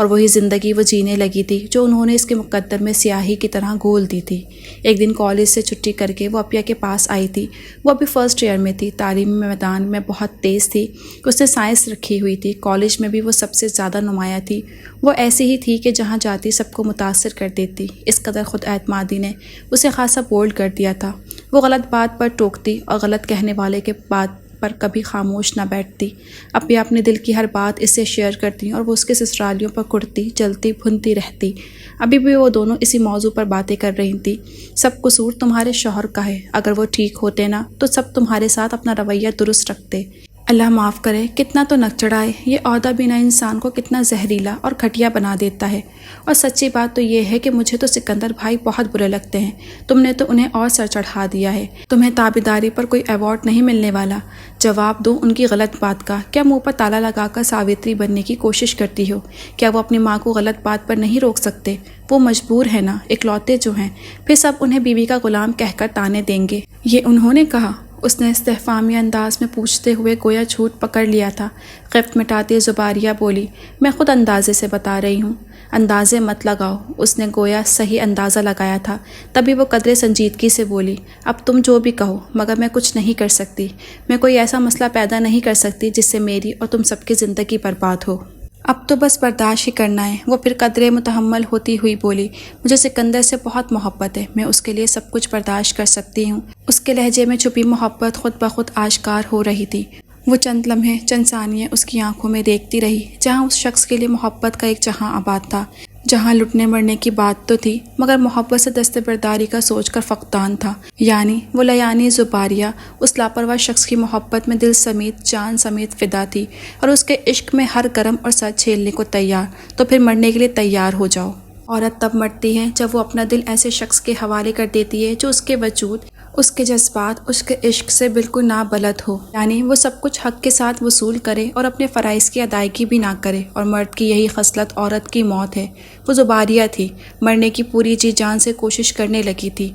اور وہی زندگی وہ جینے لگی تھی جو انہوں نے اس کے مقدر میں سیاہی کی طرح گھول دی تھی۔ ایک دن کالج سے چھٹی کر کے وہ اپیہ کے پاس آئی تھی۔ وہ ابھی فرسٹ ایئر میں تھی، تعلیمی میدان میں بہت تیز تھی۔ اس نے سائنس رکھی ہوئی تھی، کالج میں بھی وہ سب سے زیادہ نمایاں تھی۔ وہ ایسی ہی تھی کہ جہاں جاتی سب کو متاثر کر دیتی۔ اس قدر خود اعتمادی نے اسے خاصا بولڈ کر دیا تھا۔ وہ غلط بات پر ٹوکتی اور غلط کہنے والے کے بات پر کبھی خاموش نہ بیٹھتی۔ اپنے اپنے دل کی ہر بات اس سے شیئر کرتی اور وہ اس کے سسرالیوں پر کڑتی جلتی بھنتی رہتی۔ ابھی بھی وہ دونوں اسی موضوع پر باتیں کر رہی تھیں۔ سب قصور تمہارے شوہر کا ہے، اگر وہ ٹھیک ہوتے نا تو سب تمہارے ساتھ اپنا رویہ درست رکھتے۔ اللہ معاف کرے، کتنا تو نک چڑھائے، یہ عہدہ بنا انسان کو کتنا زہریلا اور گھٹیا بنا دیتا ہے۔ اور سچی بات تو یہ ہے کہ مجھے تو سکندر بھائی بہت برے لگتے ہیں۔ تم نے تو انہیں اور سر چڑھا دیا ہے، تمہیں تابعداری پر کوئی ایوارڈ نہیں ملنے والا۔ جواب دو ان کی غلط بات کا۔ کیا منہ پر تالا لگا کر ساوتری بننے کی کوشش کرتی ہو؟ کیا وہ اپنی ماں کو غلط بات پر نہیں روک سکتے؟ وہ مجبور ہے نا، اکلوتے جو ہیں، پھر سب انہیں بیوی کا غلام کہہ کر تانے دیں گے۔ یہ انہوں نے کہا؟ اس نے استفہامی انداز میں پوچھتے ہوئے گویا جھوٹ پکڑ لیا تھا۔ خفت مٹاتے زباریہ بولی، میں خود اندازے سے بتا رہی ہوں۔ اندازے مت لگاؤ، اس نے گویا صحیح اندازہ لگایا تھا۔ تبھی وہ قدرے سنجیدگی سے بولی، اب تم جو بھی کہو، مگر میں کچھ نہیں کر سکتی۔ میں کوئی ایسا مسئلہ پیدا نہیں کر سکتی جس سے میری اور تم سب کی زندگی برباد ہو۔ اب تو بس برداشت ہی کرنا ہے۔ وہ پھر قدرے متحمل ہوتی ہوئی بولی، مجھے سکندر سے بہت محبت ہے، میں اس کے لیے سب کچھ برداشت کر سکتی ہوں۔ اس کے لہجے میں چھپی محبت خود بخود آشکار ہو رہی تھی۔ وہ چند لمحے، چند ثانیے اس کی آنکھوں میں دیکھتی رہی، جہاں اس شخص کے لیے محبت کا ایک جہاں آباد تھا، جہاں لٹنے مرنے کی بات تو تھی مگر محبت سے دستبرداری کا سوچ کر فقدان تھا۔ یعنی وہ لیانی زباریہ اس لاپرواہ شخص کی محبت میں دل سمیت جان سمیت فدا تھی، اور اس کے عشق میں ہر کرم اور سچ جھیلنے کو تیار، تو پھر مرنے کے لیے تیار ہو جاؤ۔ عورت تب مرتی ہے جب وہ اپنا دل ایسے شخص کے حوالے کر دیتی ہے جو اس کے وجود، اس کے جذبات، اس کے عشق سے بالکل نابلد ہو۔ یعنی وہ سب کچھ حق کے ساتھ وصول کرے اور اپنے فرائض کی ادائیگی بھی نہ کرے، اور مرد کی یہی خصلت عورت کی موت ہے۔ وہ زباریہ تھی، مرنے کی پوری جی جان سے کوشش کرنے لگی تھی۔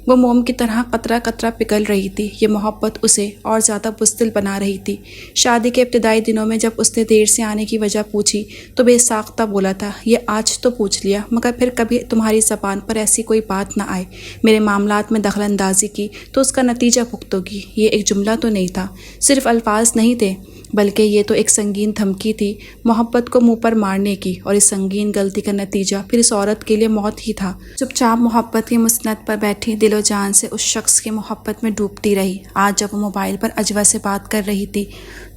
وہ موم کی طرح قطرہ قطرہ پگھل رہی تھی۔ یہ محبت اسے اور زیادہ بزدل بنا رہی تھی۔ شادی کے ابتدائی دنوں میں جب اس نے دیر سے آنے کی وجہ پوچھی تو بے ساختہ بولا تھا، یہ آج تو پوچھ لیا، مگر پھر کبھی تمہاری زبان پر ایسی کوئی بات نہ آئے، میرے معاملات میں دخل اندازی کی تو اس کا نتیجہ بھگتوگی۔ یہ ایک جملہ تو نہیں تھا، صرف الفاظ نہیں تھے، بلکہ یہ تو ایک سنگین دھمکی تھی محبت کو منہ پر مارنے کی، اور اس سنگین غلطی کا نتیجہ پھر اس عورت کے لیے موت ہی تھا۔ چپ چاپ محبت کی مسند پر بیٹھی دل و جان سے اس شخص کی محبت میں ڈوبتی رہی۔ آج جب وہ موبائل پر اجوا سے بات کر رہی تھی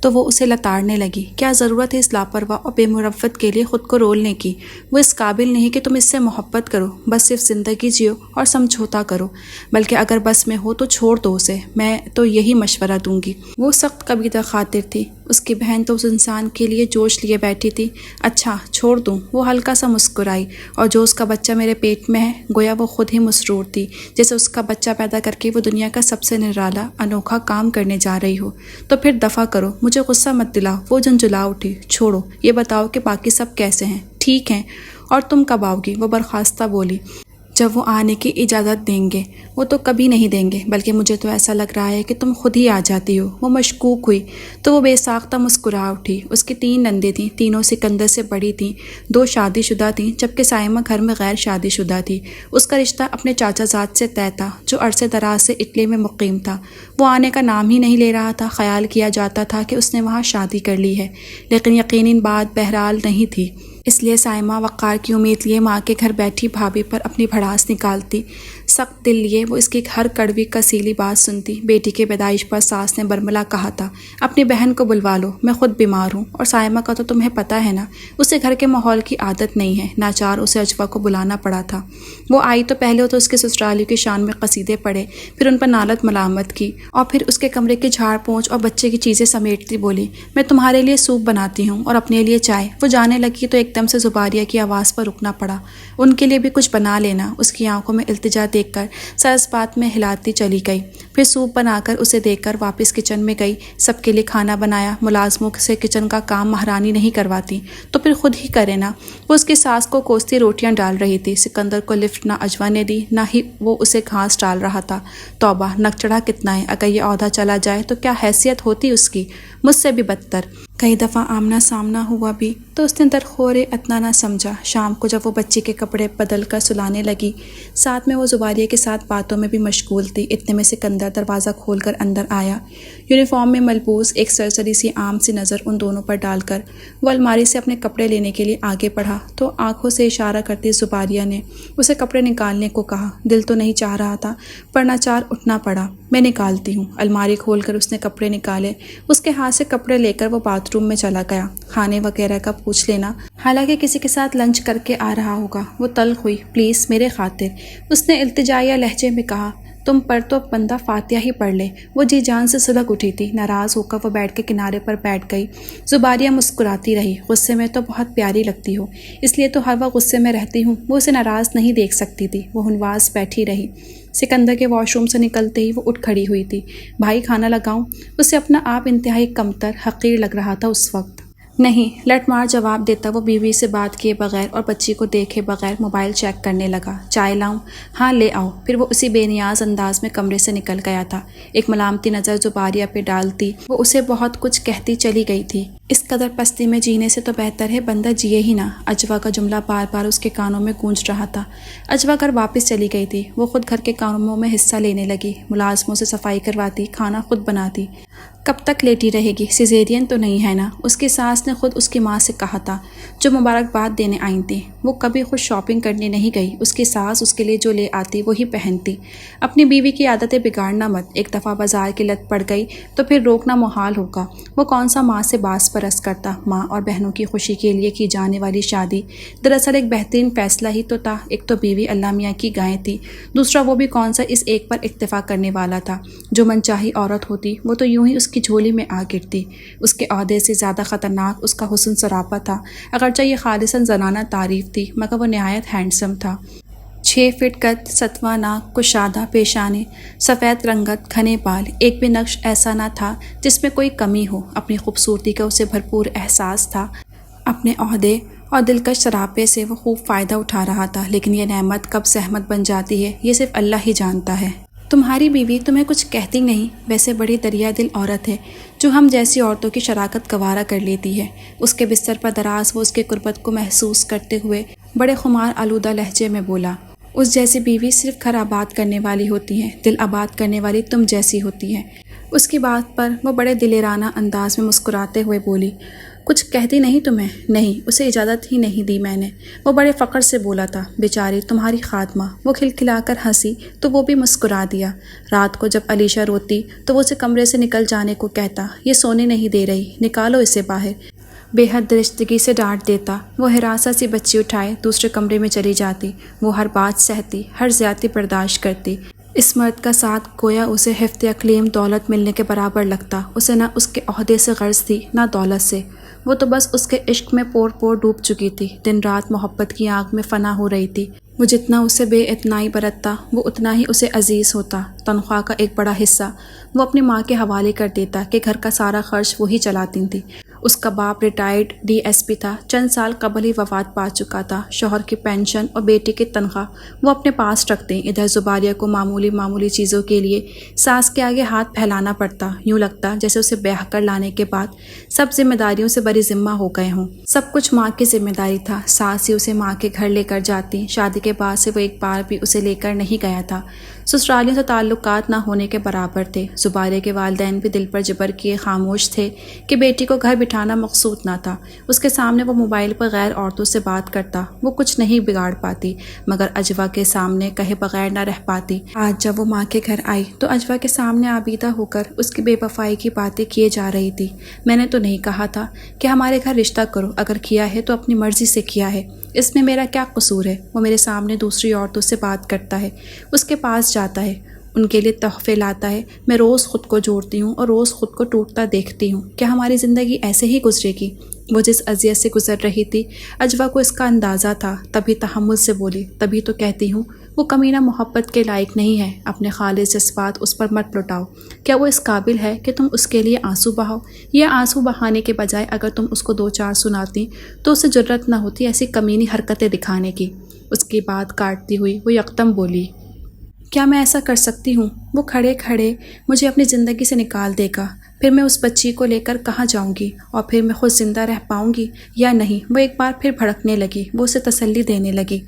تو وہ اسے لتاڑنے لگی۔ کیا ضرورت ہے اس لاپرواہ اور بے مروت کے لیے خود کو رولنے کی؟ وہ اس قابل نہیں کہ تم اس سے محبت کرو، بس صرف زندگی جیو اور سمجھوتا کرو، بلکہ اگر بس میں ہو تو چھوڑ دو اسے، میں تو یہی مشورہ دوں گی۔ وہ سخت قبیدہ خاطر تھی، اس کی بہن تو اس انسان کے لیے جوش لیے بیٹھی تھی۔ اچھا چھوڑ دوں؟ وہ ہلکا سا مسکرائی، اور جو اس کا بچہ میرے پیٹ میں ہے، گویا وہ خود ہی مسرور تھی، جیسے اس کا بچہ پیدا کر کے وہ دنیا کا سب سے نرالا انوکھا کام کرنے جا رہی ہو۔ تو پھر دفع کرو، مجھے غصہ مت دلاؤ۔ وہ جھنجھلا اٹھی، چھوڑو، یہ بتاؤ کہ باقی سب کیسے ہیں؟ ٹھیک ہیں، اور تم کب آؤ گی؟ وہ برخاستہ بولی، جب وہ آنے کی اجازت دیں گے۔ وہ تو کبھی نہیں دیں گے، بلکہ مجھے تو ایسا لگ رہا ہے کہ تم خود ہی آ جاتی ہو۔ وہ مشکوک ہوئی تو وہ بے ساختہ مسکرا اٹھی۔ اس کی 3 نندیں تھیں، تینوں سکندر سے بڑی تھیں، 2 شادی شدہ تھیں، جبکہ سائمہ گھر میں غیر شادی شدہ تھی۔ اس کا رشتہ اپنے چاچا زاد سے طے تھا، جو عرصے دراز سے اٹلی میں مقیم تھا۔ وہ آنے کا نام ہی نہیں لے رہا تھا۔ خیال کیا جاتا تھا کہ اس نے وہاں شادی کر لی ہے، لیکن یقیناً بات بہرحال نہیں تھی۔ اس لیے سائمہ وقار کی امید لیے ماں کے گھر بیٹھی بھابھی پر اپنی بھڑاس نکالتی۔ سخت دل لیے وہ اس کی ہر کڑوی کسیلی بات سنتی۔ بیٹی کے پیدائش پر ساس نے برملا کہا تھا، اپنی بہن کو بلوا لو، میں خود بیمار ہوں، اور سائمہ کا تو تمہیں پتہ ہے نا، اسے گھر کے ماحول کی عادت نہیں ہے۔ ناچار اسے اجوا کو بلانا پڑا تھا۔ وہ آئی تو پہلے تو اس کے سسرالیوں کی شان میں قصیدے پڑھے، پھر ان پر نالت ملامت کی، اور پھر اس کے کمرے کی جھاڑ پونچھ اور بچے کی چیزیں سمیٹتی بولی، میں تمہارے لیے سوپ بناتی ہوں اور اپنے لیے چائے۔ وہ جانے لگی تو ایک دم سے زباریہ کی آواز پر رکنا پڑا، ان کے لیے بھی کچھ بنا لینا۔ اس کی آنکھوں میں التجا دیکھ کر سرس بات میں ہلاتی چلی گئی، پھر سوپ بنا کر اسے دے کر واپس کچن میں گئی۔ سب کے لیے کھانا بنایا۔ ملازموں سے کچن کا کام مہارانی نہیں کرواتی تو پھر خود ہی کرے نا۔ وہ اس کی ساس کو کوستی روٹیاں ڈال رہی تھی۔ سکندر کو لفٹ نہ اجوا نے دی، نہ ہی وہ اسے گھاس ڈال رہا تھا۔ توبہ، نک چڑھا کتنا ہے، اگر یہ عہدہ چلا جائے تو کیا حیثیت ہوتی اس کی، مجھ سے بھی بدتر۔ کئی دفعہ آمنا سامنا ہوا بھی تو اس نے درخور اتنا نہ سمجھا۔ شام کو جب وہ بچی کے کپڑے بدل کر سلانے لگی، ساتھ میں وہ زباریہ کے ساتھ باتوں میں بھی مشغول تھی، اتنے میں سکندر دروازہ کھول کر اندر آیا۔ یونیفارم میں ملبوس ایک سرسری سی عام سی نظر ان دونوں پر ڈال کر وہ الماری سے اپنے کپڑے لینے کے لیے آگے بڑھا تو آنکھوں سے اشارہ کرتی زباریہ نے اسے کپڑے نکالنے کو کہا۔ دل تو نہیں چاہ رہا تھا پر ناچار اٹھنا پڑا۔ میں نکالتی ہوں۔ الماری کھول کر اس نے کپڑے نکالے۔ اس کے ہاتھ سے کپڑے لے کر وہ باتھ روم میں چلا گیا۔ کھانے وغیرہ کا پوچھ لینا، حالانکہ کسی کے ساتھ لنچ کر کے آ رہا ہوگا۔ وہ تلخ ہوئی۔ پلیز میرے خاطر، اس نے التجائیہ لہجے میں کہا، تم پر تو بندہ فاتحہ ہی پڑھ لے۔ وہ جی جان سے سلگ اٹھی تھی۔ ناراض ہو کر وہ بیٹھ کے کنارے پر بیٹھ گئی۔ زباریہ مسکراتی رہی۔ غصے میں تو بہت پیاری لگتی ہو، اس لیے تو ہر وقت غصے میں رہتی ہوں۔ وہ اسے ناراض نہیں دیکھ سکتی تھی۔ وہ ہنواز بیٹھی رہی۔ سکندر کے واش روم سے نکلتے ہی وہ اٹھ کھڑی ہوئی تھی۔ بھائی کھانا لگاؤں؟ اسے اپنا آپ انتہائی کمتر، حقیر لگ رہا تھا اس وقت۔ نہیں، لٹ مار جواب دیتا وہ بیوی سے بات کیے بغیر اور بچی کو دیکھے بغیر موبائل چیک کرنے لگا۔ چائے لاؤں؟ ہاں لے آؤ۔ پھر وہ اسی بے نیاز انداز میں کمرے سے نکل گیا تھا۔ ایک ملامتی نظر زباریہ پہ ڈالتی وہ اسے بہت کچھ کہتی چلی گئی تھی۔ اس قدر پستی میں جینے سے تو بہتر ہے بندہ جیے ہی نہ۔ اجوا کا جملہ بار بار اس کے کانوں میں گونج رہا تھا۔ اجوا گھر واپس چلی گئی تھی۔ وہ خود گھر کے کاموں میں حصہ لینے لگی، ملازموں سے صفائی کرواتی، کھانا خود بناتی۔ کب تک لیٹی رہے گی؟ سیزیرین تو نہیں ہے نا؟ اس کی ساس نے خود اس کی ماں سے کہا تھا جو مبارکباد دینے آئی تھی۔ وہ کبھی خود شاپنگ کرنے نہیں گئی۔ اس کی ساس اس کے لیے جو لے آتی وہی پہنتی۔ اپنی بیوی کی عادتیں بگاڑنا مت۔ ایک دفعہ بازار کی لت پڑ گئی تو پھر روکنا محال ہوگا۔ وہ کون سا ماں سے باس پرست کرتا؟ ماں اور بہنوں کی خوشی کے لیے کی جانے والی شادی دراصل ایک بہترین فیصلہ ہی تو تھا۔ ایک تو بیوی اللہ میاں کی گائے تھی، دوسرا وہ بھی کون سا اس ایک پر اکتفا کرنے والا تھا۔ جو منچاہی عورت ہوتی وہ تو یوں ہی اس کی جھولی میں آ گرتی۔ اس کے عہدے سے زیادہ خطرناک اس کا حسن سراپا تھا۔ اگرچہ یہ خالصاً زنانہ تعریف تھی مگر وہ نہایت ہینڈسم تھا۔ 6 فٹ قد، ستواں ناک، کشادہ پیشانی، سفید رنگت، گھنے بال، ایک بھی نقش ایسا نہ تھا جس میں کوئی کمی ہو۔ اپنی خوبصورتی کا اسے بھرپور احساس تھا۔ اپنے عہدے اور دلکش سراپے سے وہ خوب فائدہ اٹھا رہا تھا، لیکن یہ نعمت کب زحمت بن جاتی ہے یہ صرف اللہ ہی جانتا ہے۔ تمہاری بیوی تمہیں کچھ کہتی نہیں؟ ویسے بڑی دریا دل عورت ہے جو ہم جیسی عورتوں کی شراکت گوارا کر لیتی ہے۔ اس کے بستر پر دراز وہ اس کے قربت کو محسوس کرتے ہوئے بڑے خمار آلودہ لہجے میں بولا، اس جیسی بیوی صرف گھر آباد کرنے والی ہوتی ہے، دل آباد کرنے والی تم جیسی ہوتی ہے۔ اس کی بات پر وہ بڑے دلیرانہ انداز میں مسکراتے ہوئے بولی، کچھ کہتی نہیں تمہیں؟ نہیں، اسے اجازت ہی نہیں دی میں نے۔ وہ بڑے فخر سے بولا تھا، بیچاری تمہاری خادمہ۔ وہ کھلکھلا کر ہنسی تو وہ بھی مسکرا دیا۔ رات کو جب علیشہ روتی تو وہ اسے کمرے سے نکل جانے کو کہتا، یہ سونے نہیں دے رہی، نکالو اسے باہر۔ بے حد درستگی سے ڈانٹ دیتا۔ وہ ہراساں سی بچی اٹھائے دوسرے کمرے میں چلی جاتی۔ وہ ہر بات سہتی، ہر زیادتی برداشت کرتی۔ اس مرد کا ساتھ گویا اسے حفظ اقلیم دولت ملنے کے برابر لگتا۔ اسے نہ اس کے عہدے سے غرض تھی نہ دولت سے، وہ تو بس اس کے عشق میں پور پور ڈوب چکی تھی، دن رات محبت کی آگ میں فنا ہو رہی تھی۔ وہ جتنا اسے بے اعتنائی برتتا وہ اتنا ہی اسے عزیز ہوتا۔ تنخواہ کا ایک بڑا حصہ وہ اپنی ماں کے حوالے کر دیتا کہ گھر کا سارا خرچ وہی چلاتی تھی۔ اس کا باپ ریٹائرڈ DSP تھا، چند سال قبل ہی وفات پا چکا تھا۔ شوہر کی پینشن اور بیٹی کی تنخواہ وہ اپنے پاس رکھتے۔ ادھر زباریہ کو معمولی چیزوں کے لیے ساس کے آگے ہاتھ پھیلانا پڑتا۔ یوں لگتا جیسے اسے بیاہ کر لانے کے بعد سب ذمہ داریوں سے بری ذمہ ہو گئے ہوں۔ سب کچھ ماں کی ذمہ داری تھا۔ ساس ہی اسے ماں کے گھر لے کر جاتی۔ شادی کے بعد سے وہ ایک بار بھی اسے لے کر نہیں گیا تھا۔ سسرالیوں سے تعلقات نہ ہونے کے برابر تھے۔ زباریہ کے والدین بھی دل پر جبر کیے خاموش تھے کہ بیٹی کو گھر بٹھانا مقصود نہ تھا۔ اس کے سامنے وہ موبائل پر غیر عورتوں سے بات کرتا، وہ کچھ نہیں بگاڑ پاتی، مگر اجوا کے سامنے کہے بغیر نہ رہ پاتی۔ آج جب وہ ماں کے گھر آئی تو اجوا کے سامنے آبیدہ ہو کر اس کی بے وفائی کی باتیں کیے جا رہی تھی۔ میں نے تو نہیں کہا تھا کہ ہمارے گھر رشتہ کرو، اگر کیا ہے تو اپنی مرضی سے کیا ہے، اس میں میرا کیا قصور ہے؟ وہ میرے سامنے دوسری عورتوں سے بات کرتا ہے، اس کے پاس جاتا ہے، ان کے لیے تحفے لاتا ہے۔ میں روز خود کو جوڑتی ہوں اور روز خود کو ٹوٹتا دیکھتی ہوں۔ کیا ہماری زندگی ایسے ہی گزرے گی؟ وہ جس اذیت سے گزر رہی تھی اجوا کو اس کا اندازہ تھا، تبھی تحمل سے بولی، تبھی تو کہتی ہوں وہ کمینہ محبت کے لائق نہیں ہے۔ اپنے خالص جذبات اس پر مت لٹاؤ۔ کیا وہ اس قابل ہے کہ تم اس کے لیے آنسو بہاؤ؟ یا آنسو بہانے کے بجائے اگر تم اس کو 2-4 سناتی تو اسے جرأت نہ ہوتی ایسی کمینی حرکتیں دکھانے کی؟ اس کی بات کاٹتی ہوئی وہ یکدم بولی، کیا میں ایسا کر سکتی ہوں؟ وہ کھڑے کھڑے مجھے اپنی زندگی سے نکال دے گا، پھر میں اس بچی کو لے کر کہاں جاؤں گی، اور پھر میں خود زندہ رہ پاؤں گی یا نہیں؟ وہ ایک بار پھر بھڑکنے لگی۔ وہ اسے تسلی دینے لگی۔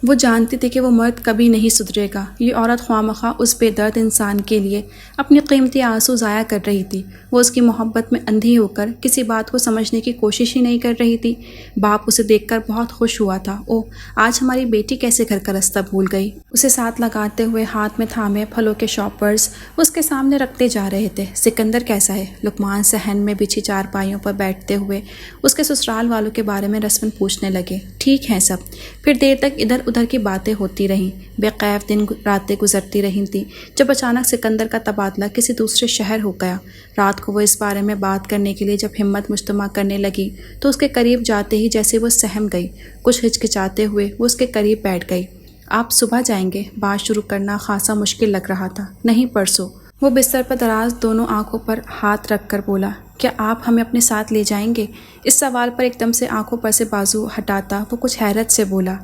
وہ جانتی تھی کہ وہ مرد کبھی نہیں سدھرے گا۔ یہ عورت خواہ اس بے درد انسان کے لیے اپنی قیمتی آنسو ضائع کر رہی تھی۔ وہ اس کی محبت میں اندھی ہو کر کسی بات کو سمجھنے کی کوشش ہی نہیں کر رہی تھی۔ باپ اسے دیکھ کر بہت خوش ہوا تھا۔ اوہ، آج ہماری بیٹی کیسے گھر کا رستہ بھول گئی؟ اسے ساتھ لگاتے ہوئے ہاتھ میں تھامے پھلوں کے شاپرز اس کے سامنے رکھتے جا رہے تھے۔ سکندر کیسا ہے؟ لقمان صحن میں بچھی چارپائیوں پر بیٹھتے ہوئے اس کے سسرال والوں کے بارے میں رسماً پوچھنے لگے۔ ٹھیک ہیں سب۔ پھر دیر تک ادھر ادھر کی باتیں ہوتی رہیں۔ بے قیف دن راتیں گزرتی رہی تھیں، جب اچانک سکندر کا تبادلہ کسی دوسرے شہر ہو گیا۔ رات کو وہ اس بارے میں بات کرنے کے لیے جب ہمت مجتمع کرنے لگی تو اس کے قریب جاتے ہی جیسے وہ سہم گئی۔ کچھ ہچکچاتے ہوئے وہ اس کے قریب بیٹھ گئی۔ آپ صبح جائیں گے؟ بات شروع کرنا خاصا مشکل لگ رہا تھا۔ نہیں، پرسوں۔ وہ بستر پر دراز دونوں آنکھوں پر ہاتھ رکھ کر بولا۔ کیا آپ ہمیں اپنے ساتھ لے جائیں گے؟ اس سوال پر ایک دم سے آنکھوں پر سے بازو ہٹاتا وہ کچھ حیرت سے بولا۔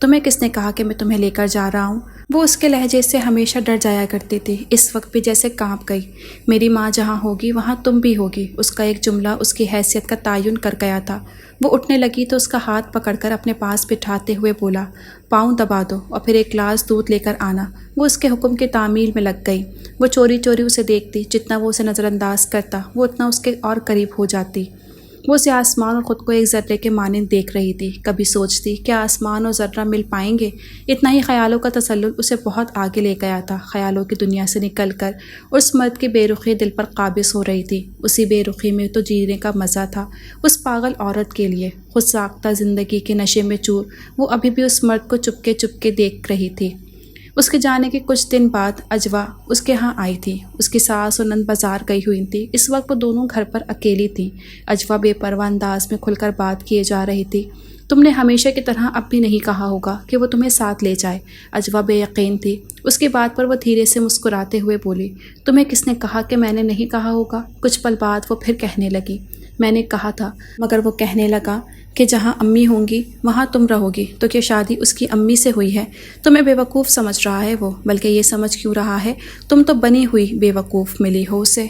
تمہیں کس نے کہا کہ میں تمہیں لے کر جا رہا ہوں؟ وہ اس کے لہجے سے ہمیشہ ڈر جایا کرتی تھی، اس وقت بھی جیسے کانپ گئی۔ میری ماں جہاں ہوگی وہاں تم بھی ہوگی۔ اس کا ایک جملہ اس کی حیثیت کا تعین کر گیا تھا۔ وہ اٹھنے لگی تو اس کا ہاتھ پکڑ کر اپنے پاس بٹھاتے ہوئے بولا، پاؤں دبا دو اور پھر ایک گلاس دودھ لے کر آنا۔ وہ اس کے حکم کی تعمیل میں لگ گئی۔ وہ چوری چوری اسے دیکھتی، جتنا وہ اسے نظر انداز کرتا وہ اتنا اس کے اور قریب ہو جاتی۔ وہ اسے آسمان اور خود کو ایک ذرے کے مانند دیکھ رہی تھی۔ کبھی سوچتی کیا آسمان اور ذرہ مل پائیں گے؟ اتنا ہی خیالوں کا تسلسل اسے بہت آگے لے گیا تھا۔ خیالوں کی دنیا سے نکل کر اس مرد کی بے رخی دل پر قابض ہو رہی تھی۔ اسی بے رخی میں تو جینے کا مزہ تھا اس پاگل عورت کے لیے۔ خود ساختہ زندگی کے نشے میں چور وہ ابھی بھی اس مرد کو چپکے چپکے دیکھ رہی تھی۔ اس کے جانے کے کچھ دن بعد اجوا اس کے ہاں آئی تھی۔ اس کی ساس اور نند بازار گئی ہوئی تھی۔ اس وقت وہ دونوں گھر پر اکیلی تھیں۔ اجوا بے پرواہ انداز میں کھل کر بات کیے جا رہی تھی۔ تم نے ہمیشہ کی طرح اب بھی نہیں کہا ہوگا کہ وہ تمہیں ساتھ لے جائے۔ اجوا بے یقین تھی۔ اس کی بات پر وہ دھیرے سے مسکراتے ہوئے بولی، تمہیں کس نے کہا کہ میں نے نہیں کہا ہوگا؟ کچھ پل بعد وہ پھر کہنے لگی، میں نے کہا تھا، مگر وہ کہنے لگا کہ جہاں امی ہوں گی وہاں تم رہو گی، تو کیا شادی اس کی امی سے ہوئی ہے؟ تمہیں بے وقوف سمجھ رہا ہے وہ، بلکہ یہ سمجھ کیوں رہا ہے؟ تم تو بنی ہوئی بے وقوف ملی ہو اسے۔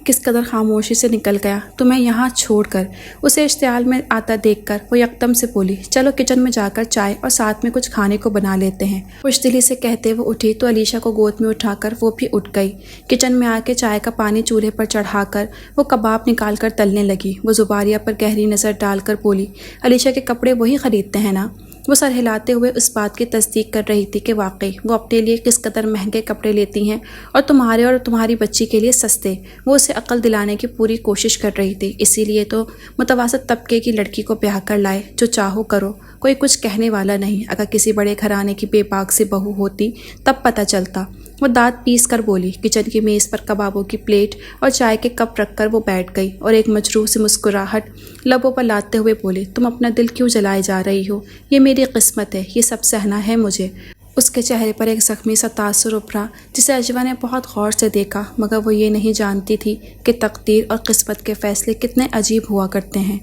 کس قدر خاموشی سے نکل گیا تمہیں یہاں چھوڑ کر۔ اسے اشتعال میں آتا دیکھ کر وہ یکدم سے بولی، چلو کچن میں جا کر چائے اور ساتھ میں کچھ کھانے کو بنا لیتے ہیں۔ خوش دلی سے کہتے وہ اٹھی تو علیشا کو گود میں اٹھا کر وہ بھی اٹھ گئی۔ کچن میں آ کے چائے کا پانی چولہے پر چڑھا کر وہ کباب نکال کر تلنے لگی۔ وہ زباریہ پر گہری نظر ڈال کر بولی، علیشا کے کپڑے وہی خریدتے ہیں نا؟ وہ سر ہلاتے ہوئے اس بات کی تصدیق کر رہی تھی کہ واقعی وہ اپنے لیے کس قدر مہنگے کپڑے لیتی ہیں اور تمہارے اور تمہاری بچی کے لیے سستے۔ وہ اسے عقل دلانے کی پوری کوشش کر رہی تھی، اسی لیے تو متوسط طبقے کی لڑکی کو بیاہ کر لائے، جو چاہو کرو، کوئی کچھ کہنے والا نہیں۔ اگر کسی بڑے گھرانے کی بے باک سی بہو ہوتی تب پتہ چلتا۔ وہ دانت پیس کر بولی۔ کچن کی میز پر کبابوں کی پلیٹ اور چائے کے کپ رکھ کر وہ بیٹھ گئی اور ایک مجروح سی مسکراہٹ لبوں پر لاتے ہوئے بولی، تم اپنا دل کیوں جلائے جا رہی ہو؟ یہ میری قسمت ہے، یہ سب سہنا ہے مجھے۔ اس کے چہرے پر ایک زخمی سا تاثر ابھرا جسے اجوا نے بہت غور سے دیکھا، مگر وہ یہ نہیں جانتی تھی کہ تقدیر اور قسمت کے فیصلے کتنے عجیب ہوا کرتے ہیں۔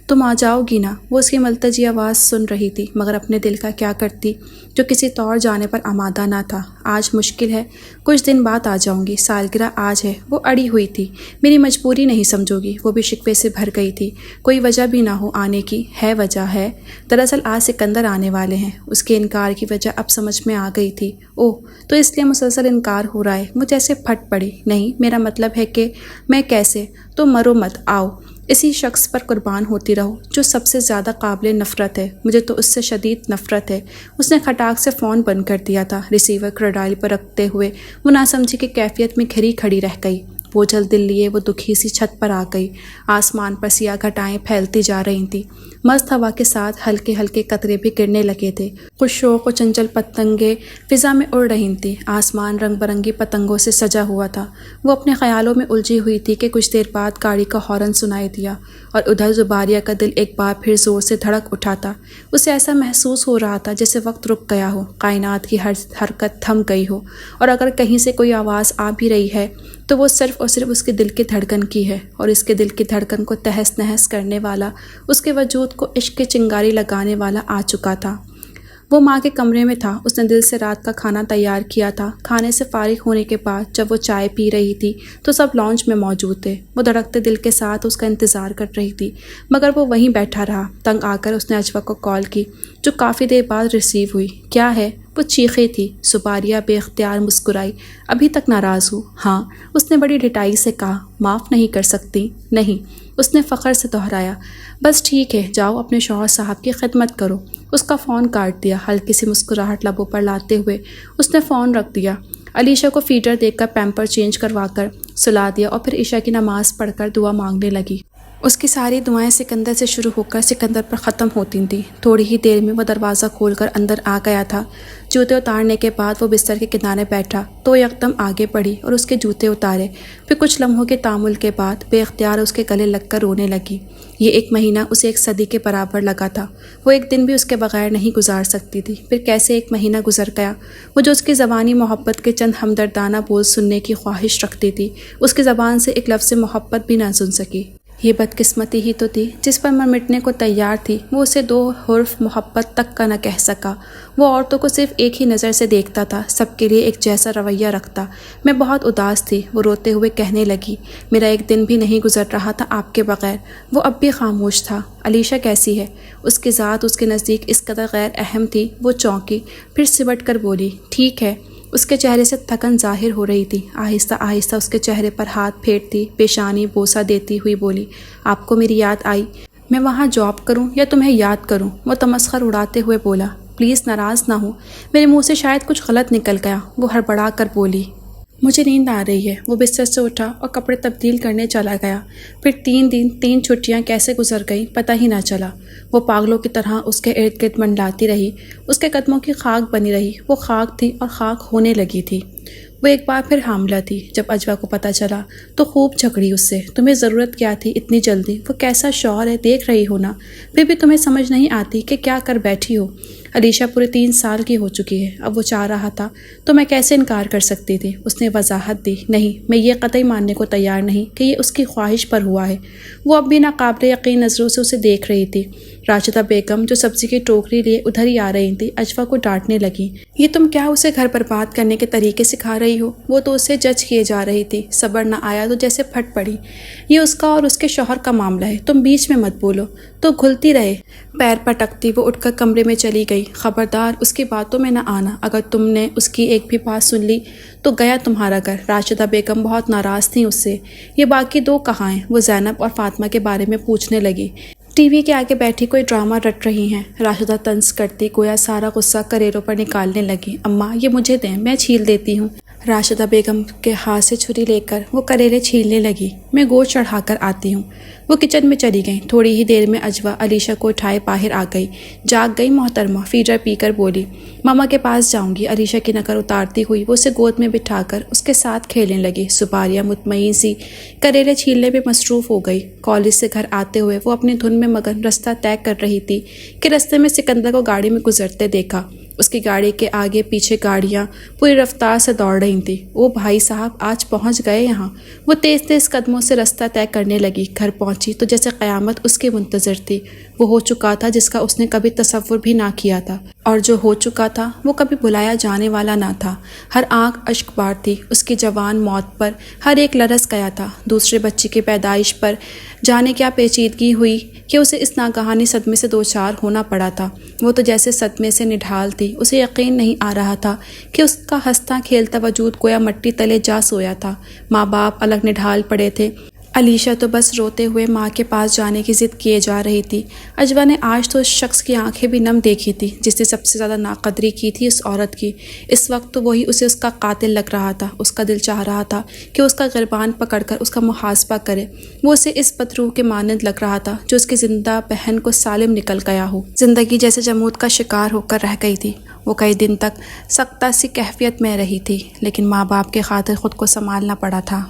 تم آ جاؤ گی نا؟ وہ اس کی ملتجی آواز سن رہی تھی، مگر اپنے دل کا کیا کرتی جو کسی طور جانے پر آمادہ نہ تھا۔ آج مشکل ہے، کچھ دن بعد آ جاؤں گی، سالگرہ آج ہے۔ وہ اڑی ہوئی تھی، میری مجبوری نہیں سمجھو گی؟ وہ بھی شکوے سے بھر گئی تھی۔ کوئی وجہ بھی نہ ہو آنے کی؟ ہے وجہ ہے، دراصل آج سکندر آنے والے ہیں۔ اس کے انکار کی وجہ اب سمجھ میں آ گئی تھی۔ اوہ، تو اس لیے مسلسل انکار ہو رہا ہے؟ وہ جیسے پھٹ پڑی۔ نہیں، میرا مطلب ہے کہ میں کیسے؟ تو مرو مت، آؤ اسی شخص پر قربان ہوتی رہو جو سب سے زیادہ قابل نفرت ہے۔ مجھے تو اس سے شدید نفرت ہے۔ اس نے کھٹاک سے فون بند کر دیا تھا۔ ریسیور کراڈائل پر رکھتے ہوئے وہ ناسمجھی کی کیفیت میں گھری کھڑی رہ گئی۔ بوجھل دل لیے وہ دکھی سی چھت پر آ گئی۔ آسمان پر سیاہ گھٹائیں پھیلتی جا رہی تھیں، مست ہوا کے ساتھ ہلکے ہلکے قطرے بھی گرنے لگے تھے۔ خوش شوق و چنچل پتنگیں فضا میں اڑ رہی تھیں۔ آسمان رنگ برنگی پتنگوں سے سجا ہوا تھا۔ وہ اپنے خیالوں میں الجھی ہوئی تھی کہ کچھ دیر بعد گاڑی کا ہارن سنائی دیا اور ادھر زباریہ کا دل ایک بار پھر زور سے دھڑک اٹھا تھا۔ اسے ایسا محسوس ہو رہا تھا جیسے وقت رک گیا ہو، کائنات کی ہر حرکت تھم گئی ہو، اور اگر کہیں سے کوئی آواز آ بھی رہی ہے تو وہ صرف اور صرف اس کے دل کی دھڑکن کی ہے، اور اس کے دل کی دھڑکن کو تہس نہس کرنے والا، اس کے وجود کو عشق کی چنگاری لگانے والا آ چکا تھا۔ وہ ماں کے کمرے میں تھا۔ اس نے دل سے رات کا کھانا تیار کیا تھا۔ کھانے سے فارغ ہونے کے بعد جب وہ چائے پی رہی تھی تو سب لانچ میں موجود تھے۔ وہ دھڑکتے دل کے ساتھ اس کا انتظار کر رہی تھی، مگر وہ وہیں بیٹھا رہا۔ تنگ آ کر اس نے اجوا کو کال کی، جو کافی دیر بعد ریسیو ہوئی۔ کیا ہے؟ وہ چیخی تھی۔ سباریہ بے اختیار مسکرائی۔ ابھی تک ناراض ہوں؟ ہاں، اس نے بڑی ڈٹائی سے کہا۔ معاف نہیں کر سکتی؟ نہیں، اس نے فخر سے دہرایا۔ بس ٹھیک ہے، جاؤ اپنے شوہر صاحب کی خدمت کرو۔ اس کا فون کاٹ دیا۔ ہلکی سی مسکراہٹ لبوں پر لاتے ہوئے اس نے فون رکھ دیا۔ علیشا کو فیڈر دے کر پیمپر چینج کروا کر سلا دیا اور پھر عشاء کی نماز پڑھ کر دعا مانگنے لگی۔ اس کی ساری دعائیں سکندر سے شروع ہو کر سکندر پر ختم ہوتی تھیں۔ تھوڑی ہی دیر میں وہ دروازہ کھول کر اندر آ گیا تھا۔ جوتے اتارنے کے بعد وہ بستر کے کنارے بیٹھا تو یکدم آگے بڑھی اور اس کے جوتے اتارے۔ پھر کچھ لمحوں کے تامل کے بعد بے اختیار اس کے گلے لگ کر رونے لگی۔ یہ ایک مہینہ اسے ایک صدی کے برابر لگا تھا۔ وہ ایک دن بھی اس کے بغیر نہیں گزار سکتی تھی۔ پھر کیسے ایک مہینہ گزر گیا۔ وہ جو اس کی زبانی محبت کے چند ہمدردانہ بول سننے کی خواہش رکھتی تھی، اس کی زبان سے ایک لفظ محبت بھی نہ سن سکی۔ یہ بدقسمتی ہی تو تھی جس پر میں مٹنے کو تیار تھی۔ وہ اسے 2 حرف محبت تک کا نہ کہہ سکا۔ وہ عورتوں کو صرف ایک ہی نظر سے دیکھتا تھا، سب کے لیے ایک جیسا رویہ رکھتا۔ میں بہت اداس تھی، وہ روتے ہوئے کہنے لگی۔ میرا ایک دن بھی نہیں گزر رہا تھا آپ کے بغیر۔ وہ اب بھی خاموش تھا۔ علیشا کیسی ہے؟ اس کی ذات اس کے نزدیک اس قدر غیر اہم تھی۔ وہ چونکی، پھر سمٹ کر بولی، ٹھیک ہے۔ اس کے چہرے سے تھکن ظاہر ہو رہی تھی۔ آہستہ آہستہ اس کے چہرے پر ہاتھ پھیرتی، پیشانی بوسہ دیتی ہوئی بولی، آپ کو میری یاد آئی؟ میں وہاں جاب کروں یا تمہیں یاد کروں؟ وہ تمسخر اڑاتے ہوئے بولا۔ پلیز ناراض نہ ہو، میرے منہ سے شاید کچھ غلط نکل گیا۔ وہ ہڑبڑا کر بولی، مجھے نیند آ رہی ہے۔ وہ بستر سے اٹھا اور کپڑے تبدیل کرنے چلا گیا۔ پھر 3 دن 3 چھٹیاں کیسے گزر گئیں پتہ ہی نہ چلا۔ وہ پاگلوں کی طرح اس کے ارد گرد منڈلاتی رہی۔ اس کے قدموں کی خاک بنی رہی۔ وہ خاک تھی اور خاک ہونے لگی تھی۔ وہ ایک بار پھر حاملہ تھی۔ جب اجوا کو پتہ چلا تو خوب جھگڑی اس سے۔ تمہیں ضرورت کیا تھی اتنی جلدی؟ وہ کیسا شوہر ہے دیکھ رہی ہو نا، پھر بھی تمہیں سمجھ نہیں آتی کہ کیا کر بیٹھی ہو۔ علیشا پورے 3 سال کی ہو چکی ہے۔ اب وہ چاہ رہا تھا تو میں کیسے انکار کر سکتی تھی؟ اس نے وضاحت دی، نہیں، میں یہ قطعی ماننے کو تیار نہیں کہ یہ اس کی خواہش پر ہوا ہے۔ وہ اب بھی ناقابل یقین نظروں سے اسے دیکھ رہی تھی۔ راشدہ بیگم جو سبزی کی ٹوکری لیے ادھر ہی آ رہی تھی، اجوا کو ڈانٹنے لگی، یہ تم کیا اسے گھر برباد کرنے کے طریقے سکھا رہی ہو؟ وہ تو اسے جج کیے جا رہی تھی، صبر نہ آیا تو جیسے پھٹ پڑی۔ یہ اس کا اور اس کے شوہر کا معاملہ ہے، تم بیچ میں مت بولو۔ تو گھلتی رہے۔ پیر پٹکتی وہ اٹھ کر کمرے میں چلی گئی۔ خبردار اس کی باتوں میں نہ آنا، اگر تم نے اس کی ایک بھی بات سن لی تو گیا تمہارا گھر۔ راشدہ بیگم بہت ناراض تھیں اس سے۔ یہ باقی 2 کہاں ہیں؟ وہ زینب اور فاطمہ کے بارے میں پوچھنے لگی۔ ٹی وی کے آگے بیٹھی کوئی ڈرامہ رٹ رہی ہیں۔ راشدہ طنز کرتی گویا سارا غصہ کریروں پر نکالنے لگی۔ اماں یہ مجھے دیں، میں چھیل دیتی ہوں۔ راشدہ بیگم کے ہاتھ سے چھری لے کر وہ کریلے چھیلنے لگی۔ میں گوشت چڑھا کر آتی ہوں۔ وہ کچن میں چلی گئیں۔ تھوڑی ہی دیر میں اجوا علیشا کو اٹھائے باہر آ گئی۔ جاگ گئی محترمہ، فیڈر پی کر بولی، ماما کے پاس جاؤں گی۔ علیشا کی نکر اتارتی ہوئی وہ اسے گود میں بٹھا کر اس کے ساتھ کھیلنے لگی۔ سباریہ مطمئن سی کریلے چھیلنے میں مصروف ہو گئی۔ کالج سے گھر آتے ہوئے وہ اپنی دھن میں مگن رستہ طے کر رہی تھی کہ رستے میں سکندر کو گاڑی میں گزرتے دیکھا۔ اس کی گاڑی کے آگے پیچھے گاڑیاں پوری رفتار سے دوڑ رہی تھیں۔ او بھائی صاحب، آج پہنچ گئے یہاں۔ وہ تیز تیز قدموں سے رستہ طے کرنے لگی۔ گھر پہنچی تو جیسے قیامت اس کی منتظر تھی۔ وہ ہو چکا تھا جس کا اس نے کبھی تصور بھی نہ کیا تھا، اور جو ہو چکا تھا وہ کبھی بھلایا جانے والا نہ تھا۔ ہر آنکھ اشک بار تھی۔ اس کی جوان موت پر ہر ایک لرز گیا تھا۔ دوسرے بچے کی پیدائش پر جانے کیا پیچیدگی ہوئی کہ اسے اس ناگہانی صدمے سے دوچار ہونا پڑا تھا۔ وہ تو جیسے صدمے سے نڈھال تھی۔ اسے یقین نہیں آ رہا تھا کہ اس کا ہنستا کھیلتا وجود گویا مٹی تلے جا سویا تھا۔ ماں باپ الگ نڈھال پڑے تھے۔ علیشا تو بس روتے ہوئے ماں کے پاس جانے کی ضد کیے جا رہی تھی۔ اجوا نے آج تو اس شخص کی آنکھیں بھی نم دیکھی تھی جس نے سب سے زیادہ ناقدری کی تھی اس عورت کی۔ اس وقت تو وہی اسے اس کا قاتل لگ رہا تھا۔ اس کا دل چاہ رہا تھا کہ اس کا گربان پکڑ کر اس کا محاسبہ کرے۔ وہ اسے اس بدروح کے مانند لگ رہا تھا جو اس کی زندہ بہن کو سالم نکل گیا ہو۔ زندگی جیسے جمود کا شکار ہو کر رہ گئی تھی۔ وہ کئی دن تک سختہ سی کیفیت میں رہی تھی، لیکن ماں باپ کے خاطر خود کو سنبھالنا پڑا تھا۔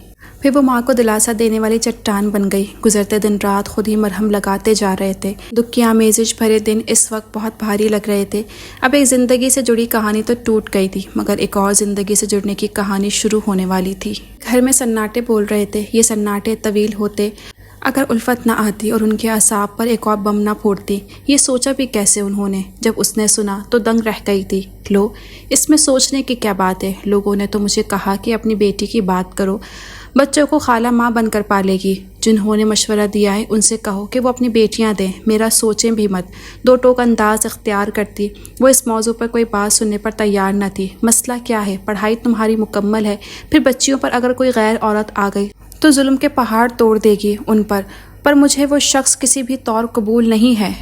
پھر وہ ماں کو دلاسا دینے والی چٹان بن گئی۔ گزرتے دن رات خود ہی مرہم لگاتے جا رہے تھے۔ دکھ کی آمیزش بھرے دن اس وقت بہت بھاری لگ رہے تھے۔ اب ایک زندگی سے جڑی کہانی تو ٹوٹ گئی تھی، مگر ایک اور زندگی سے جڑنے کی کہانی شروع ہونے والی تھی۔ گھر میں سناٹے بول رہے تھے۔ یہ سناٹے طویل ہوتے اگر الفت نہ آتی اور ان کے اعصاب پر ایک اور بم نہ پھوڑتی، یہ سوچا بھی کیسے انہوں نے؟ جب اس نے سنا تو دنگ رہ گئی تھی۔ لو، اس میں سوچنے کی کیا بات ہے؟ لوگوں نے تو مجھے کہا کہ اپنی بیٹی کی بات کرو، بچوں کو خالہ ماں بن کر پالے گی۔ جنہوں نے مشورہ دیا ہے ان سے کہو کہ وہ اپنی بیٹیاں دیں، میرا سوچیں بھی مت۔ دو ٹوک انداز اختیار کرتی۔ وہ اس موضوع پر کوئی بات سننے پر تیار نہ تھی۔ مسئلہ کیا ہے؟ پڑھائی تمہاری مکمل ہے، پھر بچیوں پر اگر کوئی غیر عورت آ گئی تو ظلم کے پہاڑ توڑ دے گی ان پر مجھے وہ شخص کسی بھی طور قبول نہیں ہے۔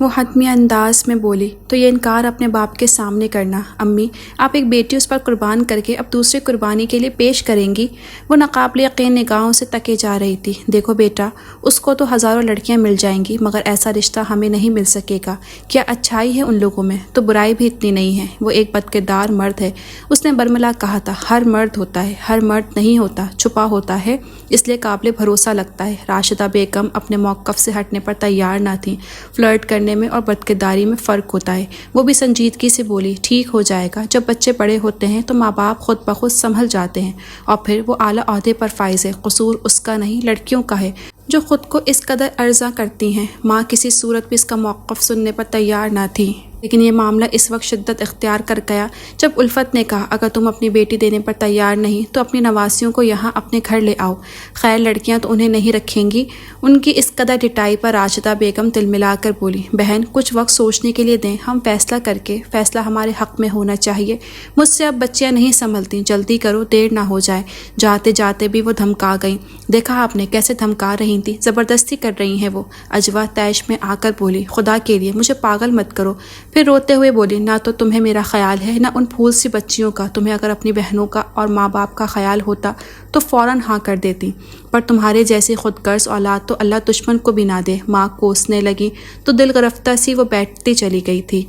وہ حتمی انداز میں بولی، تو یہ انکار اپنے باپ کے سامنے کرنا۔ امی، آپ ایک بیٹی اس پر قربان کر کے اب دوسری قربانی کے لیے پیش کریں گی؟ وہ ناقابل یقین نگاہوں سے تکے جا رہی تھی۔ دیکھو بیٹا، اس کو تو ہزاروں لڑکیاں مل جائیں گی مگر ایسا رشتہ ہمیں نہیں مل سکے گا۔ کیا اچھائی ہے ان لوگوں میں تو برائی بھی اتنی نہیں ہے۔ وہ ایک بدکردار مرد ہے، اس نے برملا کہا تھا۔ ہر مرد ہوتا ہے، ہر مرد نہیں ہوتا، چھپا ہوتا ہے، اس لیے قابل بھروسہ لگتا ہے۔ راشدہ بیگم اپنے موقف سے ہٹنے پر تیار نہ تھیں۔ فلرٹ کرنے میں اور بدکرداری میں فرق ہوتا ہے۔ وہ بھی سنجیدگی سے بولی، ٹھیک ہو جائے گا۔ جب بچے بڑے ہوتے ہیں تو ماں باپ خود بخود سنبھل جاتے ہیں، اور پھر وہ اعلیٰ عہدے پر فائز ہے۔ قصور اس کا نہیں، لڑکیوں کا ہے جو خود کو اس قدر عرضہ کرتی ہیں۔ ماں کسی صورت بھی اس کا موقف سننے پر تیار نہ تھی، لیکن یہ معاملہ اس وقت شدت اختیار کر گیا جب الفت نے کہا، اگر تم اپنی بیٹی دینے پر تیار نہیں تو اپنی نواسیوں کو یہاں اپنے گھر لے آؤ۔ خیر، لڑکیاں تو انہیں نہیں رکھیں گی۔ ان کی اس قدر ڈٹائی پر راشدہ بیگم تلملا کر بولی، بہن کچھ وقت سوچنے کے لیے دیں، ہم فیصلہ کر کے، فیصلہ ہمارے حق میں ہونا چاہیے۔ مجھ سے اب بچیاں نہیں سنبھلتی، جلدی کرو، دیر نہ ہو جائے۔ جاتے جاتے بھی وہ دھمکا گئیں۔ دیکھا آپ نے کیسے دھمکا رہی تھی، زبردستی کر رہی ہیں وہ۔ اجوا طیش میں آ کر بولی، خدا کے لیے مجھے پاگل مت کرو۔ پھر روتے ہوئے بولی، نہ تو تمہیں میرا خیال ہے نہ ان پھول سی بچیوں کا۔ تمہیں اگر اپنی بہنوں کا اور ماں باپ کا خیال ہوتا تو فوراً ہاں کر دیتی، پر تمہارے جیسی خود غرض اولاد تو اللہ دشمن کو بھی نہ دے۔ ماں کوسنے لگی تو دل گرفتہ سی وہ بیٹھتی چلی گئی تھی۔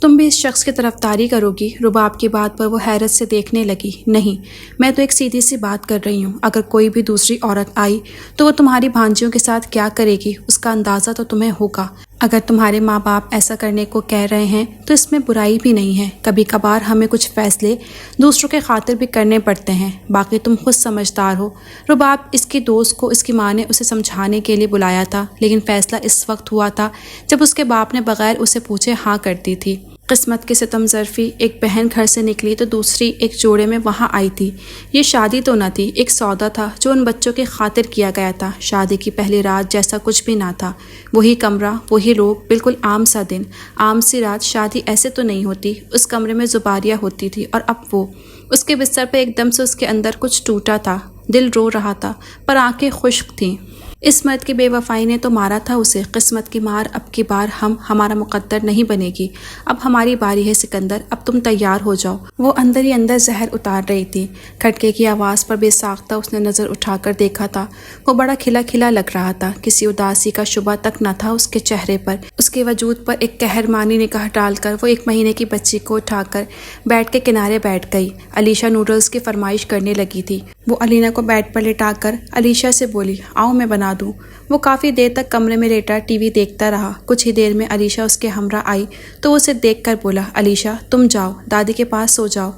تم بھی اس شخص کی طرفداری کرو گی؟ رباب کی بات پر وہ حیرت سے دیکھنے لگی۔ نہیں، میں تو ایک سیدھی سی بات کر رہی ہوں۔ اگر کوئی بھی دوسری عورت آئی تو وہ تمہاری بھانجیوں کے ساتھ کیا کرے گی اس کا اندازہ تو تمہیں ہوگا۔ اگر تمہارے ماں باپ ایسا کرنے کو کہہ رہے ہیں تو اس میں برائی بھی نہیں ہے۔ کبھی کبھار ہمیں کچھ فیصلے دوسروں کے خاطر بھی کرنے پڑتے ہیں، باقی تم خود سمجھدار ہو۔ رباب اس کی دوست کو اس کی ماں نے اسے سمجھانے کے لیے بلایا تھا، لیکن فیصلہ اس وقت ہوا تھا جب اس کے باپ نے بغیر اسے پوچھے ہاں کر دی تھی۔ قسمت کی ستم ظرفی ایک بہن گھر سے نکلی تو دوسری ایک جوڑے میں وہاں آئی تھی۔ یہ شادی تو نہ تھی، ایک سودا تھا جو ان بچوں کی خاطر کیا گیا تھا۔ شادی کی پہلی رات جیسا کچھ بھی نہ تھا، وہی کمرہ، وہی لوگ، بالکل عام سا دن، عام سی رات۔ شادی ایسے تو نہیں ہوتی۔ اس کمرے میں زباریہ ہوتی تھی، اور اب وہ اس کے بستر پہ ایک دم سے اس کے اندر کچھ ٹوٹا تھا۔ دل رو رہا تھا پر آنکھیں خشک تھیں۔ اس مرد کی بے وفائی نے تو مارا تھا اسے۔ قسمت کی مار اب کی بار ہمارا مقدر نہیں بنے گی۔ اب ہماری باری ہے سکندر، اب تم تیار ہو جاؤ۔ وہ اندر ہی اندر زہر اتار رہی تھی۔ کھٹکے کی آواز پر بے ساختہ اس نے نظر اٹھا کر دیکھا تھا۔ وہ بڑا کھلا کھلا لگ رہا تھا، کسی اداسی کا شبہ تک نہ تھا اس کے چہرے پر۔ اس کے وجود پر ایک قہرمانی نگاہ ڈال کر وہ 1 مہینے کی بچی کو اٹھا کر بیڈ کے کنارے بیٹھ گئی۔ علیشہ نوڈلز کی فرمائش کرنے لگی تھی۔ وہ علینا کو بیڈ پر لٹا کر علیشہ سے بولی، آؤ میں بنا دوں۔ وہ کافی دیر تک کمرے میں لیٹا ٹی وی دیکھتا رہا۔ کچھ ہی دیر میں علیشہ اس کے ہمراہ آئی تو اسے دیکھ کر بولا، علیشہ تم جاؤ، دادی کے پاس سو جاؤ۔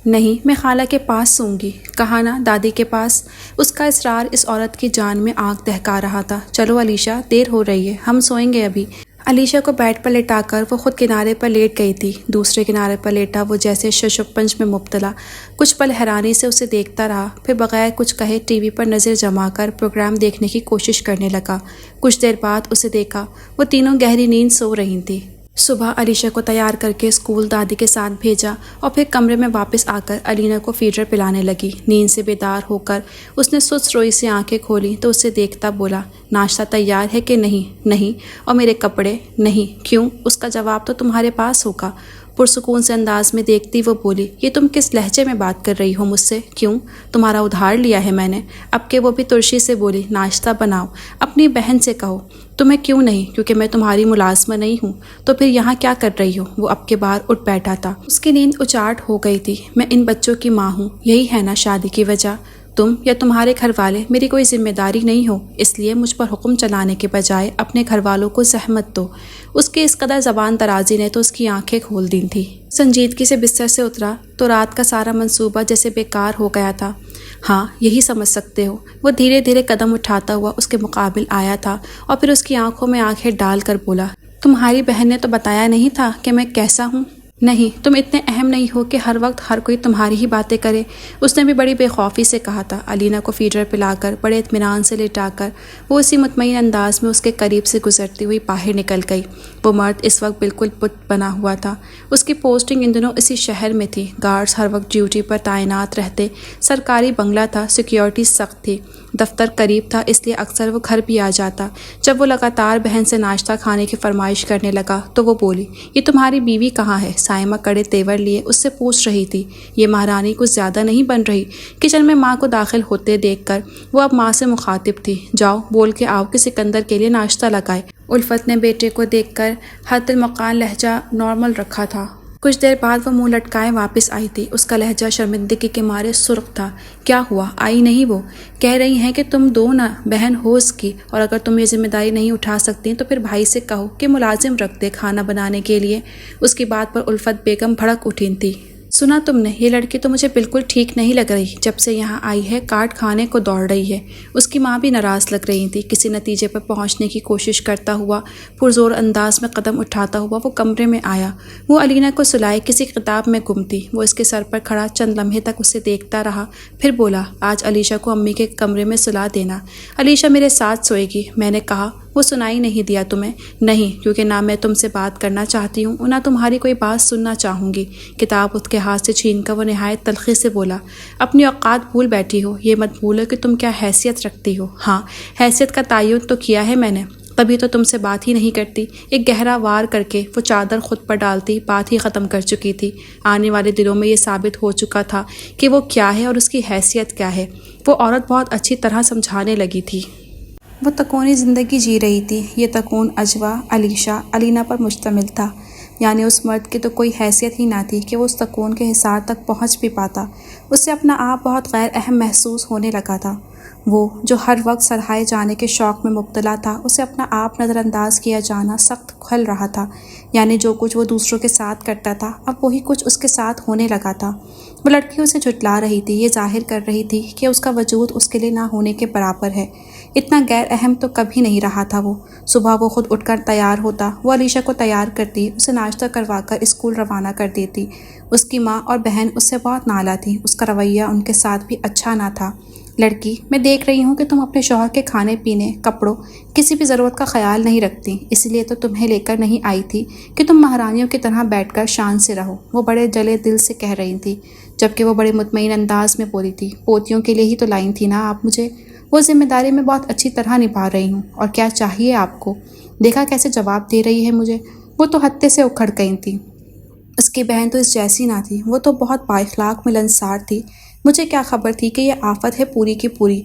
نہیں، میں خالہ کے پاس سوں گی۔ کہا نا دادی کے پاس۔ اس کا اصرار اس عورت کی جان میں آگ دہکا رہا تھا۔ چلو علیشہ، دیر ہو رہی ہے، ہم سوئیں گے ابھی۔ علیشہ کو بیڈ پر لٹا کر وہ خود کنارے پر لیٹ گئی تھی۔ دوسرے کنارے پر لیٹا وہ جیسے ششپنج میں مبتلا کچھ پل حیرانی سے اسے دیکھتا رہا، پھر بغیر کچھ کہے ٹی وی پر نظر جما کر پروگرام دیکھنے کی کوشش کرنے لگا۔ کچھ دیر بعد اسے دیکھا وہ تینوں گہری نیند سو رہی تھیں۔ صبح علیشہ کو تیار کر کے اسکول دادی کے ساتھ بھیجا، اور پھر کمرے میں واپس آ کر علینا کو فیڈر پلانے لگی۔ نیند سے بیدار ہو کر اس نے سست روئی سے آنکھیں کھولی تو اسے دیکھتا بولا، ناشتہ تیار ہے کہ نہیں؟ نہیں۔ اور میرے کپڑے؟ نہیں۔ کیوں؟ اس کا جواب تو تمہارے پاس ہوگا۔ پرسکون سے انداز میں دیکھتی وہ بولی، یہ تم کس لہجے میں بات کر رہی ہو مجھ سے؟ کیوں؟ تمہارا ادھار لیا ہے میں نے۔ اب کہ وہ بھی ترشی سے بولی، ناشتہ بناؤ، اپنی بہن سے کہو۔ تمہیں کیوں نہیں؟ کیونکہ میں تمہاری ملازمہ نہیں ہوں۔ تو پھر یہاں کیا کر رہی ہو؟ وہ اب کے بار اٹھ بیٹھا تھا۔ اس کی نیند اچاٹ ہو گئی تھی۔ میں ان بچوں کی ماں ہوں، یہی ہے نا شادی کی وجہ؟ تم یا تمہارے گھر والے میری کوئی ذمہ داری نہیں ہو، اس لیے مجھ پر حکم چلانے کے بجائے اپنے گھر والوں کو زحمت دو۔ اس کی اس قدر زبان درازی نے تو اس کی آنکھیں کھول دی تھیں۔ سنجیدگی سے بستر سے اترا تو رات کا سارا منصوبہ جیسے بیکار ہو گیا تھا۔ ہاں یہی سمجھ سکتے ہو۔ وہ دھیرے دھیرے قدم اٹھاتا ہوا اس کے مقابل آیا تھا اور پھر اس کی آنکھوں میں آنکھیں ڈال کر بولا، تمہاری بہن نے تو بتایا نہیں تھا کہ میں کیسا ہوں؟ نہیں، تم اتنے اہم نہیں ہو کہ ہر وقت ہر کوئی تمہاری ہی باتیں کرے، اس نے بھی بڑی بے خوفی سے کہا تھا۔ علینا کو فیڈر پلا کر بڑے اطمینان سے لٹا کر وہ اسی مطمئن انداز میں اس کے قریب سے گزرتی ہوئی باہر نکل گئی۔ وہ مرد اس وقت بالکل بت بنا ہوا تھا۔ اس کی پوسٹنگ ان دنوں اسی شہر میں تھی، گارڈز ہر وقت ڈیوٹی پر تعینات رہتے، سرکاری بنگلہ تھا، سیکیورٹی سخت تھی، دفتر قریب تھا، اس لیے اکثر وہ گھر بھی آ جاتا۔ جب وہ لگاتار بہن سے ناشتہ کھانے کی فرمائش کرنے لگا تو وہ بولی، یہ تمہاری بیوی کہاں ہے؟ سائمہ کڑے تیور لیے اس سے پوچھ رہی تھی۔ یہ مہارانی کچھ زیادہ نہیں بن رہی؟ کچن میں ماں کو داخل ہوتے دیکھ کر وہ اب ماں سے مخاطب تھی، جاؤ بول کے آؤ کہ سکندر کے لیے ناشتہ لگائے۔ الفت نے بیٹے کو دیکھ کر حد المقام لہجہ نارمل رکھا تھا۔ کچھ دیر بعد وہ منہ لٹکائے واپس آئی تھی۔ اس کا لہجہ شرمندگی کے مارے سرخ تھا۔ کیا ہوا؟ آئی نہیں وہ؟ کہہ رہی ہیں کہ تم دو نہ بہن ہو اس کی، اور اگر تم یہ ذمہ داری نہیں اٹھا سکتی تو پھر بھائی سے کہو کہ ملازم رکھ دے کھانا بنانے کے لیے۔ اس کی بات پر الفت بیگم بھڑک اٹھی تھی۔ سنا تم نے؟ یہ لڑکی تو مجھے بالکل ٹھیک نہیں لگ رہی، جب سے یہاں آئی ہے کاٹ کھانے کو دوڑ رہی ہے۔ اس کی ماں بھی ناراض لگ رہی تھی۔ کسی نتیجے پر پہنچنے کی کوشش کرتا ہوا پرزور انداز میں قدم اٹھاتا ہوا وہ کمرے میں آیا۔ وہ علینا کو سلائے کسی کتاب میں گم تھی۔ وہ اس کے سر پر کھڑا چند لمحے تک اسے دیکھتا رہا، پھر بولا، آج علیشا کو امی کے کمرے میں سلا دینا، علیشا میرے ساتھ سوئے گی۔ میں نے کہا، وہ سنائی نہیں دیا تمہیں؟ نہیں، کیونکہ نہ میں تم سے بات کرنا چاہتی ہوں، نہ تمہاری کوئی بات سننا چاہوں گی۔ کتاب اس کے ہاتھ سے چھین کر وہ نہایت تلخی سے بولا، اپنی اوقات بھول بیٹھی ہو، یہ مت بھولو کہ تم کیا حیثیت رکھتی ہو۔ ہاں، حیثیت کا تعین تو کیا ہے میں نے، تبھی تو تم سے بات ہی نہیں کرتی۔ ایک گہرا وار کر کے وہ چادر خود پر ڈالتی بات ہی ختم کر چکی تھی۔ آنے والے دنوں میں یہ ثابت ہو چکا تھا کہ وہ کیا ہے اور اس کی حیثیت کیا ہے۔ وہ عورت بہت اچھی طرح سمجھانے لگی تھی۔ وہ تکونی زندگی جی رہی تھی۔ یہ تکون اجوا، علیشا، علینا پر مشتمل تھا، یعنی اس مرد کی تو کوئی حیثیت ہی نہ تھی کہ وہ اس تکون کے حصار تک پہنچ بھی پاتا۔ اس سے اپنا آپ بہت غیر اہم محسوس ہونے لگا تھا۔ وہ جو ہر وقت سراہے جانے کے شوق میں مبتلا تھا، اسے اپنا آپ نظر انداز کیا جانا سخت کھل رہا تھا، یعنی جو کچھ وہ دوسروں کے ساتھ کرتا تھا اب وہی کچھ اس کے ساتھ ہونے لگا تھا۔ وہ لڑکی اسے جھٹلا رہی تھی، یہ ظاہر کر رہی تھی کہ اس کا وجود اس کے لیے نہ ہونے کے برابر ہے۔ اتنا غیر اہم تو کبھی نہیں رہا تھا وہ۔ صبح وہ خود اٹھ کر تیار ہوتا، وہ علیشا کو تیار کرتی، اسے ناشتہ کروا کر اسکول روانہ کر دیتی۔ اس کی ماں اور بہن اس سے بہت نالاں تھیں، اس کا رویہ ان کے ساتھ بھی اچھا نہ تھا۔ لڑکی، میں دیکھ رہی ہوں کہ تم اپنے شوہر کے کھانے پینے، کپڑوں، کسی بھی ضرورت کا خیال نہیں رکھتی، اس لیے تو تمہیں لے کر نہیں آئی تھی کہ تم مہارانیوں کی طرح بیٹھ کر شان سے رہو، وہ بڑے جلے دل سے کہہ رہی تھی، جبکہ وہ بڑے مطمئن انداز میں بولی تھی، پوتیوں کے لیے ہی تو لائی تھی نا آپ مجھے، وہ ذمہ داری میں بہت اچھی طرح نبھا رہی ہوں، اور کیا چاہیے آپ کو؟ دیکھا کیسے جواب دے رہی ہے مجھے۔ وہ تو ہتے سے اکھڑ گئی تھی۔ اس کی بہن تو اس جیسی نہ تھی، وہ تو بہت بااخلاق ملنسار تھی۔ مجھے کیا خبر تھی کہ یہ آفت ہے پوری کی پوری،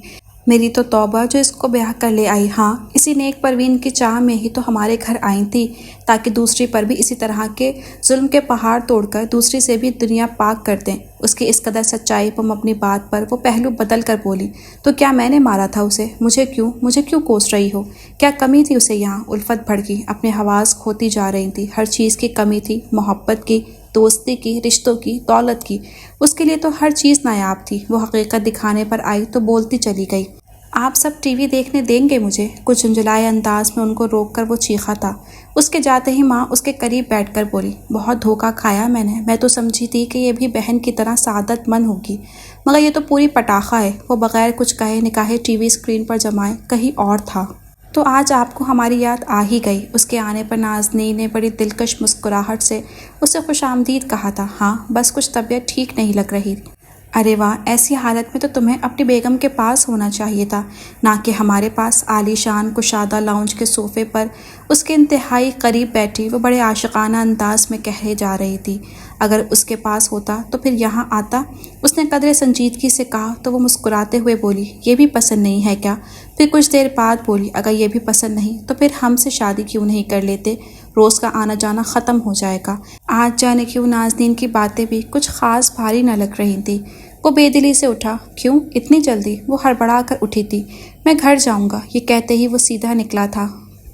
میری تو توبہ جو اس کو بیاہ کر لے آئی۔ ہاں، اسی نیک پروین کی چاہ میں ہی تو ہمارے گھر آئی تھی، تاکہ دوسری پر بھی اسی طرح کے ظلم کے پہاڑ توڑ کر دوسری سے بھی دنیا پاک کر دیں۔ اس کی اس قدر سچائی پر اپنی بات پر وہ پہلو بدل کر بولی، تو کیا میں نے مارا تھا اسے؟ مجھے کیوں کوس رہی ہو؟ کیا کمی تھی اسے یہاں؟ الفت بھڑکی، اپنے حواس کھوتی جا رہی تھی۔ ہر چیز کی کمی تھی، محبت کی، دوستی کی، رشتوں کی، دولت کی۔ اس کے لیے تو ہر چیز نایاب تھی۔ وہ حقیقت دکھانے پر آئی تو بولتی چلی گئی، آپ سب ٹی وی دیکھنے دیں گے مجھے؟ کچھ جھنجھلائے انداز میں ان کو روک کر وہ چیخا تھا۔ اس کے جاتے ہی ماں اس کے قریب بیٹھ کر بولی، بہت دھوکہ کھایا میں تو سمجھی تھی کہ یہ بھی بہن کی طرح سعادت مند ہوگی، مگر یہ تو پوری پٹاخہ ہے۔ وہ بغیر کچھ کہے نکاحے ٹی وی اسکرین پر جمائے کہیں اور تھا۔ تو آج آپ کو ہماری یاد آ ہی گئی۔ اس کے آنے پر نازنین نے بڑی دلکش مسکراہٹ سے اسے خوش آمدید کہا تھا۔ ہاں، بس کچھ طبیعت ٹھیک نہیں لگ رہی۔ ارے واہ، ایسی حالت میں تو تمہیں اپنی بیگم کے پاس ہونا چاہیے تھا، نہ کہ ہمارے پاس۔ عالی شان کشادہ لاؤنج کے صوفے پر اس کے انتہائی قریب بیٹھی وہ بڑے عاشقانہ انداز میں کہے جا رہی تھی، اگر اس کے پاس ہوتا تو پھر یہاں آتا؟ اس نے قدرے سنجیدگی سے کہا تو وہ مسکراتے ہوئے بولی، یہ بھی پسند نہیں ہے کیا؟ پھر کچھ دیر بعد بولی، اگر یہ بھی پسند نہیں تو پھر ہم سے شادی کیوں نہیں کر لیتے؟ روز کا آنا جانا ختم ہو جائے گا۔ آج جانے کیوں نازنین کی باتیں بھی کچھ خاص بھاری نہ لگ رہی تھی۔ وہ بے دلی سے اٹھا، کیوں اتنی جلدی؟ وہ ہڑبڑا کر اٹھی تھی، میں گھر جاؤں گا، یہ کہتے ہی وہ سیدھا نکلا تھا۔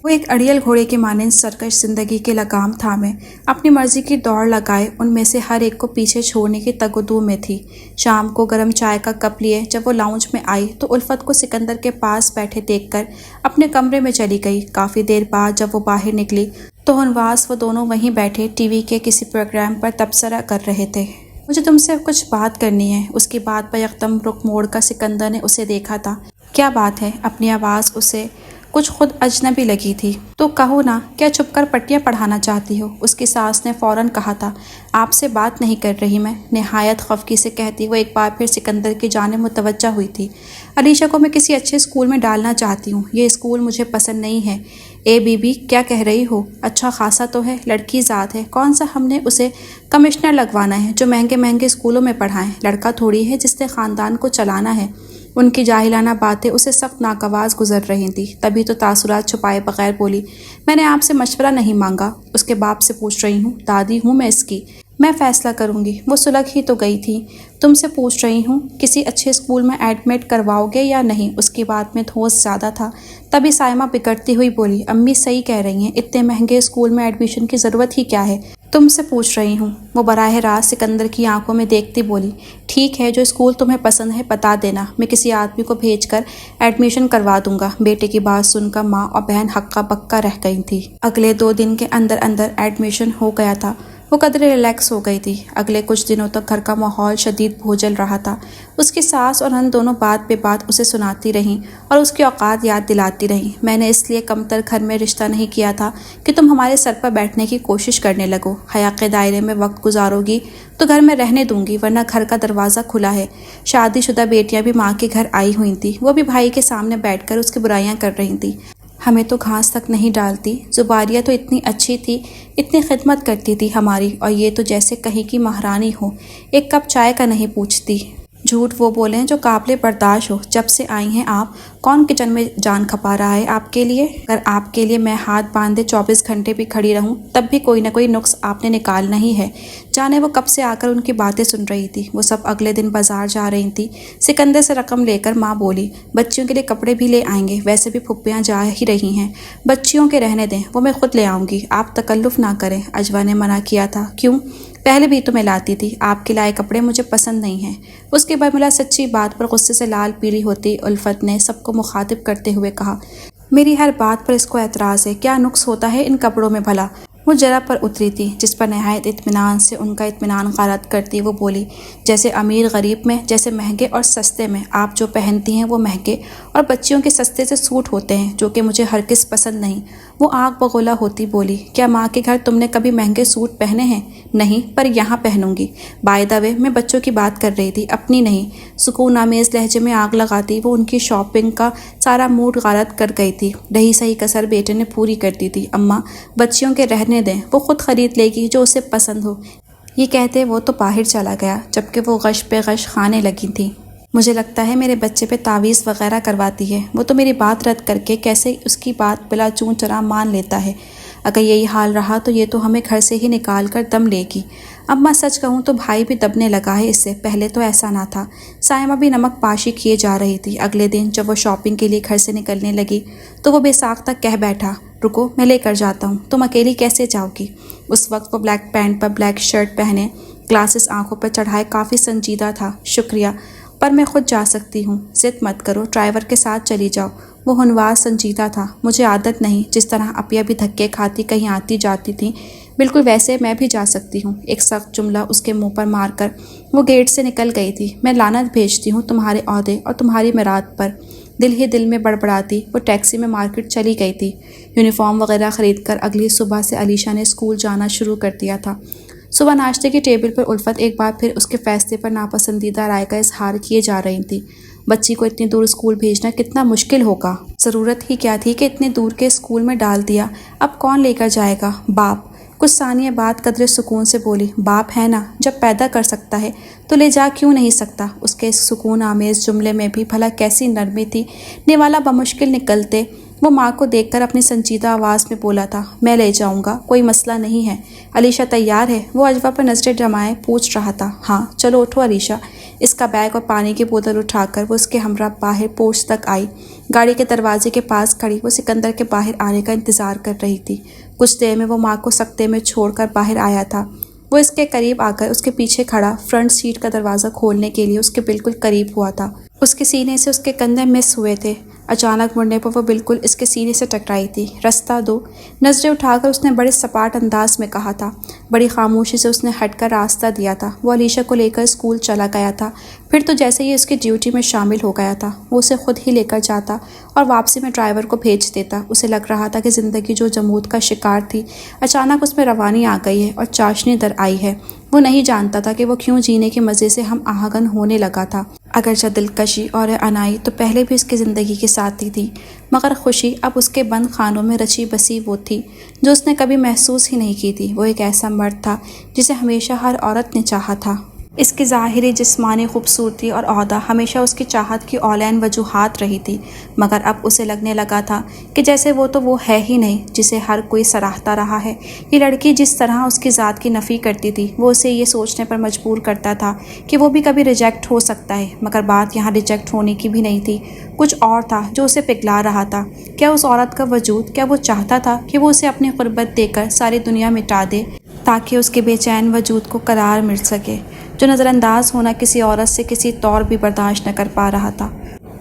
وہ ایک اڑیل گھوڑے کے مانند سرکش زندگی کے لگام تھامے اپنی مرضی کی دوڑ لگائے ان میں سے ہر ایک کو پیچھے چھوڑنے کی تگودو میں تھی۔ شام کو گرم چائے کا کپ لیے جب وہ لاؤنج میں آئی تو الفت کو سکندر کے پاس بیٹھے دیکھ کر اپنے کمرے میں چلی گئی۔ کافی دیر بعد جب وہ باہر نکلی تو ہنواس وہ دونوں وہیں بیٹھے ٹی وی کے کسی پروگرام پر تبصرہ کر رہے تھے۔ مجھے تم سے کچھ بات کرنی ہے، اس کی بات پر یکدم رخ موڑ کر سکندر نے اسے دیکھا تھا۔ کیا بات ہے؟ اپنی آواز اسے کچھ خود اجنبی لگی تھی۔ تو کہو نا، کیا چھپ کر پٹیاں پڑھانا چاہتی ہو؟ اس کی ساس نے فوراً کہا تھا۔ آپ سے بات نہیں کر رہی میں، نہایت خفگی سے کہتی وہ ایک بار پھر سکندر کی جانب متوجہ ہوئی تھی۔ علیشا کو میں کسی اچھے اسکول میں ڈالنا چاہتی ہوں، یہ اسکول مجھے پسند نہیں ہے۔ اے بی بی کیا کہہ رہی ہو؟ اچھا خاصا تو ہے، لڑکی ذات ہے، کون سا ہم نے اسے کمشنر لگوانا ہے جو مہنگے مہنگے اسکولوں میں پڑھائیں؟ لڑکا تھوڑی ہے جس نے خاندان کو چلانا ہے۔ ان کی جاہلانہ باتیں اسے سخت ناگوار گزر رہی تھیں، تبھی تو تاثرات چھپائے بغیر بولی، میں نے آپ سے مشورہ نہیں مانگا، اس کے باپ سے پوچھ رہی ہوں، دادی ہوں میں اس کی، میں فیصلہ کروں گی۔ وہ سلگ ہی تو گئی تھی، تم سے پوچھ رہی ہوں کسی اچھے اسکول میں ایڈمٹ کرواؤ گے یا نہیں؟ اس کی بات میں ٹھوس زیادہ تھا۔ تبھی سائمہ بگڑتی ہوئی بولی، امی صحیح کہہ رہی ہیں، اتنے مہنگے اسکول میں ایڈمیشن کی ضرورت ہی کیا ہے؟ تم سے پوچھ رہی ہوں۔ وہ براہ راست سکندر کی آنکھوں میں دیکھتی بولی، ٹھیک ہے، جو اسکول تمہیں پسند ہے بتا دینا، میں کسی آدمی کو بھیج کر ایڈمیشن کروا دوں گا۔ بیٹے کی بات سن کر ماں اور بہن ہکا بکا رہ گئی تھی۔ اگلے 2 دن کے اندر اندر ایڈمیشن ہو گیا تھا۔ وہ قدرے ریلیکس ہو گئی تھی۔ اگلے کچھ دنوں تک گھر کا ماحول شدید بھوجل رہا تھا۔ اس کی ساس اور نند دونوں بات بے بات اسے سناتی رہیں اور اس کی اوقات یاد دلاتی رہیں۔ میں نے اس لیے کمتر گھر میں رشتہ نہیں کیا تھا کہ تم ہمارے سر پر بیٹھنے کی کوشش کرنے لگو۔ حیا کے دائرے میں وقت گزارو گی تو گھر میں رہنے دوں گی، ورنہ گھر کا دروازہ کھلا ہے۔ شادی شدہ بیٹیاں بھی ماں کے گھر آئی ہوئی تھیں، وہ بھی بھائی کے سامنے بیٹھ کر اس کی برائیاں کر رہی تھیں۔ ہمیں تو گھاس تک نہیں ڈالتی، زباریہ تو اتنی اچھی تھی، اتنی خدمت کرتی تھی ہماری، اور یہ تو جیسے کہیں کی مہارانی ہو، ایک کپ چائے کا نہیں پوچھتی۔ جھوٹ وہ بولیں جو قابل برداشت ہو۔ جب سے آئی ہیں آپ، کون کچن میں جان کھپا رہا ہے آپ کے لیے؟ اگر آپ کے لیے میں ہاتھ باندھے 24 گھنٹے بھی کھڑی رہوں تب بھی کوئی نہ کوئی نقص آپ نے نکالنا ہی ہے۔ جانے وہ کب سے آ کر ان کی باتیں سن رہی تھی۔ وہ سب اگلے دن بازار جا رہی تھی۔ سکندر سے رقم لے کر ماں بولی، بچیوں کے لیے کپڑے بھی لے آئیں گے، ویسے بھی پھپھیاں جا ہی رہی ہیں، بچیوں کے رہنے دیں، وہ میں خود لے آؤں گی، آپ تکلف نہ کریں۔ اجوا نے منع کیا تھا۔ کیوں؟ پہلے بھی تو میں لاتی تھی، آپ کے لائے کپڑے مجھے پسند نہیں ہیں۔ اس کی برملا سچی بات پر غصے سے لال پیلی ہوتی الفت نے سب کو مخاطب کرتے ہوئے کہا، میری ہر بات پر اس کو اعتراض ہے، کیا نقص ہوتا ہے ان کپڑوں میں بھلا؟ وہ ذرا پر اتری تھی، جس پر نہایت اطمینان سے ان کا اطمینان غارت کرتی وہ بولی، جیسے امیر غریب میں، جیسے مہنگے اور سستے میں، آپ جو پہنتی ہیں وہ مہنگے اور بچیوں کے سستے سے سوٹ ہوتے ہیں، جو کہ مجھے ہرگز پسند نہیں۔ وہ آنکھ بگولا ہوتی بولی، کیا ماں کے گھر تم نے کبھی مہنگے سوٹ پہنے ہیں؟ نہیں، پر یہاں پہنوں گی۔ بائی دا وے، میں بچوں کی بات کر رہی تھی، اپنی نہیں۔ سکون آمیز لہجے میں آگ لگاتی وہ ان کی شاپنگ کا سارا موڈ غارت کر گئی تھی۔ رہی صحیح کسر بیٹے نے پوری کر دی تھی، اماں بچیوں کے رہنے دیں، وہ خود خرید لے گی جو اسے پسند ہو۔ یہ کہتے وہ تو باہر چلا گیا، جبکہ وہ غش پہ غش کھانے لگی تھی۔ مجھے لگتا ہے میرے بچے پہ تعویذ وغیرہ کرواتی ہے، وہ تو میری بات رد کر کے کیسے اس کی بات بلا چون چرا مان لیتا ہے۔ اگر یہی حال رہا تو یہ تو ہمیں گھر سے ہی نکال کر دم لے گی۔ اماں سچ کہوں تو بھائی بھی دبنے لگا ہے اس سے، پہلے تو ایسا نہ تھا۔ سائمہ بھی نمک پاشی کیے جا رہی تھی۔ اگلے دن جب وہ شاپنگ کے لیے گھر سے نکلنے لگی تو وہ بے ساختہ کہہ بیٹھا، رکو میں لے کر جاتا ہوں، تم اکیلی کیسے جاؤ گی؟ اس وقت وہ بلیک پینٹ پر بلیک شرٹ پہنے، گلاسز آنکھوں پر چڑھائے کافی سنجیدہ تھا۔ شکریہ، پر میں خود جا سکتی ہوں، ضد مت کرو، ڈرائیور کے ساتھ چلی جاؤ۔ وہ ہنواز سنجیدہ تھا، مجھے عادت نہیں، جس طرح اپیا بھی دھکے کھاتی کہیں آتی جاتی تھی، بالکل ویسے میں بھی جا سکتی ہوں۔ ایک سخت جملہ اس کے منہ پر مار کر وہ گیٹ سے نکل گئی تھی۔ میں لعنت بھیجتی ہوں تمہارے عہدے اور تمہاری میراث پر، دل ہی دل میں بڑبڑاتی وہ ٹیکسی میں مارکیٹ چلی گئی تھی۔ یونیفارم وغیرہ خرید کر اگلی صبح سے علیشا نے اسکول جانا شروع کر دیا تھا۔ صبح ناشتے کی ٹیبل پر الفت ایک بار پھر اس کے فیصلے پر ناپسندیدہ رائے کا اظہار کیے جا رہی تھی۔ بچی کو اتنی دور اسکول بھیجنا کتنا مشکل ہوگا، ضرورت ہی کیا تھی کہ اتنے دور کے اسکول میں ڈال دیا، اب کون لے کر جائے گا؟ باپ۔ کچھ ثانیہ بعد قدرے سکون سے بولی، باپ ہے نا، جب پیدا کر سکتا ہے تو لے جا کیوں نہیں سکتا؟ اس کے سکون آمیز جملے میں بھی بھلا کیسی نرمی تھی۔ نوالا بمشکل نکلتے وہ ماں کو دیکھ کر اپنی سنجیدہ آواز میں بولا تھا، میں لے جاؤں گا، کوئی مسئلہ نہیں ہے۔ علیشا تیار ہے؟ وہ اجوا پر نظریں جمائے پوچھ رہا تھا۔ ہاں، چلو اٹھو علیشا، اس کا بیگ اور پانی کی بوتل اٹھا کر وہ اس کے ہمراہ باہر پورچ تک آئی۔ گاڑی کے دروازے کے پاس کھڑی وہ سکندر کے باہر آنے کا انتظار کر رہی تھی۔ کچھ دیر میں وہ ماں کو سکتے میں چھوڑ کر باہر آیا تھا۔ وہ اس کے قریب آ کر اس کے پیچھے کھڑا فرنٹ سیٹ کا دروازہ کھولنے کے لیے اس کے بالکل قریب ہوا تھا۔ اس کے سینے سے اس کے کندھے مس ہوئے تھے۔ اچانک مڑنے پر وہ بالکل اس کے سینے سے ٹکرائی تھی۔ رستہ دو۔ نظریں اٹھا کر اس نے بڑے سپاٹ انداز میں کہا تھا۔ بڑی خاموشی سے اس نے ہٹ کر راستہ دیا تھا۔ وہ علیشا کو لے کر اسکول چلا گیا تھا۔ پھر تو جیسے ہی اس کی ڈیوٹی میں شامل ہو گیا تھا وہ اسے خود ہی لے کر جاتا اور واپسی میں ڈرائیور کو بھیج دیتا۔ اسے لگ رہا تھا کہ زندگی جو جمود کا شکار تھی اچانک اس میں روانی آ گئی ہے اور چاشنی در آئی ہے۔ وہ نہیں جانتا تھا کہ وہ کیوں جینے کے مزے سے ہم آہنگ ہونے لگا تھا۔ اگرچہ دلکشی اور عنائی تو پہلے بھی اس کی زندگی کے ساتھی تھی، مگر خوشی اب اس کے بند خانوں میں رچی بسی وہ تھی جو اس نے کبھی محسوس ہی نہیں کی تھی۔ وہ ایک ایسا مرد تھا جسے ہمیشہ ہر عورت نے چاہا تھا۔ اس کی ظاہری جسمانی خوبصورتی اور عہدہ ہمیشہ اس کی چاہت کی اولین وجوہات رہی تھی، مگر اب اسے لگنے لگا تھا کہ جیسے وہ ہے ہی نہیں جسے ہر کوئی سراہتا رہا ہے۔ یہ لڑکی جس طرح اس کی ذات کی نفی کرتی تھی وہ اسے یہ سوچنے پر مجبور کرتا تھا کہ وہ بھی کبھی ریجیکٹ ہو سکتا ہے، مگر بات یہاں ریجیکٹ ہونے کی بھی نہیں تھی۔ کچھ اور تھا جو اسے پگھلا رہا تھا۔ کیا اس عورت کا وجود، کیا وہ چاہتا تھا کہ وہ اسے اپنی قربت دے کر ساری دنیا مٹا دے تاکہ اس کے بے چین وجود کو قرار مل سکے، جو نظر انداز ہونا کسی عورت سے کسی طور بھی برداشت نہ کر پا رہا تھا؟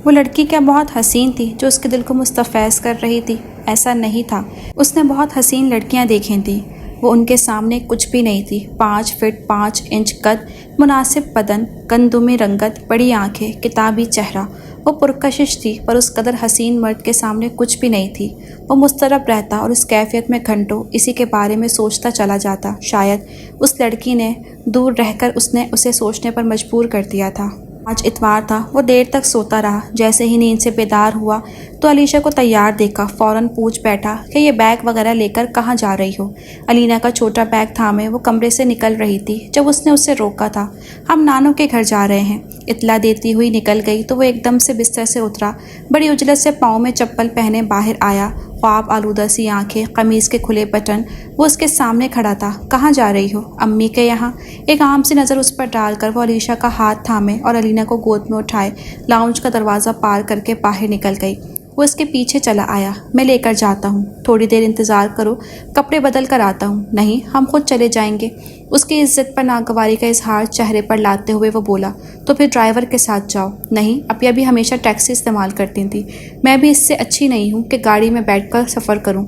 وہ لڑکی کیا بہت حسین تھی جو اس کے دل کو مستفیض کر رہی تھی؟ ایسا نہیں تھا۔ اس نے بہت حسین لڑکیاں دیکھی تھیں، وہ ان کے سامنے کچھ بھی نہیں تھی۔ 5 فٹ 5 انچ قد، مناسب بدن، گندمی رنگت، بڑی آنکھیں، کتابی چہرہ۔ وہ پرکشش تھی پر اس قدر حسین مرد کے سامنے کچھ بھی نہیں تھی۔ وہ مضطرب رہتا اور اس کیفیت میں گھنٹوں اسی کے بارے میں سوچتا چلا جاتا۔ شاید اس لڑکی نے دور رہ کر اسے سوچنے پر مجبور کر دیا تھا۔ آج اتوار تھا۔ وہ دیر تک سوتا رہا۔ جیسے ہی نیند سے بیدار ہوا تو علیشا کو تیار دیکھا فوراً پوچھ بیٹھا کہ یہ بیگ وغیرہ لے کر کہاں جا رہی ہو؟ علینا کا چھوٹا بیگ تھامے وہ کمرے سے نکل رہی تھی جب اس نے اسے روکا تھا۔ ہم نانو کے گھر جا رہے ہیں، اطلاع دیتی ہوئی نکل گئی تو وہ ایک دم سے بستر سے اترا، بڑی عجلت سے پاؤں میں چپل پہنے باہر آیا، خواب آلودہ سی آنکھیں، قمیض کے کھلے بٹن۔ وہ اس کے سامنے کھڑا تھا۔ کہاں جا رہی ہو؟ امی کے یہاں۔ ایک عام سی نظر اس پر ڈال کر وہ علیشا کا ہاتھ تھامے اور علینا کو گود میں اٹھائے لاؤنج کا دروازہ پار کر کے باہر نکل گئی۔ وہ اس کے پیچھے چلا آیا۔ میں لے کر جاتا ہوں، تھوڑی دیر انتظار کرو، کپڑے بدل کر آتا ہوں۔ نہیں، ہم خود چلے جائیں گے۔ اس کی عزت پر ناگواری کا اظہار چہرے پر لاتے ہوئے وہ بولا، تو پھر ڈرائیور کے ساتھ جاؤ۔ نہیں، اپیا بھی ہمیشہ ٹیکسی استعمال کرتی تھی، میں بھی اس سے اچھی نہیں ہوں کہ گاڑی میں بیٹھ کر سفر کروں،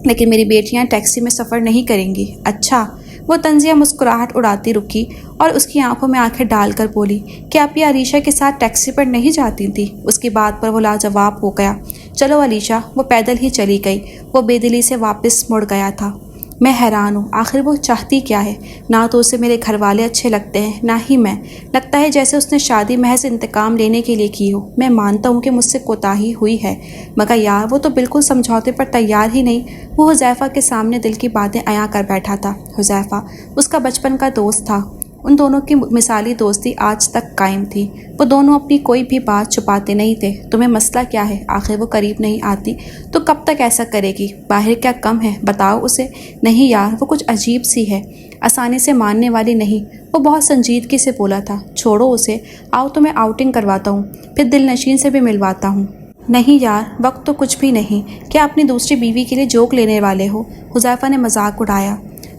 لیکن میری بیٹیاں ٹیکسی میں سفر نہیں کریں گی۔ اچھا؟ وہ طنزیہ مسکراہٹ اڑاتی رکی اور اس کی آنکھوں میں آنکھیں ڈال کر بولی، کیا اپیا علیشا کے ساتھ ٹیکسی پر نہیں جاتی تھی؟ اس کی بات پر وہ لاجواب ہو گیا۔ چلو علیشا۔ وہ پیدل ہی چلی گئی۔ وہ بے دلی سے واپس مڑ گیا تھا۔ میں حیران ہوں، آخر وہ چاہتی کیا ہے؟ نہ تو اسے میرے گھر والے اچھے لگتے ہیں، نہ ہی میں۔ لگتا ہے جیسے اس نے شادی محض انتقام لینے کے لیے کی ہو۔ میں مانتا ہوں کہ مجھ سے کوتاہی ہوئی ہے، مگر یار وہ تو بالکل سمجھوتے پر تیار ہی نہیں۔ وہ حذیفہ کے سامنے دل کی باتیں عیاں کر بیٹھا تھا۔ حذیفہ اس کا بچپن کا دوست تھا۔ ان دونوں کی مثالی دوستی آج تک قائم تھی۔ وہ دونوں اپنی کوئی بھی بات چھپاتے نہیں تھے۔ تمہیں مسئلہ کیا ہے؟ آخر وہ قریب نہیں آتی تو کب تک ایسا کرے گی؟ باہر کیا کم ہے؟ بتاؤ اسے۔ نہیں یار، وہ کچھ عجیب سی ہے، آسانی سے ماننے والی نہیں۔ وہ بہت سنجیدگی سے بولا تھا۔ چھوڑو اسے، آؤ تمہیں آؤٹنگ کرواتا ہوں، پھر دل نشین سے بھی ملواتا ہوں۔ نہیں یار، وقت تو کچھ بھی نہیں۔ کیا اپنی دوسری بیوی کے لیے جوک لینے والے ہو؟ حذیفہ نے مذاق اڑایا۔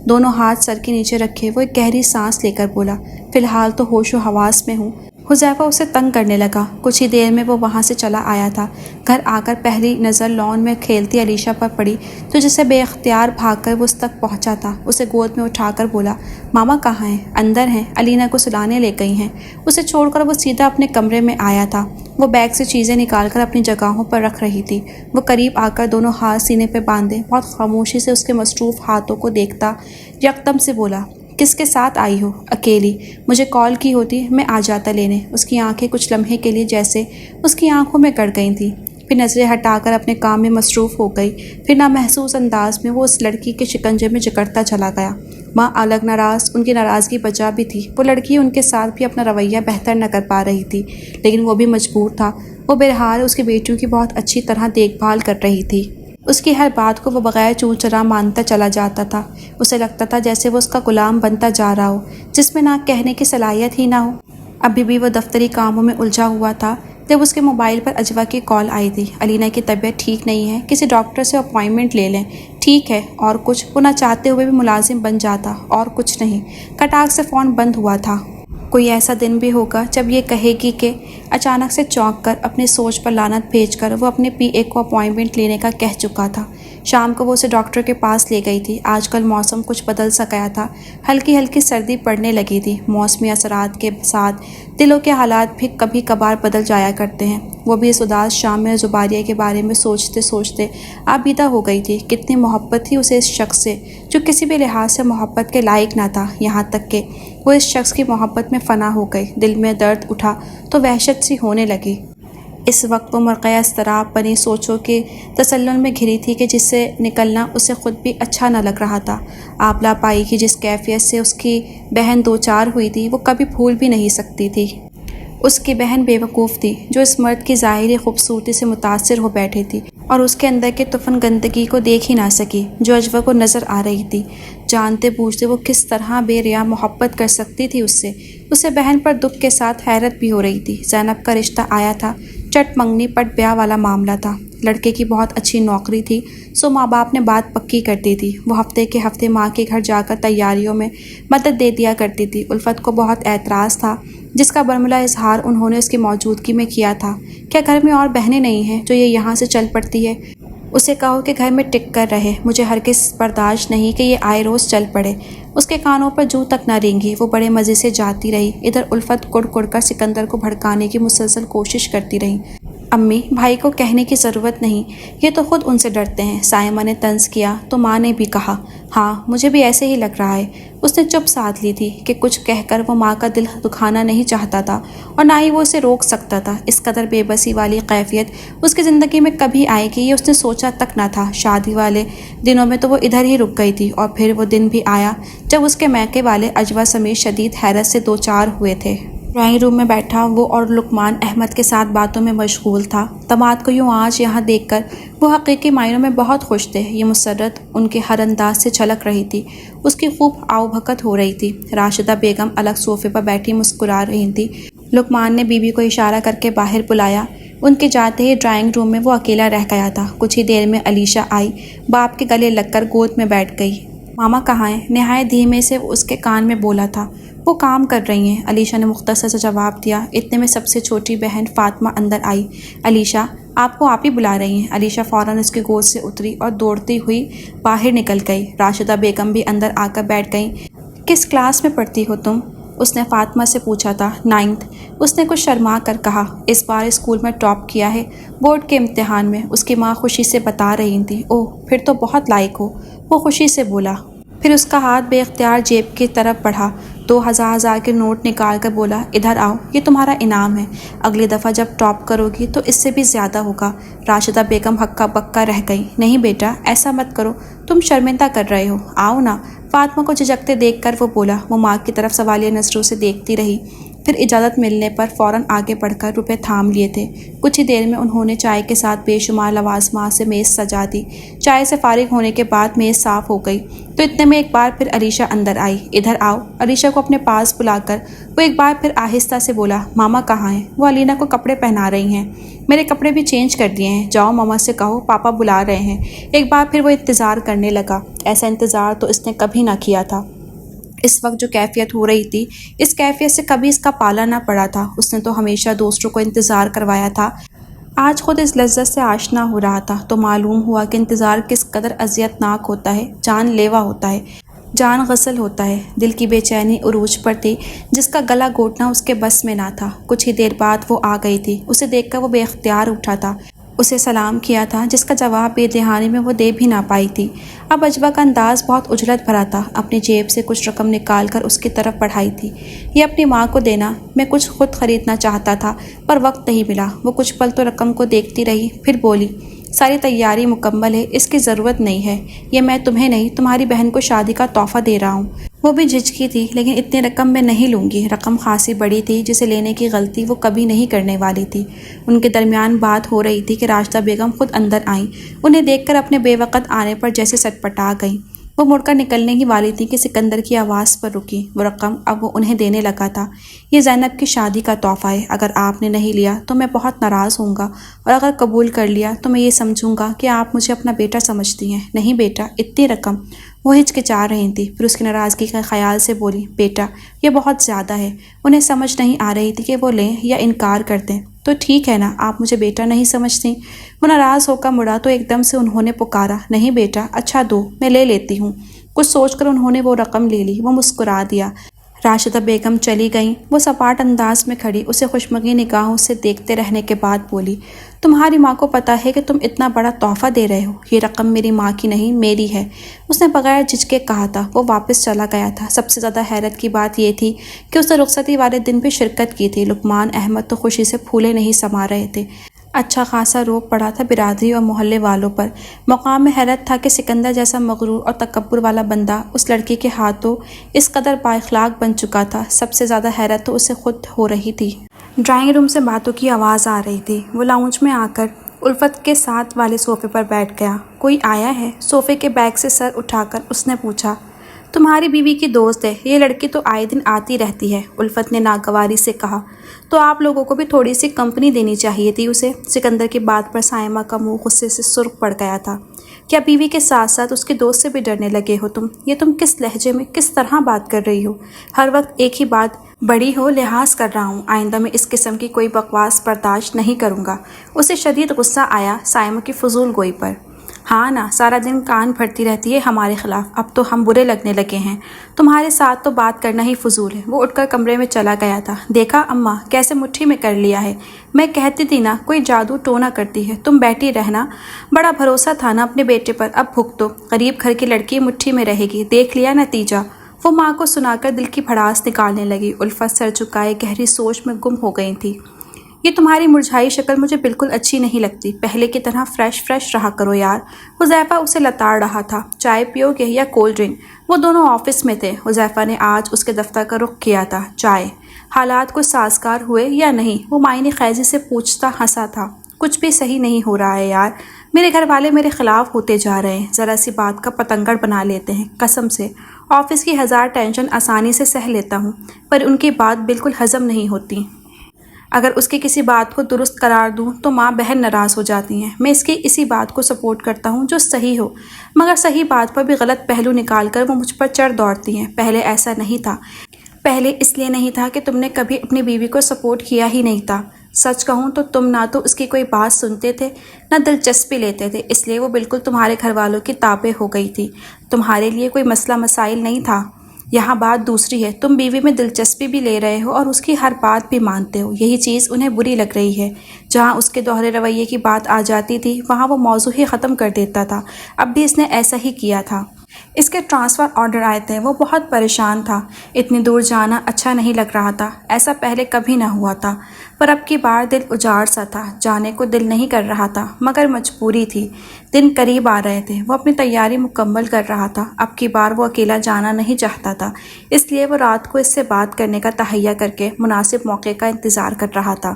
دونوں ہاتھ سر کے نیچے رکھے وہ ایک گہری سانس لے کر بولا، فی الحال تو ہوش و حواس میں ہوں۔ حذیفہ اسے تنگ کرنے لگا۔ کچھ ہی دیر میں وہ وہاں سے چلا آیا تھا۔ گھر آ کر پہلی نظر لان میں کھیلتی علیشا پر پڑی تو جسے بے اختیار بھاگ کر وہ اس تک پہنچا تھا۔ اسے گود میں اٹھا کر بولا، ماما کہاں ہیں؟ اندر ہیں، علینا کو سلانے لے گئی ہیں۔ اسے چھوڑ کر وہ سیدھا اپنے کمرے میں آیا تھا۔ وہ بیگ سے چیزیں نکال کر اپنی جگہوں پر رکھ رہی تھی۔ وہ قریب آ کر دونوں ہاتھ سینے پہ باندھے بہت خاموشی سے اس کے مصروف ہاتھوں کو دیکھتا یکدم سے بولا، کس کے ساتھ آئی ہو؟ اکیلی۔ مجھے کال کی ہوتی میں آ جاتا لینے۔ اس کی آنکھیں کچھ لمحے کے لیے جیسے اس کی آنکھوں میں گڑ گئی تھیں، پھر نظریں ہٹا کر اپنے کام میں مصروف ہو گئی۔ پھر نامحسوس انداز میں وہ اس لڑکی کے شکنجے میں جکڑتا چلا گیا۔ ماں الگ ناراض، ان کی ناراضگی بجا بھی تھی۔ وہ لڑکی ان کے ساتھ بھی اپنا رویہ بہتر نہ کر پا رہی تھی، لیکن وہ بھی مجبور تھا۔ وہ بہرحال اس کی بیٹیوں کی بہت اچھی طرح دیکھ بھال کر رہی تھی۔ اس کی ہر بات کو وہ بغیر چوں چرا مانتا چلا جاتا تھا۔ اسے لگتا تھا جیسے وہ اس کا غلام بنتا جا رہا ہو، جس میں نہ کہنے کی صلاحیت ہی نہ ہو۔ ابھی بھی وہ دفتری کاموں میں الجھا ہوا تھا جب اس کے موبائل پر اجوا کی کال آئی تھی۔ علینا کی طبیعت ٹھیک نہیں ہے، کسی ڈاکٹر سے اپائنٹمنٹ لے لیں۔ ٹھیک ہے، اور کچھ؟ وہ نہ چاہتے ہوئے بھی ملازم بن جاتا، اور کچھ نہیں۔ کٹاخ سے فون بند ہوا تھا۔ کوئی ایسا دن بھی ہوگا جب یہ کہے گی کہ اچانک سے چونک کر اپنی سوچ پر لعنت بھیج کر وہ اپنے پی اے کو اپائنٹمنٹ لینے کا کہہ چکا تھا۔ شام کو وہ اسے ڈاکٹر کے پاس لے گئی تھی۔ آج کل موسم کچھ بدل سا گیا تھا، ہلکی ہلکی سردی پڑنے لگی تھی۔ موسمی اثرات کے ساتھ دلوں کے حالات بھی کبھی کبھار بدل جایا کرتے ہیں۔ وہ بھی اس اداس شام میں زباریہ کے بارے میں سوچتے سوچتے آبیدہ ہو گئی تھی۔ کتنی محبت تھی اسے اس شخص سے جو کسی بھی لحاظ سے محبت کے لائق نہ تھا، یہاں تک کہ وہ اس شخص کی محبت میں فنا ہو گئی۔ دل میں درد اٹھا تو وحشت سی ہونے لگی۔ اس وقت وہ مرقع اضطراب بنی سوچوں کے تسلسل میں گھری تھی کہ جس سے نکلنا اسے خود بھی اچھا نہ لگ رہا تھا۔ آبلہ پائی کی جس کیفیت سے اس کی بہن دوچار ہوئی تھی وہ کبھی بھول بھی نہیں سکتی تھی۔ اس کی بہن بے وقوف تھی جو اس مرد کی ظاہری خوبصورتی سے متاثر ہو بیٹھی تھی اور اس کے اندر کے تفن گندگی کو دیکھ ہی نہ سکی جو اجوا کو نظر آ رہی تھی۔ جانتے بوجھتے وہ کس طرح بے ریا محبت کر سکتی تھی اس سے۔ اسے بہن پر دکھ کے ساتھ حیرت بھی ہو رہی تھی۔ زینب کا رشتہ آیا تھا، چٹ منگنی پٹ بیاہ والا معاملہ تھا۔ لڑکے کی بہت اچھی نوکری تھی، سو ماں باپ نے بات پکی کر دی تھی۔ وہ ہفتے کے ہفتے ماں کے گھر جا کر تیاریوں میں مدد دے دیا کرتی تھی۔ الفت کو بہت اعتراض تھا جس کا برملا اظہار انہوں نے اس کی موجودگی میں کیا تھا۔ کیا گھر میں اور بہنیں نہیں ہیں جو یہ یہاں سے چل پڑتی ہے؟ اسے کہو کہ گھر میں ٹک کر رہے، مجھے ہرگز برداشت نہیں کہ یہ آئے روز چل پڑے۔ اس کے کانوں پر جوں تک نہ رینگی۔ وہ بڑے مزے سے جاتی رہی۔ ادھر الفت کڑ کڑ کر سکندر کو بھڑکانے کی مسلسل کوشش کرتی رہی۔ امی، بھائی کو کہنے کی ضرورت نہیں، یہ تو خود ان سے ڈرتے ہیں۔ سائمہ نے طنز کیا تو ماں نے بھی کہا، ہاں مجھے بھی ایسے ہی لگ رہا ہے۔ اس نے چپ سادھ لی تھی کہ کچھ کہہ کر وہ ماں کا دل دکھانا نہیں چاہتا تھا اور نہ ہی وہ اسے روک سکتا تھا۔ اس قدر بے بسی والی کیفیت اس کی زندگی میں کبھی آئے گی یہ اس نے سوچا تک نہ تھا۔ شادی والے دنوں میں تو وہ ادھر ہی رک گئی تھی اور پھر وہ دن بھی آیا جب اس کے میکے والے اجوا سمیت شدید حیرت سے دوچار ہوئے تھے۔ ڈرائنگ روم میں بیٹھا وہ اور لقمان احمد کے ساتھ باتوں میں مشغول تھا۔ داماد کو یوں آج یہاں دیکھ کر وہ حقیقی معنوں میں بہت خوش تھے۔ یہ مسرت ان کے ہر انداز سے جھلک رہی تھی۔ اس کی خوب آؤ بھگت ہو رہی تھی۔ راشدہ بیگم الگ صوفے پر بیٹھی مسکرا رہی تھی۔ لقمان نے بیوی کو اشارہ کر کے باہر بلایا۔ ان کے جاتے ہی ڈرائنگ روم میں وہ اکیلا رہ گیا تھا۔ کچھ ہی دیر میں علیشہ آئی، باپ کے گلے لگ کر گود میں بیٹھ گئی۔ ماما کہاں ہیں؟ نہایت دھیمے سے اس کے کان میں بولا تھا۔ وہ کام کر رہی ہیں، علیشہ نے مختصر سے جواب دیا۔ اتنے میں سب سے چھوٹی بہن فاطمہ اندر آئی۔ علیشہ، آپ کو آپ ہی بلا رہی ہیں۔ علیشہ فوراً اس کی گود سے اتری اور دوڑتی ہوئی باہر نکل گئی۔ راشدہ بیگم بھی اندر آ کر بیٹھ گئیں۔ کس کلاس میں پڑھتی ہو تم؟ اس نے فاطمہ سے پوچھا تھا۔ 9th۔ اس نے کچھ شرما کر کہا۔ اس بار اسکول میں ٹاپ کیا ہے، بورڈ کے امتحان میں، اس کی ماں خوشی سے بتا رہی تھی۔ اوہ، پھر تو بہت لائق ہو، وہ خوشی سے بولا۔ پھر اس کا ہاتھ بے اختیار جیب کی طرف بڑھا، 2000 کے نوٹ نکال کر بولا، ادھر آؤ، یہ تمہارا انعام ہے۔ اگلی دفعہ جب ٹاپ کرو گی تو اس سے بھی زیادہ ہوگا۔ راشدہ بیگم ہکا بکا رہ گئی۔ نہیں بیٹا، ایسا مت کرو، تم شرمندہ کر رہے ہو، آؤ نا۔ فاطمہ کو جھجکتے دیکھ کر وہ بولا۔ وہ ماں کی طرف سوالیہ نظروں سے دیکھتی رہی، پھر اجازت ملنے پر فوراً آگے بڑھ کر روپے تھام لیے تھے۔ کچھ ہی دیر میں انہوں نے چائے کے ساتھ بے شمار لوازمات سے میز سجا دی۔ چائے سے فارغ ہونے کے بعد میز صاف ہو گئی تو اتنے میں ایک بار پھر علیشہ اندر آئی۔ ادھر آؤ۔ علیشہ کو اپنے پاس بلا کر وہ ایک بار پھر آہستہ سے بولا، ماما کہاں ہیں؟ وہ علینا کو کپڑے پہنا رہی ہیں۔ میرے کپڑے بھی چینج کر دیے ہیں، جاؤ ماما سے کہو پاپا بلا رہے ہیں۔ ایک بار پھر وہ انتظار کرنے لگا۔ ایسا انتظار تو اس نے کبھی نہ کیا تھا۔ اس وقت جو کیفیت ہو رہی تھی، اس کیفیت سے کبھی اس کا پالا نہ پڑا تھا۔ اس نے تو ہمیشہ دوسروں کو انتظار کروایا تھا، آج خود اس لذت سے آشنا ہو رہا تھا تو معلوم ہوا کہ انتظار کس قدر اذیت ناک ہوتا ہے، جان لیوا ہوتا ہے، جان غسل ہوتا ہے۔ دل کی بے چینی عروج پر تھی جس کا گلا گھونٹنا اس کے بس میں نہ تھا۔ کچھ ہی دیر بعد وہ آ گئی تھی۔ اسے دیکھ کر وہ بے اختیار اٹھا تھا، اسے سلام کیا تھا جس کا جواب بے دہانی میں وہ دے بھی نہ پائی تھی۔ اب اجوا کا انداز بہت اجلت بھرا تھا۔ اپنی جیب سے کچھ رقم نکال کر اس کی طرف بڑھائی تھی۔ یہ اپنی ماں کو دینا، میں کچھ خود خریدنا چاہتا تھا پر وقت نہیں ملا۔ وہ کچھ پل تو رقم کو دیکھتی رہی، پھر بولی، ساری تیاری مکمل ہے، اس کی ضرورت نہیں ہے، یہ میں تمہیں نہیں تمہاری بہن کو شادی کا تحفہ دے رہا ہوں۔ وہ بھی جھجکی تھی، لیکن اتنی رقم میں نہیں لوں گی۔ رقم خاصی بڑی تھی جسے لینے کی غلطی وہ کبھی نہیں کرنے والی تھی۔ ان کے درمیان بات ہو رہی تھی کہ راشدہ بیگم خود اندر آئیں۔ انہیں دیکھ کر اپنے بے وقت آنے پر جیسے سٹپٹا گئیں۔ وہ مڑ کر نکلنے ہی والی تھی کہ سکندر کی آواز پر رکی۔ وہ رقم اب وہ انہیں دینے لگا تھا۔ یہ زینب کی شادی کا تحفہ ہے، اگر آپ نے نہیں لیا تو میں بہت ناراض ہوں گا، اور اگر قبول کر لیا تو میں یہ سمجھوں گا کہ آپ مجھے اپنا بیٹا سمجھتی ہیں۔ نہیں بیٹا، اتنی رقم؟ وہ ہچکچا رہی تھی، پھر اس کی ناراضگی کے خیال سے بولی، بیٹا یہ بہت زیادہ ہے۔ انہیں سمجھ نہیں آ رہی تھی کہ وہ لیں یا انکار کر دیں۔ تو ٹھیک ہے نا، آپ مجھے بیٹا نہیں سمجھتی؟ وہ ناراض ہو کر مڑا تو ایک دم سے انہوں نے پکارا، نہیں بیٹا، اچھا دو، میں لے لیتی ہوں۔ کچھ سوچ کر انہوں نے وہ رقم لے لی۔ وہ مسکرا دیا۔ راشدہ بیگم چلی گئیں۔ وہ سپاٹ انداز میں کھڑی اسے خوشمگی نگاہوں سے دیکھتے رہنے کے بعد بولی، تمہاری ماں کو پتہ ہے کہ تم اتنا بڑا تحفہ دے رہے ہو؟ یہ رقم میری ماں کی نہیں، میری ہے۔ اس نے بغیر جھجکے کہا تھا۔ وہ واپس چلا گیا تھا۔ سب سے زیادہ حیرت کی بات یہ تھی کہ اس نے رخصتی والے دن بھی شرکت کی تھی۔ لقمان احمد تو خوشی سے پھولے نہیں سما رہے تھے۔ اچھا خاصا روب پڑا تھا برادری اور محلے والوں پر۔ مقام میں حیرت تھا کہ سکندر جیسا مغرور اور تکبر والا بندہ اس لڑکی کے ہاتھوں اس قدر بااخلاق بن چکا تھا۔ سب سے زیادہ حیرت تو اسے خود ہو رہی تھی۔ ڈرائنگ روم سے باتوں کی آواز آ رہی تھی۔ وہ لاؤنج میں آ کر الفت کے ساتھ والے صوفے پر بیٹھ گیا۔ کوئی آیا ہے؟ صوفے کے بیگ سے سر اٹھا کر اس نے پوچھا۔ تمہاری بیوی کی دوست ہے، یہ لڑکی تو آئے دن آتی رہتی ہے، الفت نے ناگواری سے کہا۔ تو آپ لوگوں کو بھی تھوڑی سی کمپنی دینی چاہیے تھی اسے۔ سکندر کی بات پر صائمہ کا منہ غصے سے سرخ پڑ گیا تھا۔ کیا بیوی کے ساتھ ساتھ اس کی دوست سے بھی ڈرنے لگے ہو تم؟ یہ تم کس لہجے میں کس طرح بات کر رہی ہو؟ ہر وقت ایک ہی بات، بڑی ہو لحاظ کر رہا ہوں، آئندہ میں اس قسم کی کوئی بکواس برداشت نہیں کروں گا۔ اسے شدید غصہ آیا صائمہ کی فضول گوئی پر۔ ہاں نا، سارا دن کان بھرتی رہتی ہے ہمارے خلاف، اب تو ہم برے لگنے لگے ہیں۔ تمہارے ساتھ تو بات کرنا ہی فضول ہے۔ وہ اٹھ کر کمرے میں چلا گیا تھا۔ دیکھا اماں کیسے مٹھی میں کر لیا ہے؟ میں کہتی تھی نا کوئی جادو ٹونا کرتی ہے، تم بیٹھی رہنا۔ بڑا بھروسہ تھا نا اپنے بیٹے پر، اب بھگتو۔ غریب گھر کی لڑکی مٹھی میں رہے گی، دیکھ لیا نتیجہ۔ وہ ماں کو سنا کر دل کی بھڑاس نکالنے لگی۔ الفت سر جھکائے گہری سوچ میں گم ہو گئی تھی۔ یہ تمہاری مرجھائی شکل مجھے بالکل اچھی نہیں لگتی، پہلے کی طرح فریش رہا کرو یار۔ حذیفہ اسے لتاڑ رہا تھا۔ چائے پیو گے یا کولڈ ڈرنک؟ وہ دونوں آفس میں تھے۔ حذیفہ نے آج اس کے دفتر کا رخ کیا تھا۔ چائے۔ حالات کچھ سازگار ہوئے یا نہیں؟ وہ معنی خیزی سے پوچھتا ہنسا تھا۔ کچھ بھی صحیح نہیں ہو رہا ہے یار، میرے گھر والے میرے خلاف ہوتے جا رہے ہیں، ذرا سی بات کا پتنگڑ بنا لیتے ہیں۔ قسم سے آفس کی 1000 ٹینشن آسانی سے سہ لیتا ہوں، پر ان کی بات بالکل ہضم نہیں ہوتی۔ اگر اس کی کسی بات کو درست قرار دوں تو ماں بہن ناراض ہو جاتی ہیں۔ میں اس کی اسی بات کو سپورٹ کرتا ہوں جو صحیح ہو، مگر صحیح بات پر بھی غلط پہلو نکال کر وہ مجھ پر چڑھ دوڑتی ہیں۔ پہلے ایسا نہیں تھا۔ پہلے اس لیے نہیں تھا کہ تم نے کبھی اپنی بیوی کو سپورٹ کیا ہی نہیں تھا۔ سچ کہوں تو تم نہ تو اس کی کوئی بات سنتے تھے نہ دلچسپی لیتے تھے، اس لیے وہ بالکل تمہارے گھر والوں کی تابع ہو گئی تھی۔ تمہارے لیے کوئی مسئلہ مسائل نہیں تھا۔ یہاں بات دوسری ہے، تم بیوی میں دلچسپی بھی لے رہے ہو اور اس کی ہر بات بھی مانتے ہو، یہی چیز انہیں بری لگ رہی ہے۔ جہاں اس کے دوہرے رویے کی بات آ جاتی تھی وہاں وہ موضوع ہی ختم کر دیتا تھا۔ اب بھی اس نے ایسا ہی کیا تھا۔ اس کے ٹرانسفر آرڈر آئے تھے، وہ بہت پریشان تھا۔ اتنی دور جانا اچھا نہیں لگ رہا تھا، ایسا پہلے کبھی نہ ہوا تھا، پر اب کی بار دل اجاڑ سا تھا، جانے کو دل نہیں کر رہا تھا، مگر مجبوری تھی۔ دن قریب آ رہے تھے، وہ اپنی تیاری مکمل کر رہا تھا۔ اب کی بار وہ اکیلا جانا نہیں چاہتا تھا، اس لیے وہ رات کو اس سے بات کرنے کا تہیہ کر کے مناسب موقع کا انتظار کر رہا تھا۔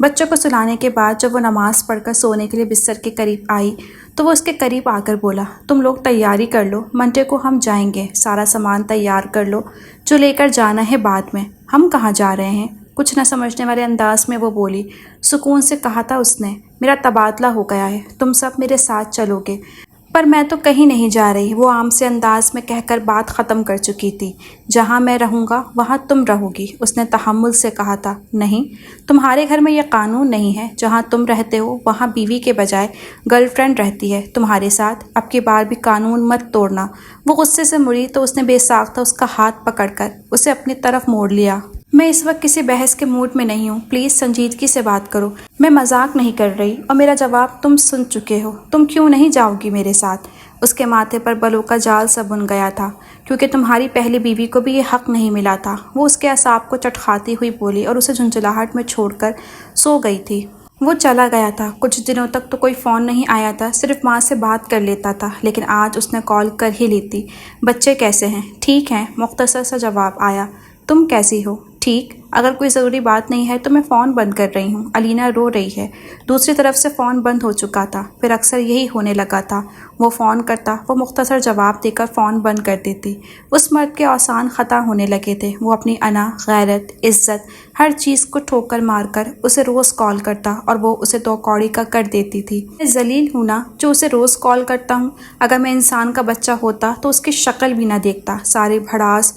بچوں کو سلانے کے بعد جب وہ نماز پڑھ کر سونے کے لیے بستر کے قریب آئی تو وہ اس کے قریب آ کر بولا، تم لوگ تیاری کر لو، منڈے کو ہم جائیں گے، سارا سامان تیار کر لو، جو لے کر جانا ہے بعد میں۔ ہم کہاں جا رہے ہیں؟ کچھ نہ سمجھنے والے انداز میں وہ بولی۔ سکون سے کہا تھا اس نے، میرا تبادلہ ہو گیا ہے، تم سب میرے ساتھ چلو گے۔ پر میں تو کہیں نہیں جا رہی، وہ عام سے انداز میں کہہ کر بات ختم کر چکی تھی۔ جہاں میں رہوں گا وہاں تم رہو گی، اس نے تحمل سے کہا تھا۔ نہیں، تمہارے گھر میں یہ قانون نہیں ہے، جہاں تم رہتے ہو وہاں بیوی کے بجائے گرل فرینڈ رہتی ہے تمہارے ساتھ، اب کی بار بھی قانون مت توڑنا۔ وہ غصے سے مڑی تو اس نے بے ساختہ اس کا ہاتھ پکڑ کر اسے اپنی طرف موڑ لیا۔ میں اس وقت کسی بحث کے موڈ میں نہیں ہوں، پلیز سنجیدگی سے بات کرو، میں مذاق نہیں کر رہی، اور میرا جواب تم سن چکے ہو، تم کیوں نہیں جاؤ گی میرے ساتھ؟ اس کے ماتھے پر بلوں کا جال سا بن گیا تھا، کیونکہ تمہاری پہلی بیوی کو بھی یہ حق نہیں ملا تھا۔ وہ اس کے اعصاب کو چٹکھاتی ہوئی بولی اور اسے جھنجھلاہٹ میں چھوڑ کر سو گئی تھی۔ وہ چلا گیا تھا۔ کچھ دنوں تک تو کوئی فون نہیں آیا تھا، صرف ماں سے بات کر لیتا تھا، لیکن آج اس نے کال کر ہی لی تھی۔ بچے کیسے ہیں؟ ٹھیک ہیں، مختصر سا جواب آیا۔ تم کیسی ہو؟ ٹھیک، اگر کوئی ضروری بات نہیں ہے تو میں فون بند کر رہی ہوں۔ علینا رو رہی ہے۔ دوسری طرف سے فون بند ہو چکا تھا، پھر اکثر یہی ہونے لگا تھا۔ وہ فون کرتا، وہ مختصر جواب دے کر فون بند کر دیتی۔ اس مرد کے اوزان خطا ہونے لگے تھے۔ وہ اپنی انا، غیرت، عزت، ہر چیز کو ٹھوکر مار کر اسے روز کال کرتا اور وہ اسے 2 کوڑی کا کر دیتی تھی۔ میں ذلیل ہوں نا جو اسے روز کال کرتا ہوں؟ اگر میں انسان کا بچہ ہوتا تو اس کی شکل بھی نہ دیکھتا۔ ساری بھڑاس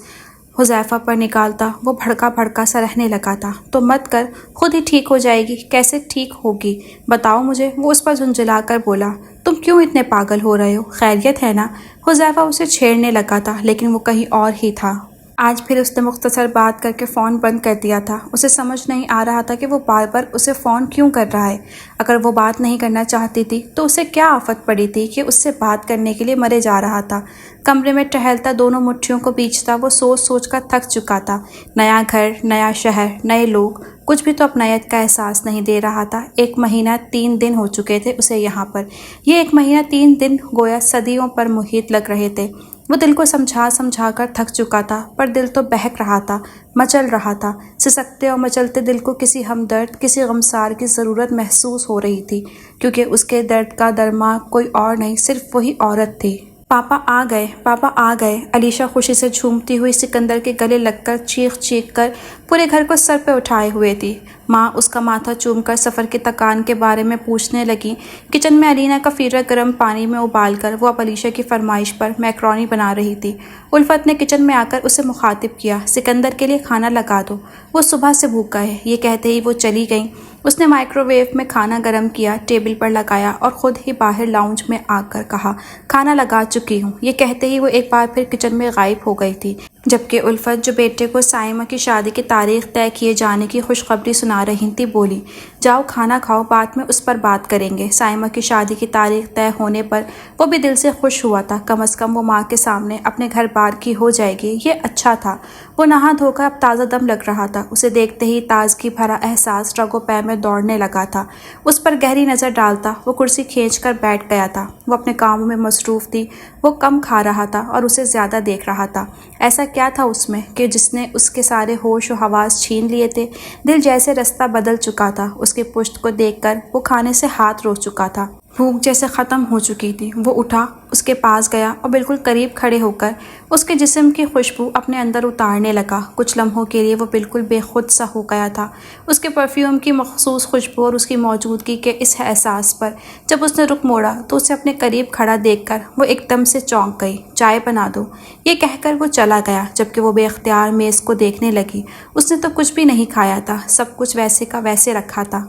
حذیفہ پر نکالتا۔ وہ بھڑکا بھڑکا سا رہنے لگا تھا۔ تو مت کر، خود ہی ٹھیک ہو جائے گی۔ کیسے ٹھیک ہوگی بتاؤ مجھے؟ وہ اس پر جھنجھلا کر بولا۔ تم کیوں اتنے پاگل ہو رہے ہو؟ خیریت ہے نا؟ حذیفہ اسے چھیڑنے لگا تھا لیکن وہ کہیں اور ہی تھا۔ آج پھر اس نے مختصر بات کر کے فون بند کر دیا تھا۔ اسے سمجھ نہیں آ رہا تھا کہ وہ بار بار اسے فون کیوں کر رہا ہے۔ اگر وہ بات نہیں کرنا چاہتی تھی تو اسے کیا آفت پڑی تھی کہ اس سے بات کرنے کے لیے مرے جا رہا تھا۔ کمرے میں ٹہلتا، دونوں مٹھیوں کو بیچتا، وہ سوچ سوچ کر تھک چکا تھا۔ نیا گھر، نیا شہر، نئے لوگ، کچھ بھی تو اپنائیت کا احساس نہیں دے رہا تھا۔ 1 مہینہ 3 دن ہو چکے تھے اسے یہاں پر۔ یہ 1 مہینہ 3 دن گویا صدیوں پر محیط لگ رہے تھے۔ وہ دل کو سمجھا کر تھک چکا تھا، پر دل تو بہک رہا تھا، مچل رہا تھا۔ سسکتے اور مچلتے دل کو کسی ہمدرد، کسی غمسار کی ضرورت محسوس ہو رہی تھی، کیونکہ اس کے درد کا درماں کوئی اور نہیں، صرف وہی عورت تھی۔ پاپا آ گئے، پاپا آ گئے۔ علیشا خوشی سے جھومتی ہوئی سکندر کے گلے لگ کر چیخ چیخ کر پورے گھر کو سر پہ اٹھائے ہوئے تھی۔ ماں اس کا ماتھا چوم کر سفر کی تکان کے بارے میں پوچھنے لگی۔ کچن میں علینا کا فیرا گرم پانی میں ابال کر وہ اب علیشا کی فرمائش پر میکرونی بنا رہی تھی۔ الفت نے کچن میں آ کر اسے مخاطب کیا، سکندر کے لیے کھانا لگا دو، وہ صبح سے بھوکا ہے۔ یہ کہتے ہی وہ چلی گئیں۔ اس نے مائکرو ویو میں کھانا گرم کیا، ٹیبل پر لگایا اور خود ہی باہر لاؤنج میں آ کر کہا، کھانا لگا چکی ہوں۔ یہ کہتے ہی وہ ایک بار پھر کچن میں غائب ہو گئی تھی، جبکہ الفت جو بیٹے کو سائمہ کی شادی کی تاریخ طے کیے جانے کی خوشخبری سنا رہی تھی بولی، جاؤ کھانا کھاؤ، بعد میں اس پر بات کریں گے۔ سائمہ کی شادی کی تاریخ طے ہونے پر وہ بھی دل سے خوش ہوا تھا، کم از کم وہ ماں کے سامنے اپنے گھر بار کی ہو جائے گی، یہ اچھا تھا۔ وہ نہا دھو کر اب تازہ دم لگ رہا تھا۔ اسے دیکھتے ہی تازگی بھرا احساس رگ و پے میں دوڑنے لگا تھا۔ اس پر گہری نظر ڈالتا وہ کرسی کھینچ کر بیٹھ گیا تھا۔ وہ اپنے کاموں میں مصروف تھی، وہ کم کھا رہا تھا اور اسے زیادہ دیکھ رہا تھا۔ ایسا کیا تھا اس میں کہ جس نے اس کے سارے ہوش و حواس چھین لیے تھے؟ دل جیسے رستہ بدل چکا تھا۔ اس کی پشت کو دیکھ کر وہ کھانے سے ہاتھ روک چکا تھا۔ بھوک جیسے ختم ہو چکی تھی۔ وہ اٹھا، اس کے پاس گیا اور بالکل قریب کھڑے ہو کر اس کے جسم کی خوشبو اپنے اندر اتارنے لگا۔ کچھ لمحوں کے لیے وہ بالکل بے خود سا ہو گیا تھا، اس کے پرفیوم کی مخصوص خوشبو اور اس کی موجودگی کے اس احساس پر۔ جب اس نے رخ موڑا تو اسے اپنے قریب کھڑا دیکھ کر وہ ایک دم سے چونک گئی۔ چائے بنا دو، یہ کہہ کر وہ چلا گیا، جبکہ وہ بے اختیار میز کو دیکھنے لگی۔ اس نے تو کچھ بھی نہیں کھایا تھا، سب کچھ ویسے کا ویسے رکھا تھا۔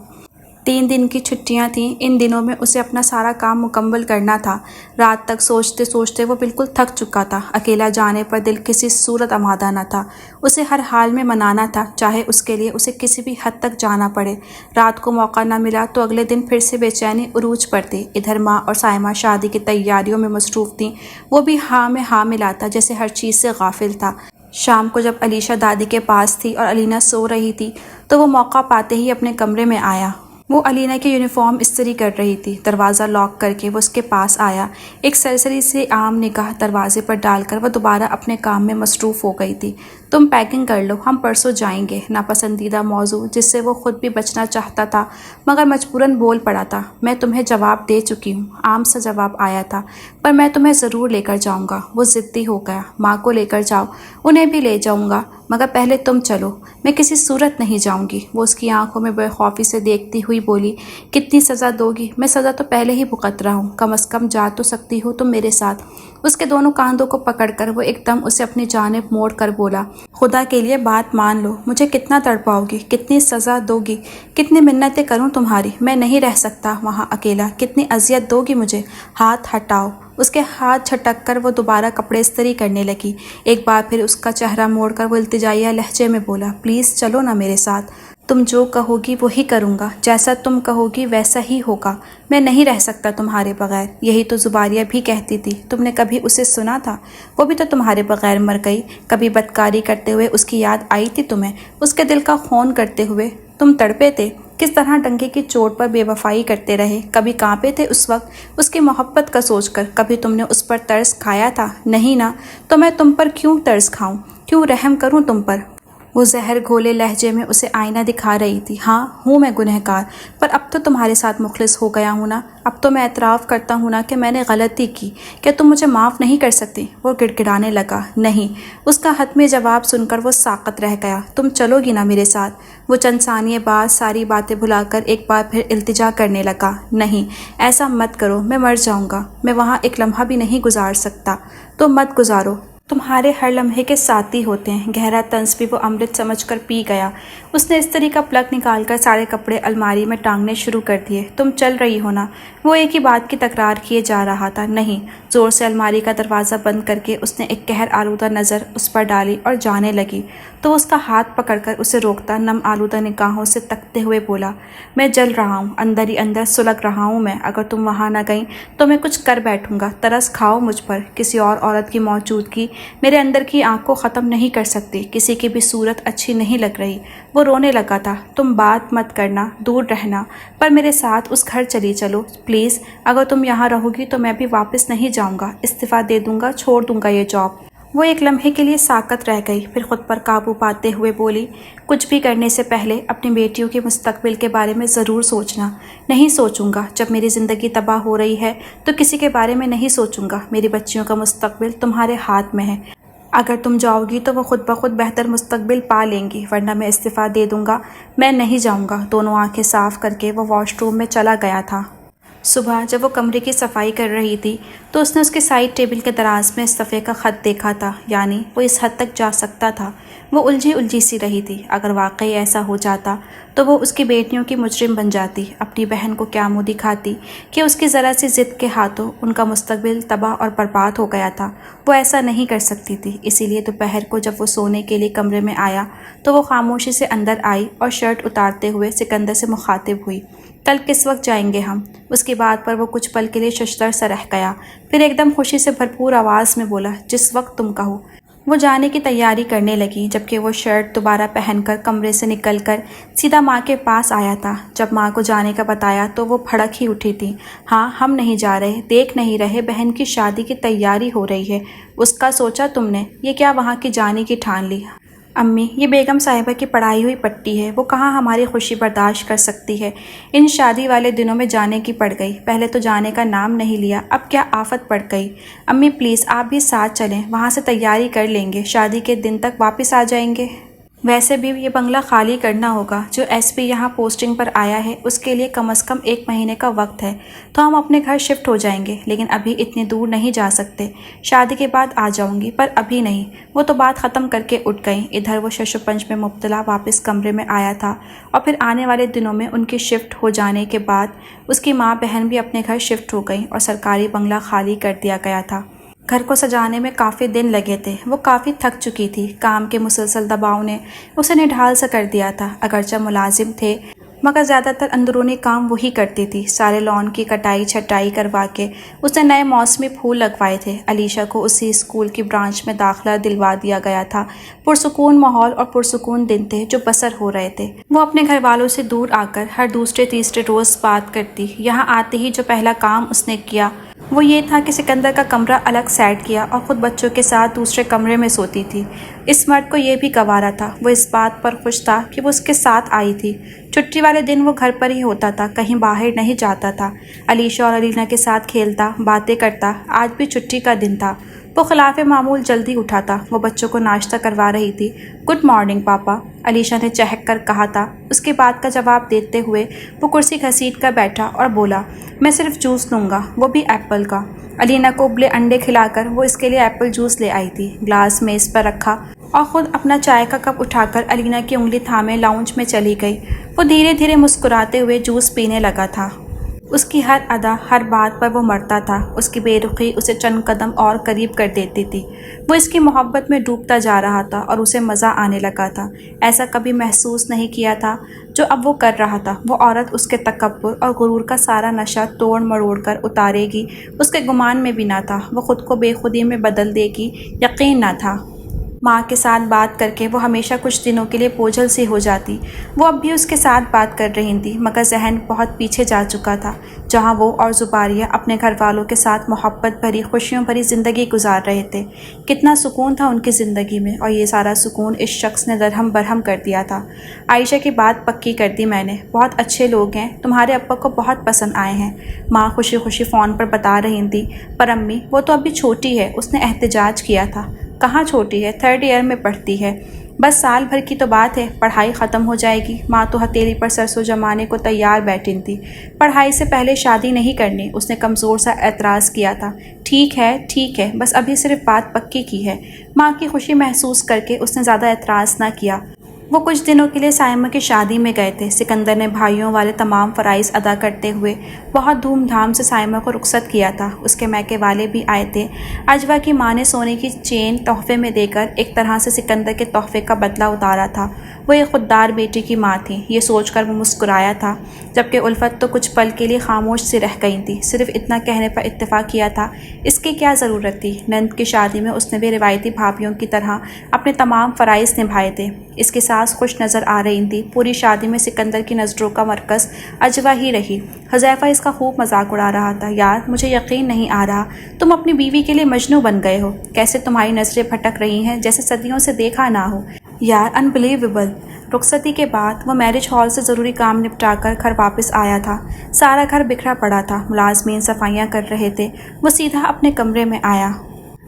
3 دن کی چھٹیاں تھیں، ان دنوں میں اسے اپنا سارا کام مکمل کرنا تھا۔ رات تک سوچتے سوچتے وہ بالکل تھک چکا تھا۔ اکیلا جانے پر دل کسی صورت آمادہ نہ تھا۔ اسے ہر حال میں منانا تھا، چاہے اس کے لیے اسے کسی بھی حد تک جانا پڑے۔ رات کو موقع نہ ملا تو اگلے دن پھر سے بے چینی عروج پر تھی۔ ادھر ماں اور سائمہ شادی کی تیاریوں میں مصروف تھیں، وہ بھی ہاں میں ہاں ملاتا جیسے ہر چیز سے غافل تھا۔ شام کو جب علیشا دادی کے پاس تھی اور علینا سو رہی تھی تو وہ موقع پاتے ہی اپنے کمرے میں آیا۔ وہ علینا کی یونیفارم استری کر رہی تھی۔ دروازہ لاک کر کے وہ اس کے پاس آیا۔ ایک سرسری سی عام نگاہ دروازے پر ڈال کر وہ دوبارہ اپنے کام میں مصروف ہو گئی تھی۔ تم پیکنگ کر لو، ہم پرسوں جائیں گے۔ ناپسندیدہ موضوع جس سے وہ خود بھی بچنا چاہتا تھا مگر مجبوراً بول پڑا تھا۔ میں تمہیں جواب دے چکی ہوں، عام سا جواب آیا تھا، پر میں تمہیں ضرور لے کر جاؤں گا۔ وہ ضدی ہو گیا۔ ماں کو لے کر جاؤ، انہیں بھی لے جاؤں گا، مگر پہلے تم چلو۔ میں کسی صورت نہیں جاؤں گی۔ وہ اس کی آنکھوں میں بے خوفی سے دیکھتی ہوئی بولی، کتنی سزا دو گی؟ میں سزا تو پہلے ہی بھگت رہا ہوں، کم از کم جا تو سکتی ہو تم میرے ساتھ۔ اس کے دونوں کاندھوں کو پکڑ کر وہ ایک دم اسے اپنی جانب موڑ کر بولا، خدا کے لیے بات مان لو، مجھے کتنا تڑپاؤ گی، کتنی سزا دو گی، کتنی منتیں کروں تمہاری؟ میں نہیں رہ سکتا وہاں اکیلا، کتنی اذیت دو گی مجھے؟ ہاتھ ہٹاؤ۔ اس کے ہاتھ جھٹک کر وہ دوبارہ کپڑے استری کرنے لگی۔ ایک بار پھر اس کا چہرہ موڑ کر وہ التجائیہ لہجے میں بولا، پلیز چلو نا میرے ساتھ، تم جو کہو گی وہی کروں گا، جیسا تم کہو گی ویسا ہی ہوگا، میں نہیں رہ سکتا تمہارے بغیر۔ یہی تو زباریہ بھی کہتی تھی، تم نے کبھی اسے سنا تھا؟ وہ بھی تو تمہارے بغیر مر گئی۔ کبھی بدکاری کرتے ہوئے اس کی یاد آئی تھی تمہیں؟ اس کے دل کا خون کرتے ہوئے تم تڑپے تھے؟ کس طرح ڈنکے کی چوٹ پر بے وفائی کرتے رہے؟ کبھی کانپے تھے اس وقت اس کی محبت کا سوچ کر؟ کبھی تم نے اس پر ترس کھایا تھا؟ نہیں نا، تو میں تم پر کیوں ترس کھاؤں، کیوں رحم کروں تم پر؟ وہ زہر گھولے لہجے میں اسے آئینہ دکھا رہی تھی۔ ہاں ہوں میں گنہگار، پر اب تو تمہارے ساتھ مخلص ہو گیا ہوں نا، اب تو میں اعتراف کرتا ہوں نا کہ میں نے غلطی کی، کیا تم مجھے معاف نہیں کر سکتی؟ وہ گڑگڑانے لگا۔ نہیں۔ اس کا حتمی جواب سن کر وہ ساقط رہ گیا۔ تم چلو گی نا میرے ساتھ؟ وہ چند ثانیے بعد ساری باتیں بھلا کر ایک بار پھر التجا کرنے لگا۔ نہیں، ایسا مت کرو، میں مر جاؤں گا، میں وہاں ایک لمحہ بھی نہیں گزار سکتا۔ تم مت گزارو، تمہارے ہر لمحے کے ساتھی ہوتے ہیں۔ گہرا طنز بھی وہ امرت سمجھ کر پی گیا۔ اس نے استری کا پلگ نکال کر سارے کپڑے الماری میں ٹانگنے شروع کر دیے۔ تم چل رہی ہو نا؟ وہ ایک ہی بات کی تکرار کیے جا رہا تھا۔ نہیں۔ زور سے الماری کا دروازہ بند کر کے اس نے ایک قہر آلودہ نظر اس پر ڈالی اور جانے لگی تو اس کا ہاتھ پکڑ کر اسے روکتا نم آلودہ نگاہوں سے تکتے ہوئے بولا، میں جل رہا ہوں، اندر ہی اندر سلگ رہا ہوں میں، اگر تم وہاں نہ گئیں تو میں کچھ کر بیٹھوں گا، ترس کھاؤ مجھ پر۔ کسی اور عورت کی موجودگی میرے اندر کی آنکھ کو ختم نہیں کر سکتی، کسی کی بھی صورت اچھی نہیں لگ رہی۔ وہ رونے لگا تھا۔ تم بات مت کرنا، دور رہنا، پر میرے ساتھ اس گھر چلی چلو پلیز، اگر تم یہاں رہو گی تو میں بھی واپس نہیں جاؤں گا، استعفیٰ دے دوں گا، چھوڑ دوں گا یہ جاب۔ وہ ایک لمحے کے لیے ساکت رہ گئی، پھر خود پر قابو پاتے ہوئے بولی، کچھ بھی کرنے سے پہلے اپنی بیٹیوں کے مستقبل کے بارے میں ضرور سوچنا۔ نہیں سوچوں گا، جب میری زندگی تباہ ہو رہی ہے تو کسی کے بارے میں نہیں سوچوں گا۔ میری بچیوں کا مستقبل تمہارے ہاتھ میں ہے، اگر تم جاؤ گی تو وہ خود بخود بہتر مستقبل پا لیں گی، ورنہ میں استعفیٰ دے دوں گا، میں نہیں جاؤں گا۔ دونوں آنکھیں صاف کر کے وہ واش روم میں چلا گیا تھا۔ صبح جب وہ کمرے کی صفائی کر رہی تھی تو اس نے اس کے سائڈ ٹیبل کے دراز میں اس صفحے کا خط دیکھا تھا، یعنی وہ اس حد تک جا سکتا تھا۔ وہ الجھی سی رہی تھی، اگر واقعی ایسا ہو جاتا تو وہ اس کی بیٹیوں کی مجرم بن جاتی، اپنی بہن کو کیا منہ دکھاتی کہ اس کی ذرا سی ضد کے ہاتھوں ان کا مستقبل تباہ اور برباد ہو گیا تھا۔ وہ ایسا نہیں کر سکتی تھی، اسی لیے دوپہر کو جب وہ سونے کے لیے کمرے میں آیا تو وہ خاموشی سے اندر آئی اور شرٹ اتارتے ہوئے سکندر سے مخاطب ہوئی، کل کس وقت جائیں گے ہم؟ اس کی بات پر وہ کچھ پل کے لیے ششدر سا رہ گیا، پھر ایک دم خوشی سے بھرپور آواز میں بولا، جس وقت تم کہو۔ وہ جانے کی تیاری کرنے لگی، جبکہ وہ شرٹ دوبارہ پہن کر کمرے سے نکل کر سیدھا ماں کے پاس آیا تھا۔ جب ماں کو جانے کا بتایا تو وہ بھڑک ہی اٹھی تھی۔ ہاں ہم نہیں جا رہے، دیکھ نہیں رہے بہن کی شادی کی تیاری ہو رہی ہے، اس کا سوچا تم نے؟ یہ کیا وہاں کی جانے کی ٹھان لی؟ امی، یہ بیگم صاحبہ کی پڑھائی ہوئی پٹی ہے، وہ کہاں ہماری خوشی برداشت کر سکتی ہے؟ ان شادی والے دنوں میں جانے کی پڑ گئی، پہلے تو جانے کا نام نہیں لیا، اب کیا آفت پڑ گئی؟ امی پلیز آپ بھی ساتھ چلیں، وہاں سے تیاری کر لیں گے، شادی کے دن تک واپس آ جائیں گے۔ ویسے بھی یہ بنگلہ خالی کرنا ہوگا، جو ایس پی یہاں پوسٹنگ پر آیا ہے اس کے لیے کم از کم 1 مہینے کا وقت ہے، تو ہم اپنے گھر شفٹ ہو جائیں گے، لیکن ابھی اتنی دور نہیں جا سکتے، شادی کے بعد آ جاؤں گی، پر ابھی نہیں۔ وہ تو بات ختم کر کے اٹھ گئیں۔ ادھر وہ شش و پنج میں مبتلا واپس کمرے میں آیا تھا، اور پھر آنے والے دنوں میں ان کے شفٹ ہو جانے کے بعد اس کی ماں بہن بھی اپنے گھر شفٹ ہو گئیں اور سرکاری بنگلہ خالی کر دیا گیا تھا۔ گھر کو سجانے میں کافی دن لگے تھے، وہ کافی تھک چکی تھی، کام کے مسلسل دباؤ نے اسے نڈھال سا کر دیا تھا۔ اگرچہ ملازم تھے مگر زیادہ تر اندرونی کام وہی کرتی تھی۔ سارے لان کی کٹائی چھٹائی کروا کے اس نے نئے موسمی پھول لگوائے تھے۔ علیشہ کو اسی اسکول کی برانچ میں داخلہ دلوا دیا گیا تھا۔ پرسکون ماحول اور پرسکون دن تھے جو بسر ہو رہے تھے۔ وہ اپنے گھر والوں سے دور آ کر ہر دوسرے تیسرے روز بات کرتی۔ یہاں آتے ہی جو پہلا کام اس نے کیا وہ یہ تھا کہ سکندر کا کمرہ الگ سیٹ کیا اور خود بچوں کے ساتھ دوسرے کمرے میں سوتی تھی۔ اس مرد کو یہ بھی گوارا تھا، وہ اس بات پر خوش تھا کہ وہ اس کے ساتھ آئی تھی۔ چھٹی والے دن وہ گھر پر ہی ہوتا تھا، کہیں باہر نہیں جاتا تھا۔ علیشہ اور علینا کے ساتھ کھیلتا، باتیں کرتا۔ آج بھی چھٹی کا دن تھا۔ وہ خلاف معمول جلدی اٹھا تھا۔ وہ بچوں کو ناشتہ کروا رہی تھی۔ گڈ مارننگ پاپا، علیشہ نے چہک کر کہا تھا۔ اس کی بات کا جواب دیتے ہوئے وہ کرسی گھسیٹ کر بیٹھا اور بولا، میں صرف جوس لوں گا، وہ بھی ایپل کا۔ علینا کو ابلے انڈے کھلا کر وہ اس کے لیے ایپل جوس لے آئی تھی۔ گلاس میز پر رکھا اور خود اپنا چائے کا کپ اٹھا کر علینا کی انگلی تھامے لاؤنج میں چلی گئی۔ وہ دھیرے دھیرے مسکراتے ہوئے جوس پینے لگا تھا۔ اس کی ہر ادا، ہر بات پر وہ مرتا تھا۔ اس کی بے رخی اسے چند قدم اور قریب کر دیتی تھی۔ وہ اس کی محبت میں ڈوبتا جا رہا تھا اور اسے مزہ آنے لگا تھا۔ ایسا کبھی محسوس نہیں کیا تھا جو اب وہ کر رہا تھا۔ وہ عورت اس کے تکبر اور غرور کا سارا نشہ توڑ مروڑ کر اتارے گی، اس کے گمان میں بھی نہ تھا۔ وہ خود کو بے خودی میں بدل دے گی، یقین نہ تھا۔ ماں کے ساتھ بات کر کے وہ ہمیشہ کچھ دنوں کے لیے بوجھل سی ہو جاتی۔ وہ اب بھی اس کے ساتھ بات کر رہی تھی، مگر ذہن بہت پیچھے جا چکا تھا، جہاں وہ اور زباریہ اپنے گھر والوں کے ساتھ محبت بھری، خوشیوں بھری زندگی گزار رہے تھے۔ کتنا سکون تھا ان کی زندگی میں، اور یہ سارا سکون اس شخص نے درہم برہم کر دیا تھا۔ عائشہ کی بات پکی کر دی میں نے، بہت اچھے لوگ ہیں، تمہارے ابا کو بہت پسند آئے ہیں، ماں خوشی خوشی فون پر بتا رہی تھی۔ پر امی، وہ تو ابھی چھوٹی ہے، اس نے احتجاج کیا تھا۔ کہاں چھوٹی ہے، 3rd ایئر میں پڑھتی ہے، بس سال بھر کی تو بات ہے، پڑھائی ختم ہو جائے گی۔ ماں تو ہتھیلی پر سرسوں جمانے کو تیار بیٹھی تھی۔ پڑھائی سے پہلے شادی نہیں کرنی، اس نے کمزور سا اعتراض کیا تھا۔ ٹھیک ہے، بس ابھی صرف بات پکی کی ہے۔ ماں کی خوشی محسوس کر کے اس نے زیادہ اعتراض نہ کیا۔ وہ کچھ دنوں کے لیے سائمہ کی شادی میں گئے تھے۔ سکندر نے بھائیوں والے تمام فرائض ادا کرتے ہوئے بہت دھوم دھام سے سائمہ کو رخصت کیا تھا۔ اس کے میکے والے بھی آئے تھے۔ اجوا کی ماں نے سونے کی چین تحفے میں دے کر ایک طرح سے سکندر کے تحفے کا بدلہ اتارا تھا۔ وہ ایک خوددار بیٹی کی ماں تھی، یہ سوچ کر وہ مسکرایا تھا، جبکہ الفت تو کچھ پل کے لیے خاموش سی رہ گئی تھی۔ صرف اتنا کہنے پر اتفاق کیا تھا، اس کی کیا ضرورت تھی؟ نند کی شادی میں اس نے بھی روایتی بھابھیوں کی طرح اپنے تمام فرائض نبھائے تھے۔ اس کی ساس خوش نظر آ رہی تھی۔ پوری شادی میں سکندر کی نظروں کا مرکز اجوا ہی رہی۔ حذیفہ اس کا خوب مذاق اڑا رہا تھا۔ یار، مجھے یقین نہیں آ رہا تم اپنی بیوی کے لیے مجنوں بن گئے ہو۔ کیسے تمہاری نظریں بھٹک رہی ہیں جیسے صدیوں سے دیکھا نہ ہو۔ یار، انبلیویبل۔ رخصتی کے بعد وہ میرج ہال سے ضروری کام نپٹا کر گھر واپس آیا تھا۔ سارا گھر بکھرا پڑا تھا، ملازمین صفائیاں کر رہے تھے۔ وہ سیدھا اپنے کمرے میں آیا۔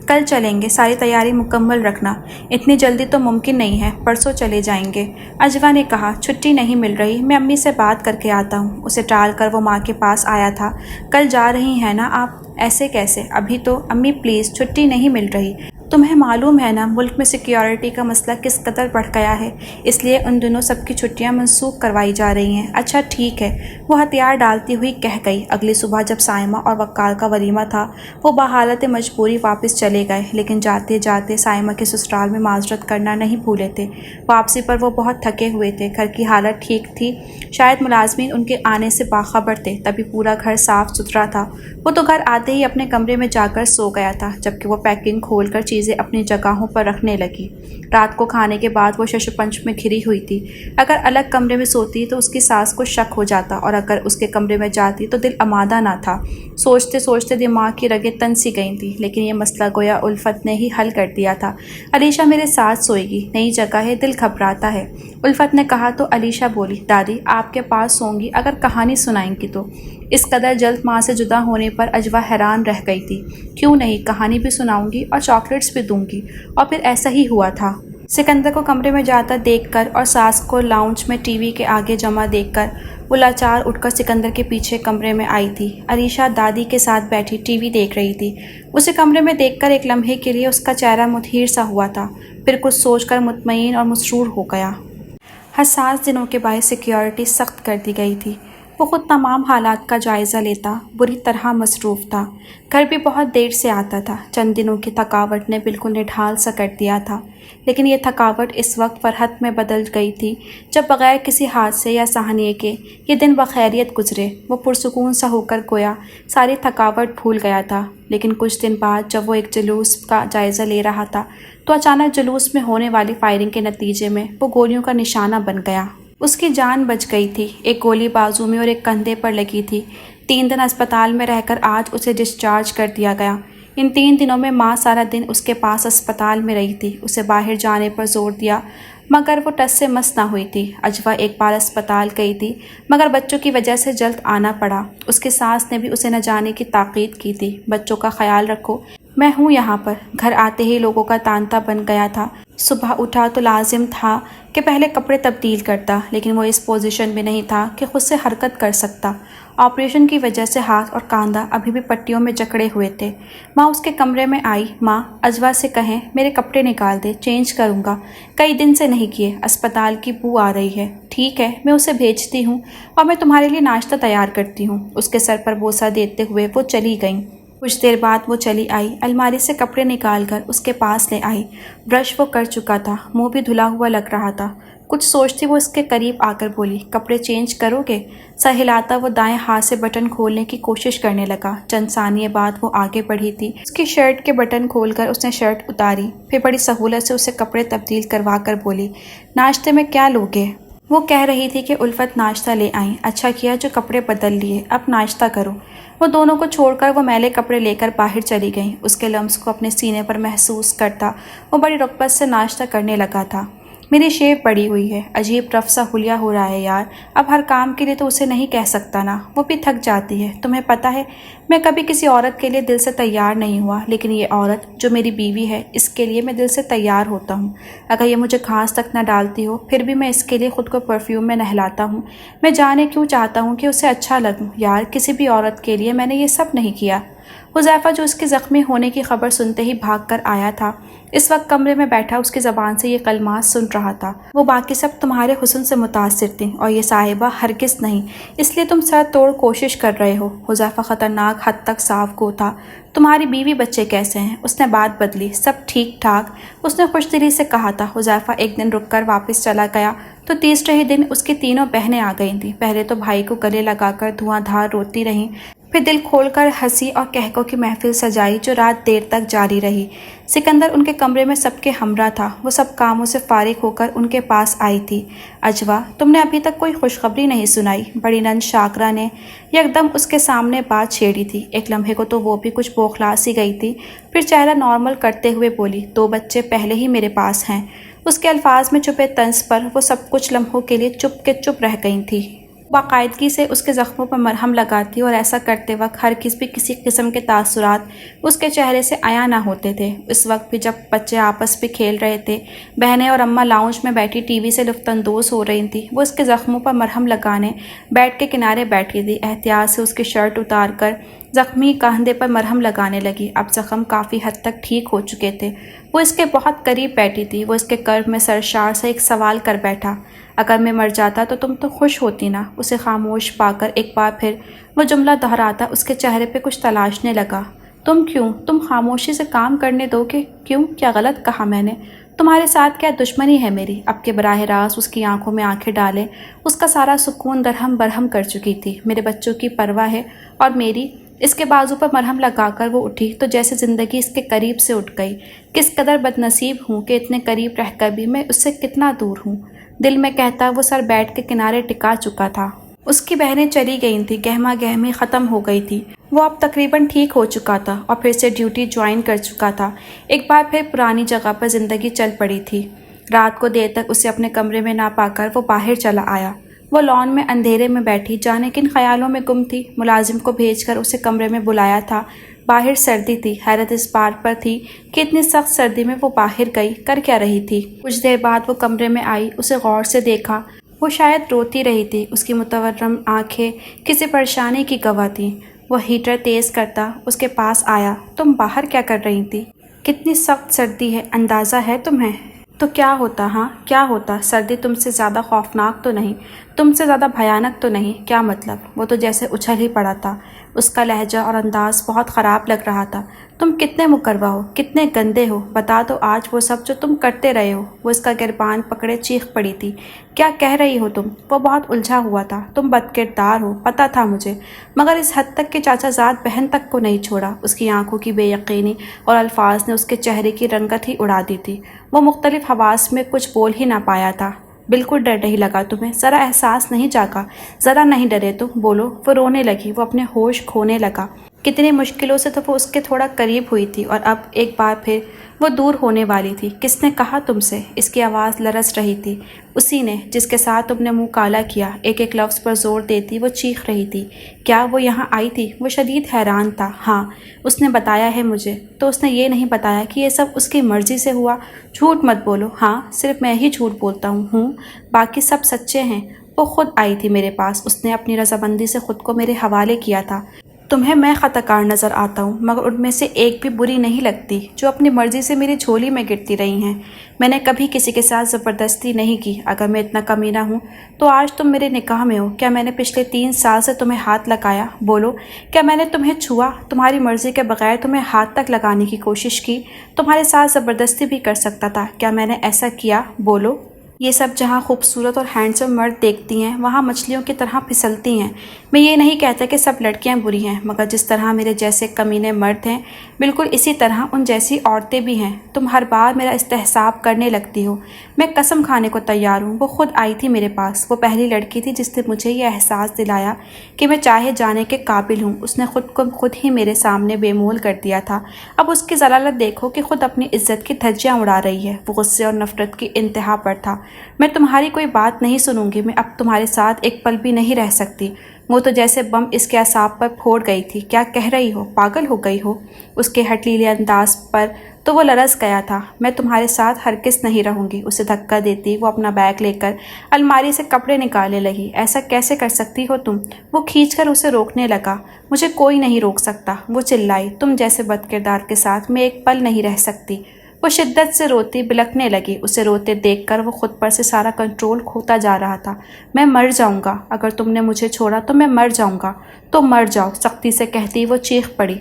کل چلیں گے، ساری تیاری مکمل رکھنا۔ اتنی جلدی تو ممکن نہیں ہے، پرسوں چلے جائیں گے۔ اجوا نے کہا، چھٹی نہیں مل رہی، میں امی سے بات کر کے آتا ہوں۔ اسے ٹال کر وہ ماں کے پاس آیا تھا۔ کل جا رہی ہیں نا آپ؟ ایسے کیسے؟ ابھی تو امی پلیز، چھٹی نہیں مل رہی۔ تمہیں معلوم ہے نا ملک میں سیکیورٹی کا مسئلہ کس قدر بڑھ گیا ہے، اس لیے ان دنوں سب کی چھٹیاں منسوخ کروائی جا رہی ہیں۔ اچھا ٹھیک ہے، وہ ہتھیار ڈالتی ہوئی کہہ گئی۔ اگلی صبح جب سائمہ اور وقار کا ولیمہ تھا، وہ بحالت مجبوری واپس چلے گئے، لیکن جاتے جاتے سائمہ کے سسرال میں معذرت کرنا نہیں بھولے تھے۔ واپسی پر وہ بہت تھکے ہوئے تھے، گھر کی حالت ٹھیک تھی، شاید ملازمین ان کے آنے سے باخبر تھے، تبھی پورا گھر صاف ستھرا تھا۔ وہ تو گھر آتے ہی اپنے کمرے میں جا کر سو گیا تھا، جبکہ وہ پیکنگ کھول کر چیزیں اپنی جگہوں پر رکھنے لگی۔ رات کو کھانے کے بعد وہ ششپنج میں گھری ہوئی تھی۔ اگر الگ کمرے میں سوتی تو اس کی ساس کو شک ہو جاتا، اور اگر اس کے کمرے میں جاتی تو دل آمادہ نہ تھا۔ سوچتے سوچتے دماغ کی رگیں تن سی گئی تھیں، لیکن یہ مسئلہ گویا الفت نے ہی حل کر دیا تھا۔ علیشہ میرے ساتھ سوئے گی، نئی جگہ ہے، دل گھبراتا ہے، الفت نے کہا تو علیشہ بولی، دادی آپ کے پاس سوں گی، اگر کہانی سنائیں گی تو۔ اس قدر جلد ماں سے جدا ہونے پر اجوا حیران رہ گئی تھی۔ کیوں نہیں، کہانی بھی سناؤں گی اور چاکلیٹس بھی دوں گی۔ اور پھر ایسا ہی ہوا تھا۔ سکندر کو کمرے میں جاتا دیکھ کر اور ساس کو لاؤنج میں ٹی وی کے آگے جمع دیکھ کر وہ لاچار اٹھ کر سکندر کے پیچھے کمرے میں آئی تھی۔ علیشہ دادی کے ساتھ بیٹھی ٹی وی دیکھ رہی تھی۔ اسے کمرے میں دیکھ کر ایک لمحے کے لیے اس کا چہرہ مدہر سا ہوا تھا، پھر کچھ سوچ کر مطمئن اور مسرور ہو گیا۔ حساس دنوں کے باعث سیکیورٹی سخت کر دی گئی تھی۔ وہ خود تمام حالات کا جائزہ لیتا، بری طرح مصروف تھا، گھر بھی بہت دیر سے آتا تھا۔ چند دنوں کی تھکاوٹ نے بالکل نڈھال سا کر دیا تھا، لیکن یہ تھکاوٹ اس وقت فرحت میں بدل گئی تھی جب بغیر کسی حادثے یا سہانیے کے یہ دن بخیریت گزرے۔ وہ پرسکون سا ہو کر گویا ساری تھکاوٹ بھول گیا تھا۔ لیکن کچھ دن بعد جب وہ ایک جلوس کا جائزہ لے رہا تھا تو اچانک جلوس میں ہونے والی فائرنگ کے نتیجے میں وہ گولیوں کا نشانہ بن گیا۔ اس کی جان بچ گئی تھی، ایک گولی بازو میں اور ایک کندھے پر لگی تھی۔ 3 دن اسپتال میں رہ کر آج اسے ڈسچارج کر دیا گیا۔ ان 3 دنوں میں ماں سارا دن اس کے پاس اسپتال میں رہی تھی، اسے باہر جانے پر زور دیا، مگر وہ ٹس سے مس نہ ہوئی تھی۔ اجوا ایک بار اسپتال گئی تھی، مگر بچوں کی وجہ سے جلد آنا پڑا۔ اس کی ساس نے بھی اسے نہ جانے کی تاکید کی تھی۔ بچوں کا خیال رکھو، میں ہوں یہاں پر۔ گھر آتے ہی لوگوں کا تانتا بن گیا تھا۔ صبح اٹھا تو لازم تھا کہ پہلے کپڑے تبدیل کرتا، لیکن وہ اس پوزیشن میں نہیں تھا کہ خود سے حرکت کر سکتا۔ آپریشن کی وجہ سے ہاتھ اور کاندھا ابھی بھی پٹیوں میں جکڑے ہوئے تھے۔ ماں اس کے کمرے میں آئی۔ ماں، اجوا سے کہیں میرے کپڑے نکال دے، چینج کروں گا، کئی دن سے نہیں کیے، اسپتال کی بو آ رہی ہے۔ ٹھیک ہے، میں اسے بھیجتی ہوں اور میں تمہارے لیے ناشتہ تیار کرتی ہوں۔ اس کے سر پر بوسہ دیتے ہوئے وہ چلی گئیں۔ کچھ دیر بعد وہ چلی آئی، الماری سے کپڑے نکال کر اس کے پاس لے آئی۔ برش وہ کر چکا تھا، منہ بھی دھلا ہوا لگ رہا تھا۔ کچھ سوچتی وہ اس کے قریب آ کر بولی، کپڑے چینج کرو گے؟ سر ہلاتا وہ دائیں ہاتھ سے بٹن کھولنے کی کوشش کرنے لگا۔ چند ثانیے بعد وہ آگے بڑھی تھی۔ اس کی شرٹ کے بٹن کھول کر اس نے شرٹ اتاری، پھر بڑی سہولت سے اسے کپڑے تبدیل کروا کر بولی، ناشتے میں کیا لوگے؟ وہ کہہ رہی تھی کہ الفت ناشتہ لے آئیں۔ اچھا کیا جو کپڑے بدل لیے، اب ناشتہ کرو۔ وہ دونوں کو چھوڑ کر وہ میلے کپڑے لے کر باہر چلی گئیں۔ اس کے لمس کو اپنے سینے پر محسوس کرتا وہ بڑی رغبت سے ناشتہ کرنے لگا تھا۔ میری شیپ بڑی ہوئی ہے، عجیب رف سا حلیہ ہو رہا ہے یار، اب ہر کام کے لیے تو اسے نہیں کہہ سکتا نا، وہ بھی تھک جاتی ہے۔ تمہیں پتہ ہے میں کبھی کسی عورت کے لیے دل سے تیار نہیں ہوا، لیکن یہ عورت جو میری بیوی ہے اس کے لیے میں دل سے تیار ہوتا ہوں۔ اگر یہ مجھے گھاس تک نہ ڈالتی ہو پھر بھی میں اس کے لیے خود کو پرفیوم میں نہلاتا ہوں۔ میں جانے کیوں چاہتا ہوں کہ اسے اچھا لگوں یار، کسی بھی عورت کے لیے میں نے یہ سب نہیں کیا۔ حذیفہ جو اس کے زخمی ہونے کی خبر سنتے ہی بھاگ کر آیا تھا، اس وقت کمرے میں بیٹھا اس کی زبان سے یہ کلمات سن رہا تھا، وہ باقی سب تمہارے حسن سے متاثر تھیں اور یہ صاحبہ ہرگز نہیں، اس لیے تم سر توڑ کوشش کر رہے ہو۔ حذیفہ خطرناک حد تک صاف گو تھا۔ تمہاری بیوی بچے کیسے ہیں؟ اس نے بات بدلی، سب ٹھیک ٹھاک، اس نے خوش دلی سے کہا تھا۔ حذیفہ ایک دن رک کر واپس چلا گیا تو تیسرے ہی دن اس کی تینوں بہنیں آ گئی تھیں۔ پہلے تو بھائی کو گلے لگا کر دھواں دھار روتی رہیں، پھر دل کھول کر ہنسی اور کہکوں کی محفل سجائی جو رات دیر تک جاری رہی۔ سکندر ان کے کمرے میں سب کے ہمراہ تھا، وہ سب کاموں سے فارغ ہو کر ان کے پاس آئی تھی۔ اجوا، تم نے ابھی تک کوئی خوشخبری نہیں سنائی؟ بڑی نند شاکرا نے یکدم اس کے سامنے بات چھیڑی تھی۔ ایک لمحے کو تو وہ بھی کچھ بوکھلا سی گئی تھی، پھر چہرہ نارمل کرتے ہوئے بولی، 2 بچے پہلے ہی میرے پاس ہیں۔ اس کے الفاظ میں چھپے طنز پر وہ سب کچھ لمحوں کے لیے چپ کے چپ رہ گئی تھی۔ باقاعدگی سے اس کے زخموں پر مرہم لگاتی اور ایسا کرتے وقت ہرگز بھی کسی قسم کے تاثرات اس کے چہرے سے عیاں نہ ہوتے تھے۔ اس وقت بھی جب بچے آپس میں کھیل رہے تھے، بہنیں اور اماں لاؤنج میں بیٹھی ٹی وی سے لطف اندوز ہو رہی تھیں، وہ اس کے زخموں پر مرہم لگانے بیڈ کے کنارے بیٹھی تھی۔ احتیاط سے اس کی شرٹ اتار کر زخمی کندھے پر مرہم لگانے لگی۔ اب زخم کافی حد تک ٹھیک ہو چکے تھے۔ وہ اس کے بہت قریب بیٹھی تھی۔ وہ اس کے قرب میں سرشار سے ایک سوال کر بیٹھا، اگر میں مر جاتا تو تم تو خوش ہوتی نا؟ اسے خاموش پا کر ایک بار پھر وہ جملہ دہراتا اس کے چہرے پہ کچھ تلاشنے لگا۔ تم کیوں؟ تم خاموشی سے کام کرنے دو کہ کیوں؟ کیا غلط کہا میں نے؟ تمہارے ساتھ کیا دشمنی ہے میری؟ اب کے براہ راست اس کی آنکھوں میں آنکھیں ڈالے اس کا سارا سکون درہم برہم کر چکی تھی۔ میرے بچوں کی پرواہ ہے اور میری؟ اس کے بازو پر مرہم لگا کر وہ اٹھی تو جیسے زندگی اس کے قریب سے اٹھ گئی۔ کس قدر بد نصیب ہوں کہ اتنے قریب رہ کر بھی میں اس سے کتنا دور ہوں، دل میں کہتا وہ سر بیڈ کے کنارے ٹکا چکا تھا۔ اس کی بہنیں چلی گئی تھیں، گہما گہمی ختم ہو گئی تھی، وہ اب تقریباً ٹھیک ہو چکا تھا اور پھر سے ڈیوٹی جوائن کر چکا تھا۔ ایک بار پھر پرانی جگہ پر زندگی چل پڑی تھی۔ رات کو دیر تک اسے اپنے کمرے میں نہ پا کر وہ باہر چلا آیا۔ وہ لان میں اندھیرے میں بیٹھی جانے کن خیالوں میں گم تھی۔ ملازم کو بھیج کر اسے کمرے میں بلایا تھا۔ باہر سردی تھی۔ حیرت اس بات پر تھی کہ اتنی سخت سردی میں وہ باہر گئی کر کیا رہی تھی۔ کچھ دیر بعد وہ کمرے میں آئی، اسے غور سے دیکھا، وہ شاید روتی رہی تھی۔ اس کی متورم آنکھیں کسی پریشانی کی گواہ تھیں۔ وہ ہیٹر تیز کرتا اس کے پاس آیا۔ تم باہر کیا کر رہی تھی؟ کتنی سخت سردی ہے، اندازہ ہے تمہیں؟ تو کیا ہوتا؟ ہاں کیا ہوتا؟ سردی تم سے زیادہ خوفناک تو نہیں، تم سے زیادہ بھیانک تو نہیں؟ کیا مطلب؟ وہ تو جیسے اچھل ہی پڑا تھا۔ اس کا لہجہ اور انداز بہت خراب لگ رہا تھا۔ تم کتنے مکروا ہو، کتنے گندے ہو، بتا دو آج وہ سب جو تم کرتے رہے ہو۔ وہ اس کا گربان پکڑے چیخ پڑی تھی۔ کیا کہہ رہی ہو تم؟ وہ بہت الجھا ہوا تھا۔ تم بد کردار ہو، پتہ تھا مجھے، مگر اس حد تک کہ چاچا زاد بہن تک کو نہیں چھوڑا۔ اس کی آنکھوں کی بے یقینی اور الفاظ نے اس کے چہرے کی رنگت ہی اڑا دی تھی۔ وہ مختلف حواس میں کچھ بول ہی نہ پایا تھا۔ بالکل ڈر نہیں لگا تمہیں؟ ذرا احساس نہیں جاگا؟ ذرا نہیں ڈرے تو بولو؟ وہ رونے لگی، وہ اپنے ہوش کھونے لگا۔ کتنی مشکلوں سے تو وہ اس کے تھوڑا قریب ہوئی تھی اور اب ایک بار پھر وہ دور ہونے والی تھی۔ کس نے کہا تم سے؟ اس کی آواز لرز رہی تھی۔ اسی نے جس کے ساتھ تم نے منہ کالا کیا۔ ایک ایک لفظ پر زور دیتی وہ چیخ رہی تھی۔ کیا وہ یہاں آئی تھی؟ وہ شدید حیران تھا۔ ہاں اس نے بتایا ہے مجھے۔ تو اس نے یہ نہیں بتایا کہ یہ سب اس کی مرضی سے ہوا؟ جھوٹ مت بولو۔ ہاں صرف میں ہی جھوٹ بولتا ہوں، باقی سب سچے ہیں۔ وہ خود آئی تھی میرے پاس، اس نے اپنی رضامندی سے خود کو میرے حوالے کیا تھا۔ تمہیں میں خطا کار نظر آتا ہوں، مگر ان میں سے ایک بھی بری نہیں لگتی جو اپنی مرضی سے میری جھولی میں گرتی رہی ہیں۔ میں نے کبھی کسی کے ساتھ زبردستی نہیں کی۔ اگر میں اتنا کمینہ ہوں تو آج تم میرے نکاح میں ہو۔ کیا میں نے پچھلے 3 سال سے تمہیں ہاتھ لگایا؟ بولو، کیا میں نے تمہیں چھوا؟ تمہاری مرضی کے بغیر تمہیں ہاتھ تک لگانے کی کوشش کی؟ تمہارے ساتھ زبردستی بھی کر سکتا تھا۔ کیا میں نے ایسا کیا؟ بولو۔ یہ سب جہاں خوبصورت اور ہینڈسم مرد دیکھتی ہیں وہاں مچھلیوں کی طرح پھسلتی ہیں۔ میں یہ نہیں کہتا کہ سب لڑکیاں بری ہیں، مگر جس طرح میرے جیسے کمینے مرد ہیں بالکل اسی طرح ان جیسی عورتیں بھی ہیں۔ تم ہر بار میرا استحساب کرنے لگتی ہو۔ میں قسم کھانے کو تیار ہوں، وہ خود آئی تھی میرے پاس، وہ پہلی لڑکی تھی جس نے مجھے یہ احساس دلایا کہ میں چاہے جانے کے قابل ہوں۔ اس نے خود کو خود ہی میرے سامنے بے مول کر دیا تھا۔ اب اس کی ضلالت دیکھو کہ خود اپنی عزت کی دھجیاں اڑا رہی ہے۔ وہ غصے اور نفرت کی انتہا پر تھا۔ میں تمہاری کوئی بات نہیں سنوں گی، میں اب تمہارے ساتھ ایک پل بھی نہیں رہ سکتی۔ وہ تو جیسے بم اس کے اعصاب پر پھوڑ گئی تھی۔ کیا کہہ رہی ہو؟ پاگل ہو گئی ہو؟ اس کے ہٹلیلے انداز پر تو وہ لرز گیا تھا۔ میں تمہارے ساتھ ہرگز نہیں رہوں گی۔ اسے دھکا دیتی وہ اپنا بیگ لے کر الماری سے کپڑے نکالنے لگی۔ ایسا کیسے کر سکتی ہو تم؟ وہ کھینچ کر اسے روکنے لگا۔ مجھے کوئی نہیں روک سکتا، وہ چلائی۔ تم جیسے بد کردار کے ساتھ میں ایک پل نہیں رہ سکتی۔ وہ شدت سے روتی بلکنے لگی۔ اسے روتے دیکھ کر وہ خود پر سے سارا کنٹرول کھوتا جا رہا تھا۔ میں مر جاؤں گا اگر تم نے مجھے چھوڑا تو میں مر جاؤں گا۔ تو مر جاؤ، سختی سے کہتی وہ چیخ پڑی۔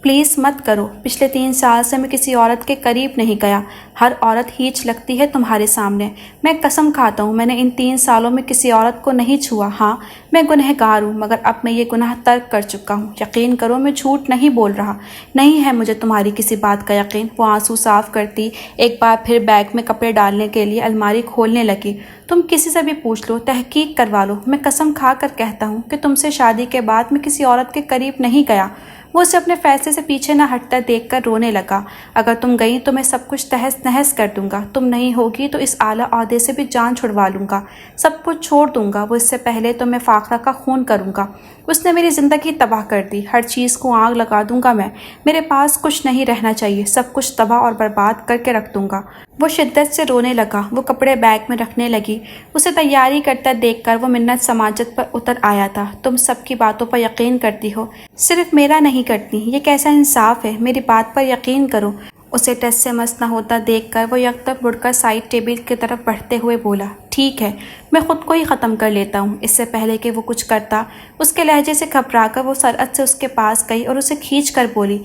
پلیز مت کرو۔ پچھلے 3 سال سے میں کسی عورت کے قریب نہیں گیا۔ ہر عورت ہیچ لگتی ہے تمہارے سامنے۔ میں قسم کھاتا ہوں میں نے ان 3 سالوں میں کسی عورت کو نہیں چھوا۔ ہاں میں گنہگار ہوں، مگر اب میں یہ گناہ ترک کر چکا ہوں۔ یقین کرو میں جھوٹ نہیں بول رہا۔ نہیں ہے مجھے تمہاری کسی بات کا یقین۔ وہ آنسو صاف کرتی ایک بار پھر بیگ میں کپڑے ڈالنے کے لیے الماری کھولنے لگی۔ تم کسی سے بھی پوچھ لو، تحقیق کروا لو، میں قسم کھا کر کہتا ہوں کہ تم سے شادی کے بعد میں کسی عورت کے قریب نہیں گیا۔ وہ اسے اپنے فیصلے سے پیچھے نہ ہٹتا دیکھ کر رونے لگا۔ اگر تم گئی تو میں سب کچھ تہس نہس کر دوں گا۔ تم نہیں ہوگی تو اس اعلیٰ عہدے سے بھی جان چھڑوا لوں گا، سب کچھ چھوڑ دوں گا۔ وہ اس سے پہلے تو میں فاخرہ کا خون کروں گا۔ اس نے میری زندگی تباہ کر دی، ہر چیز کو آگ لگا دوں گا میں۔ میرے پاس کچھ نہیں رہنا چاہیے، سب کچھ تباہ اور برباد کر کے رکھ دوں گا۔ وہ شدت سے رونے لگا۔ وہ کپڑے بیگ میں رکھنے لگی۔ اسے تیاری کرتا دیکھ کر وہ منت سماجت پر اتر آیا تھا۔ تم سب کی باتوں پر یقین کرتی ہو، صرف میرا نہیں کرتی۔ یہ کیسا انصاف ہے؟ میری بات پر یقین کرو۔ اسے ٹس سے مس نہ ہوتا دیکھ کر وہ یکدم مڑ کر سائڈ ٹیبل کی طرف بڑھتے ہوئے بولا، ٹھیک ہے میں خود کو ہی ختم کر لیتا ہوں۔ اس سے پہلے کہ وہ کچھ کرتا، اس کے لہجے سے گھبرا کر وہ سرعت سے اس کے پاس گئی اور اسے کھینچ کر بولی،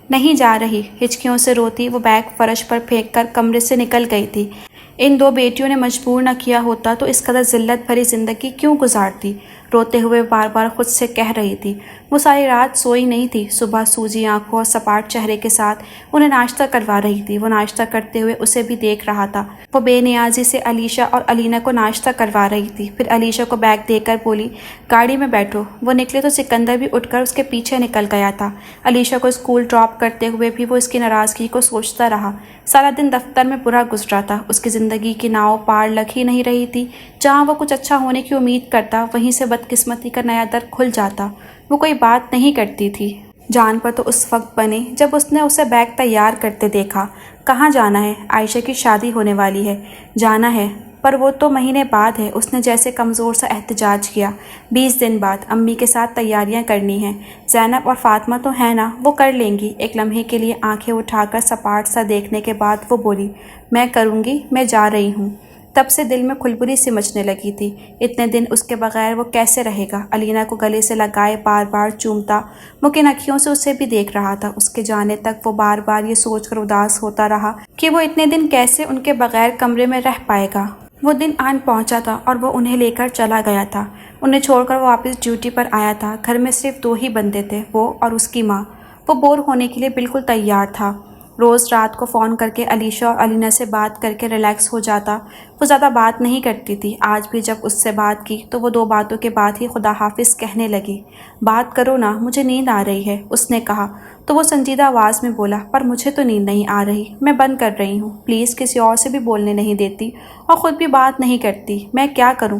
نہیں جا رہی۔ ہچکیوں سے روتی وہ بیگ فرش پر پھینک کر کمرے سے نکل گئی تھی۔ ان 2 بیٹیوں نے مجبور نہ کیا ہوتا تو اس قدر ذلت بھری زندگی کیوں گزارتی؟ روتے ہوئے بار بار خود سے کہہ رہی تھی۔ وہ ساری رات سوئی نہیں تھی۔ صبح سوجی آنکھوں اور سپاٹ چہرے کے ساتھ انہیں ناشتہ کروا رہی تھی۔ وہ ناشتہ کرتے ہوئے اسے بھی دیکھ رہا تھا۔ وہ بے نیازی سے علیشہ اور علینا کو ناشتہ کروا رہی تھی، پھر علیشہ کو بیگ دے کر بولی، گاڑی میں بیٹھو۔ وہ نکلے تو سکندر بھی اٹھ کر اس کے پیچھے نکل گیا تھا۔ علیشہ کو اسکول ڈراپ کرتے ہوئے بھی وہ اس کی ناراضگی کو سوچتا رہا۔ سارا دن دفتر میں برا گزرا تھا۔ اس کی زندگی کی ناؤ پار لگ ہی نہیں رہی تھی۔ جہاں وہ کچھ اچھا ہونے کی امید کرتا، وہیں سے بدقسمتی کا نیا در کھل جاتا۔ وہ کوئی بات نہیں کرتی تھی۔ جان پر تو اس وقت بنی جب اس نے اسے بیگ تیار کرتے دیکھا۔ کہاں جانا ہے؟ عائشہ کی شادی ہونے والی ہے۔ جانا ہے، پر وہ تو مہینے بعد ہے۔ اس نے جیسے کمزور سا احتجاج کیا۔ 20 دن بعد امی کے ساتھ تیاریاں کرنی ہیں۔ زینب اور فاطمہ تو ہیں نا، وہ کر لیں گی۔ ایک لمحے کے لیے آنکھیں اٹھا کر سپاٹ سا دیکھنے کے بعد وہ بولی، میں کروں گی، میں جا رہی ہوں۔ تب سے دل میں کھلبلی سی مچنے لگی تھی۔ اتنے دن اس کے بغیر وہ کیسے رہے گا؟ علینا کو گلے سے لگائے بار بار چومتا، وہ کن اکھیوں سے اسے بھی دیکھ رہا تھا۔ اس کے جانے تک وہ بار بار یہ سوچ کر اداس ہوتا رہا کہ وہ اتنے دن کیسے ان کے بغیر کمرے میں رہ پائے گا۔ وہ دن آن پہنچا تھا اور وہ انہیں لے کر چلا گیا تھا۔ انہیں چھوڑ کر وہ واپس ڈیوٹی پر آیا تھا۔ گھر میں صرف 2 ہی بندے تھے، وہ اور اس کی ماں۔ وہ بور ہونے کے لیے بالکل تیار تھا۔ روز رات کو فون کر کے علیشہ اور علینا سے بات کر کے ریلیکس ہو جاتا۔ وہ زیادہ بات نہیں کرتی تھی۔ آج بھی جب اس سے بات کی تو وہ 2 باتوں کے بعد ہی خدا حافظ کہنے لگی۔ بات کرو نا، مجھے نیند آ رہی ہے، اس نے کہا تو وہ سنجیدہ آواز میں بولا، پر مجھے تو نیند نہیں آ رہی، میں بند کر رہی ہوں۔ پلیز کسی اور سے بھی بولنے نہیں دیتی اور خود بھی بات نہیں کرتی، میں کیا کروں؟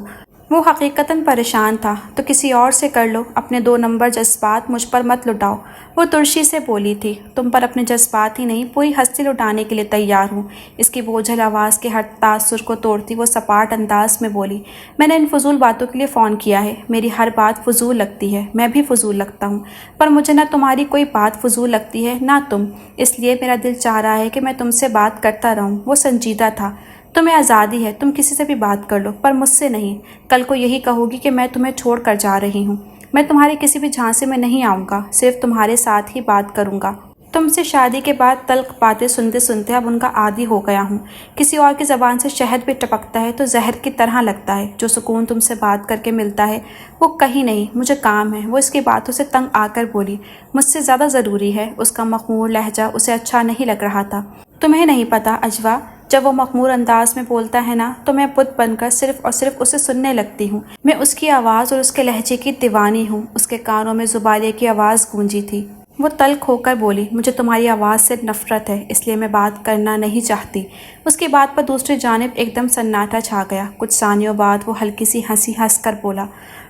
وہ حقیقتاً پریشان تھا۔ تو کسی اور سے کر لو، اپنے 2 نمبر جذبات مجھ پر مت لٹاؤ، وہ ترشی سے بولی تھی۔ تم پر اپنے جذبات ہی نہیں، پوری ہستی لٹانے کے لیے تیار ہوں۔ اس کی بوجھل آواز کے ہر تاثر کو توڑتی وہ سپاٹ انداز میں بولی، میں نے ان فضول باتوں کے لیے فون کیا ہے۔ میری ہر بات فضول لگتی ہے، میں بھی فضول لگتا ہوں، پر مجھے نہ تمہاری کوئی بات فضول لگتی ہے نہ تم، اس لیے میرا دل چاہ رہا ہے کہ میں تم سے بات کرتا رہوں۔ وہ سنجیدہ تھا۔ تمہیں آزادی ہے، تم کسی سے بھی بات کر لو، پر مجھ سے نہیں۔ کل کو یہی کہو گی کہ میں تمہیں چھوڑ کر جا رہی ہوں۔ میں تمہارے کسی بھی جھانسے میں نہیں آؤں گا، صرف تمہارے ساتھ ہی بات کروں گا۔ تم سے شادی کے بعد تلخ باتیں سنتے سنتے اب ان کا عادی ہو گیا ہوں۔ کسی اور کی زبان سے شہد بھی ٹپکتا ہے تو زہر کی طرح لگتا ہے۔ جو سکون تم سے بات کر کے ملتا ہے وہ کہیں نہیں، مجھے کام ہے۔ وہ اس کی باتوں سے تنگ آ کر بولی، مجھ سے زیادہ ضروری ہے۔ اس کا مخمور لہجہ اسے اچھا نہیں لگ رہا تھا۔ تمہیں نہیں پتہ اجوا، جب وہ مخمور انداز میں بولتا ہے نا تو میں بت بن کر صرف اور صرف اسے سننے لگتی ہوں۔ میں اس کی آواز اور اس کے لہجے کی دیوانی ہوں۔ اس کے کانوں میں زبالیہ کی آواز گونجی تھی۔ وہ تلخ ہو کر بولی، مجھے تمہاری آواز سے نفرت ہے، اس لیے میں بات کرنا نہیں چاہتی۔ اس کی بات پر دوسری جانب ایک دم سناٹا چھا گیا۔ کچھ ثانیوں بعد وہ ہلکی سی ہنسی ہنس کر بولا،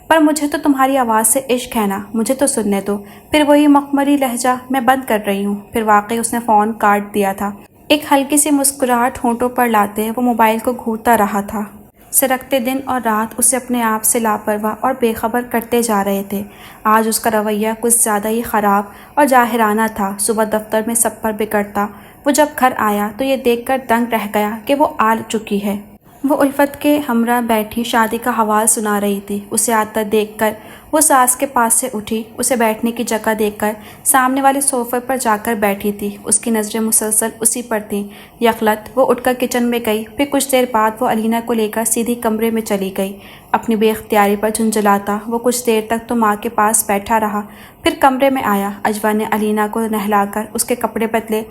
پر مجھے تو تمہاری آواز سے عشق ہے نا، مجھے تو سننے دو۔ پھر وہی مخمری لہجہ، میں بند کر رہی ہوں۔ پھر واقعی اس نے فون کاٹ دیا تھا۔ ایک ہلکی سی مسکراہٹ ہونٹوں پر لاتے وہ موبائل کو گھورتا رہا تھا۔ سرکتے دن اور رات اسے اپنے آپ سے لاپرواہ اور بے خبر کرتے جا رہے تھے۔ آج اس کا رویہ کچھ زیادہ ہی خراب اور جاہرانہ تھا۔ صبح دفتر میں سب پر بگڑتا، وہ جب گھر آیا تو یہ دیکھ کر دنگ رہ گیا کہ وہ آ چکی ہے۔ وہ الفت کے ہمراہ بیٹھی شادی کا حوال سنا رہی تھی۔ اسے آتا دیکھ کر وہ ساس کے پاس سے اٹھی۔ اسے بیٹھنے کی جگہ دیکھ کر سامنے والے صوفے پر جا کر بیٹھی تھی۔ اس کی نظریں مسلسل اسی پر تھیں۔ یکلت وہ اٹھ کر کچن میں گئی۔ پھر کچھ دیر بعد وہ علینا کو لے کر سیدھی کمرے میں چلی گئی۔ اپنی بے اختیاری پر جھنجھلاتا وہ کچھ دیر تک تو ماں کے پاس بیٹھا رہا، پھر کمرے میں آیا۔ اجوا نے علینا کو نہلا کر اس کے کپڑے بدلے،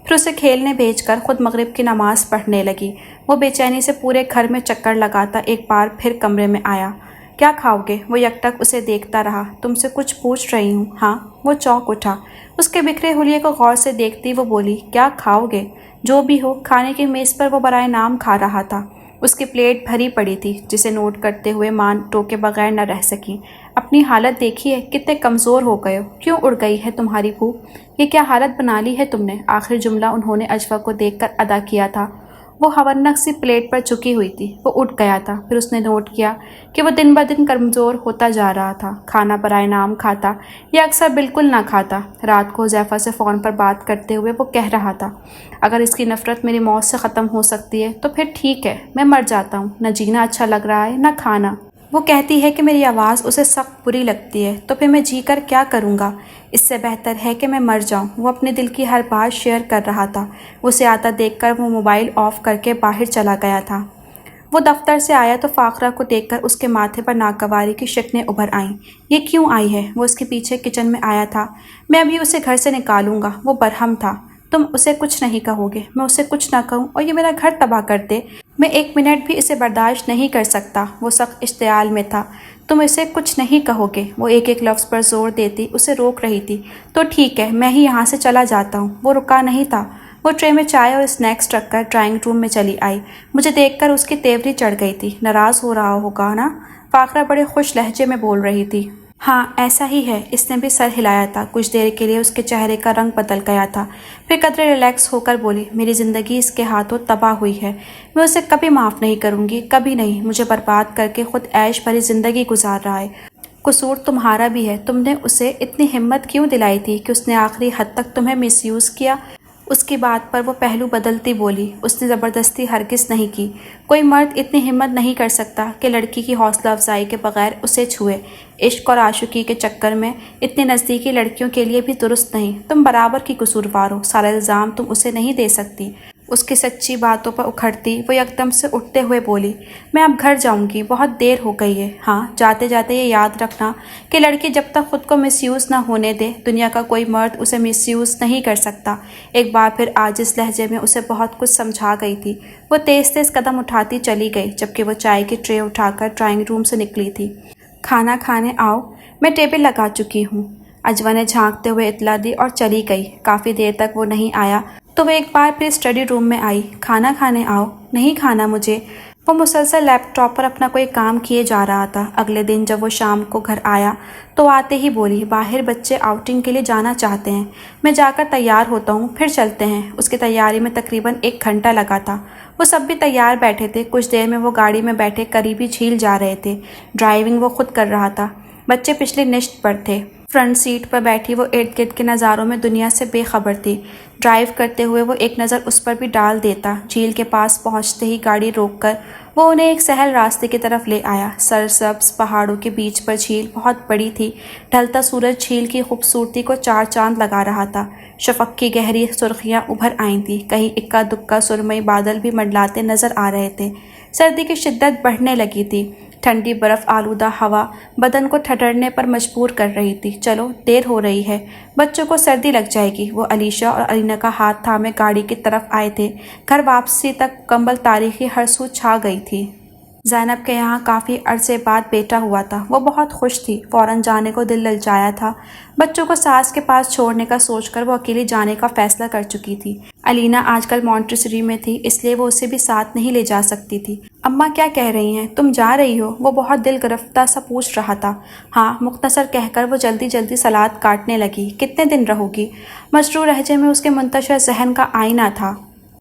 پھر اسے کھیلنے بھیج کر خود مغرب کی نماز پڑھنے لگی۔ وہ بے چینی سے پورے گھر میں چکر لگاتا ایک بار پھر کمرے میں آیا۔ کیا کھاؤ گے؟ وہ یکٹک اسے دیکھتا رہا۔ تم سے کچھ پوچھ رہی ہوں۔ ہاں؟ وہ چونک اٹھا۔ اس کے بکھرے حلیے کو غور سے دیکھتی وہ بولی، کیا کھاؤ گے؟ جو بھی ہو۔ کھانے کی میز پر وہ برائے نام کھا رہا تھا۔ اس کی پلیٹ بھری پڑی تھی جسے نوٹ کرتے ہوئے ماں ٹوکے بغیر نہ رہ سکی۔ اپنی حالت دیکھی ہے، کتنے کمزور ہو گئے ہو، کیوں اڑ گئی ہے تمہاری بھو؟ یہ کیا حالت بنا لی ہے تم نے؟ آخر جملہ انہوں نے اجوا کو دیکھ کر ادا کیا تھا۔ وہ ہونک سی پلیٹ پر جھکی ہوئی تھی۔ وہ اٹھ گیا تھا۔ پھر اس نے نوٹ کیا کہ وہ دن بدن کمزور ہوتا جا رہا تھا۔ کھانا برائے نام کھاتا یا اکثر بالکل نہ کھاتا۔ رات کو حذیفہ سے فون پر بات کرتے ہوئے وہ کہہ رہا تھا، اگر اس کی نفرت میری موت سے ختم ہو سکتی ہے تو پھر ٹھیک ہے، میں مر جاتا ہوں۔ نہ جینا اچھا لگ رہا ہے نہ کھانا۔ وہ کہتی ہے کہ میری آواز اسے سخت بری لگتی ہے، تو پھر میں جی کر کیا کروں گا؟ اس سے بہتر ہے کہ میں مر جاؤں۔ وہ اپنے دل کی ہر بات شیئر کر رہا تھا۔ اسے آتا دیکھ کر وہ موبائل آف کر کے باہر چلا گیا تھا۔ وہ دفتر سے آیا تو فاخرہ کو دیکھ کر اس کے ماتھے پر ناگواری کی شکنیں ابھر آئیں۔ یہ کیوں آئی ہے؟ وہ اس کے پیچھے کچن میں آیا تھا۔ میں ابھی اسے گھر سے نکالوں گا، وہ برہم تھا۔ تم اسے کچھ نہیں کہو گے، میں اسے کچھ نہ کہوں اور یہ میرا گھر تباہ کر دے، میں ایک منٹ بھی اسے برداشت نہیں کر سکتا۔ وہ سخت اشتعال میں تھا۔ تم اسے کچھ نہیں کہو گے، وہ ایک ایک لفظ پر زور دیتی اسے روک رہی تھی۔ تو ٹھیک ہے، میں ہی یہاں سے چلا جاتا ہوں۔ وہ رکا نہیں تھا۔ وہ ٹرے میں چائے اور اسنیکس رکھ کر ڈرائنگ روم میں چلی آئی۔ مجھے دیکھ کر اس کی تیوری چڑھ گئی تھی۔ ناراض ہو رہا ہوگا نا؟ فاخرہ بڑے خوش لہجے میں بول رہی تھی۔ ہاں ایسا ہی ہے۔ اس نے بھی سر ہلایا تھا۔ کچھ دیر کے لیے اس کے چہرے کا رنگ بدل گیا تھا، پھر قدرے ریلیکس ہو کر بولی، میری زندگی اس کے ہاتھوں تباہ ہوئی ہے، میں اسے کبھی معاف نہیں کروں گی، کبھی نہیں۔ مجھے برباد کر کے خود عیش بھری زندگی گزار رہا ہے۔ قصور تمہارا بھی ہے۔ تم نے اسے اتنی ہمت کیوں دلائی تھی کہ اس نے آخری حد تک تمہیں مس یوز کیا؟ اس کی بات پر وہ پہلو بدلتی بولی، اس نے زبردستی ہرگز نہیں کی۔ کوئی مرد اتنی ہمت نہیں کر سکتا کہ لڑکی کی حوصلہ افزائی کے بغیر اسے چھوئے۔ عشق اور عاشقی کے چکر میں اتنی نزدیکی لڑکیوں کے لیے بھی درست نہیں۔ تم برابر کی قصوروار ہو، سارا الزام تم اسے نہیں دے سکتی۔ اس کی سچی باتوں پر اکھڑتی وہ یکدم سے اٹھتے ہوئے بولی، میں اب گھر جاؤں گی، بہت دیر ہو گئی ہے۔ ہاں، جاتے جاتے یہ یاد رکھنا کہ لڑکی جب تک خود کو مس یوز نہ ہونے دے، دنیا کا کوئی مرد اسے مس یوز نہیں کر سکتا۔ ایک بار پھر عاجز لہجے میں اسے بہت کچھ سمجھا گئی تھی۔ وہ تیز تیز قدم اٹھاتی چلی گئی، جبکہ وہ چائے کی ٹرے اٹھا کر ڈرائنگ روم سے نکلی تھی۔ کھانا کھانے آؤ، میں ٹیبل لگا چکی ہوں، اجوا نے جھانکتے ہوئے اطلاع دی اور چلی گئی۔ کافی دیر تک وہ نہیں آیا تو وہ ایک بار پھر اسٹڈی روم میں آئی۔ کھانا کھانے آؤ۔ نہیں کھانا مجھے۔ وہ مسلسل لیپ ٹاپ پر اپنا کوئی کام کیے جا رہا تھا۔ اگلے دن جب وہ شام کو گھر آیا تو آتے ہی بولی، باہر بچے آؤٹنگ کے لیے جانا چاہتے ہیں، میں جا کر تیار ہوتا ہوں، پھر چلتے ہیں۔ اس کی تیاری میں تقریباً 1 گھنٹہ لگا تھا۔ وہ سب بھی تیار بیٹھے تھے۔ کچھ دیر میں وہ گاڑی میں بیٹھے قریبی جھیل جا رہے تھے۔ ڈرائیونگ وہ خود کر رہا تھا۔ بچے پچھلی نشت پر تھے۔ فرنٹ سیٹ پر بیٹھی وہ ارد گرد کے نظاروں میں دنیا سے بے خبر تھی۔ ڈرائیو کرتے ہوئے وہ ایک نظر اس پر بھی ڈال دیتا۔ جھیل کے پاس پہنچتے ہی گاڑی روک کر وہ انہیں ایک سہل راستے کی طرف لے آیا۔ سرسبز پہاڑوں کے بیچ پر جھیل بہت بڑی تھی۔ ڈھلتا سورج جھیل کی خوبصورتی کو چار چاند لگا رہا تھا۔ شفق کی گہری سرخیاں ابھر آئی تھیں، کہیں اکا دکا سرمئی بادل بھی منڈلاتے نظر آ رہے تھے۔ سردی کی شدت بڑھنے لگی تھی۔ ٹھنڈی برف آلودہ ہوا بدن کو ٹھٹرنے پر مجبور کر رہی تھی۔ چلو دیر ہو رہی ہے، بچوں کو سردی لگ جائے گی۔ وہ علیشہ اور علینا کا ہاتھ تھامے گاڑی کی طرف آئے تھے۔ گھر واپسی تک مکمل تاریخی ہر سو چھا گئی تھی۔ زینب کے یہاں کافی عرصے بعد بیٹا ہوا تھا۔ وہ بہت خوش تھی، فوراً جانے کو دل للچایا تھا۔ بچوں کو ساس کے پاس چھوڑنے کا سوچ کر وہ اکیلی جانے کا فیصلہ کر چکی تھی۔ علینا آج کل مونٹیسری میں تھی، اس لیے وہ اسے بھی ساتھ نہیں لے جا سکتی تھی۔ اماں کیا کہہ رہی ہیں؟ تم جا رہی ہو؟ وہ بہت دل گرفتہ سا پوچھ رہا تھا۔ ہاں، مختصر کہہ کر وہ جلدی جلدی سلاد کاٹنے لگی۔ کتنے دن رہو گی؟ مشروع لہجے میں اس کے منتشر ذہن کا آئینہ تھا۔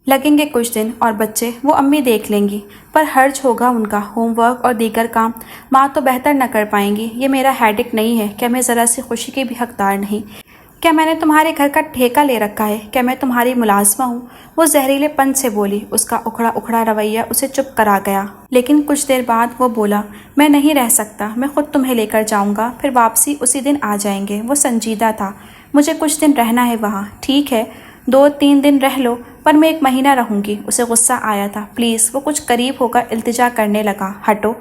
لگیں گے کچھ دن، اور بچے وہ امی دیکھ لیں گی، پر حرج ہوگا ان کا، ہوم ورک اور دیگر کام ماں تو بہتر نہ کر پائیں گی۔ یہ میرا ہیڈک نہیں ہے، کیا میں ذرا سی خوشی کی بھی حقدار نہیں؟ کیا میں نے تمہارے گھر کا ٹھیکہ لے رکھا ہے؟ کیا میں تمہاری ملازمہ ہوں؟ وہ زہریلے پن سے بولی۔ اس کا اکھڑا اکھڑا رویہ اسے چپ کرا گیا، لیکن کچھ دیر بعد وہ بولا، میں نہیں رہ سکتا، میں خود تمہیں لے کر جاؤں گا، پھر واپسی اسی دن آ جائیں گے۔ وہ سنجیدہ تھا۔ مجھے کچھ دن رہنا ہے وہاں۔ ٹھیک ہے، 2-3 دن رہ لو، پر میں 1 مہینہ رہوں گی۔ اسے غصہ آیا تھا۔ پلیز، وہ کچھ قریب ہو کر التجا کرنے لگا، ہٹو،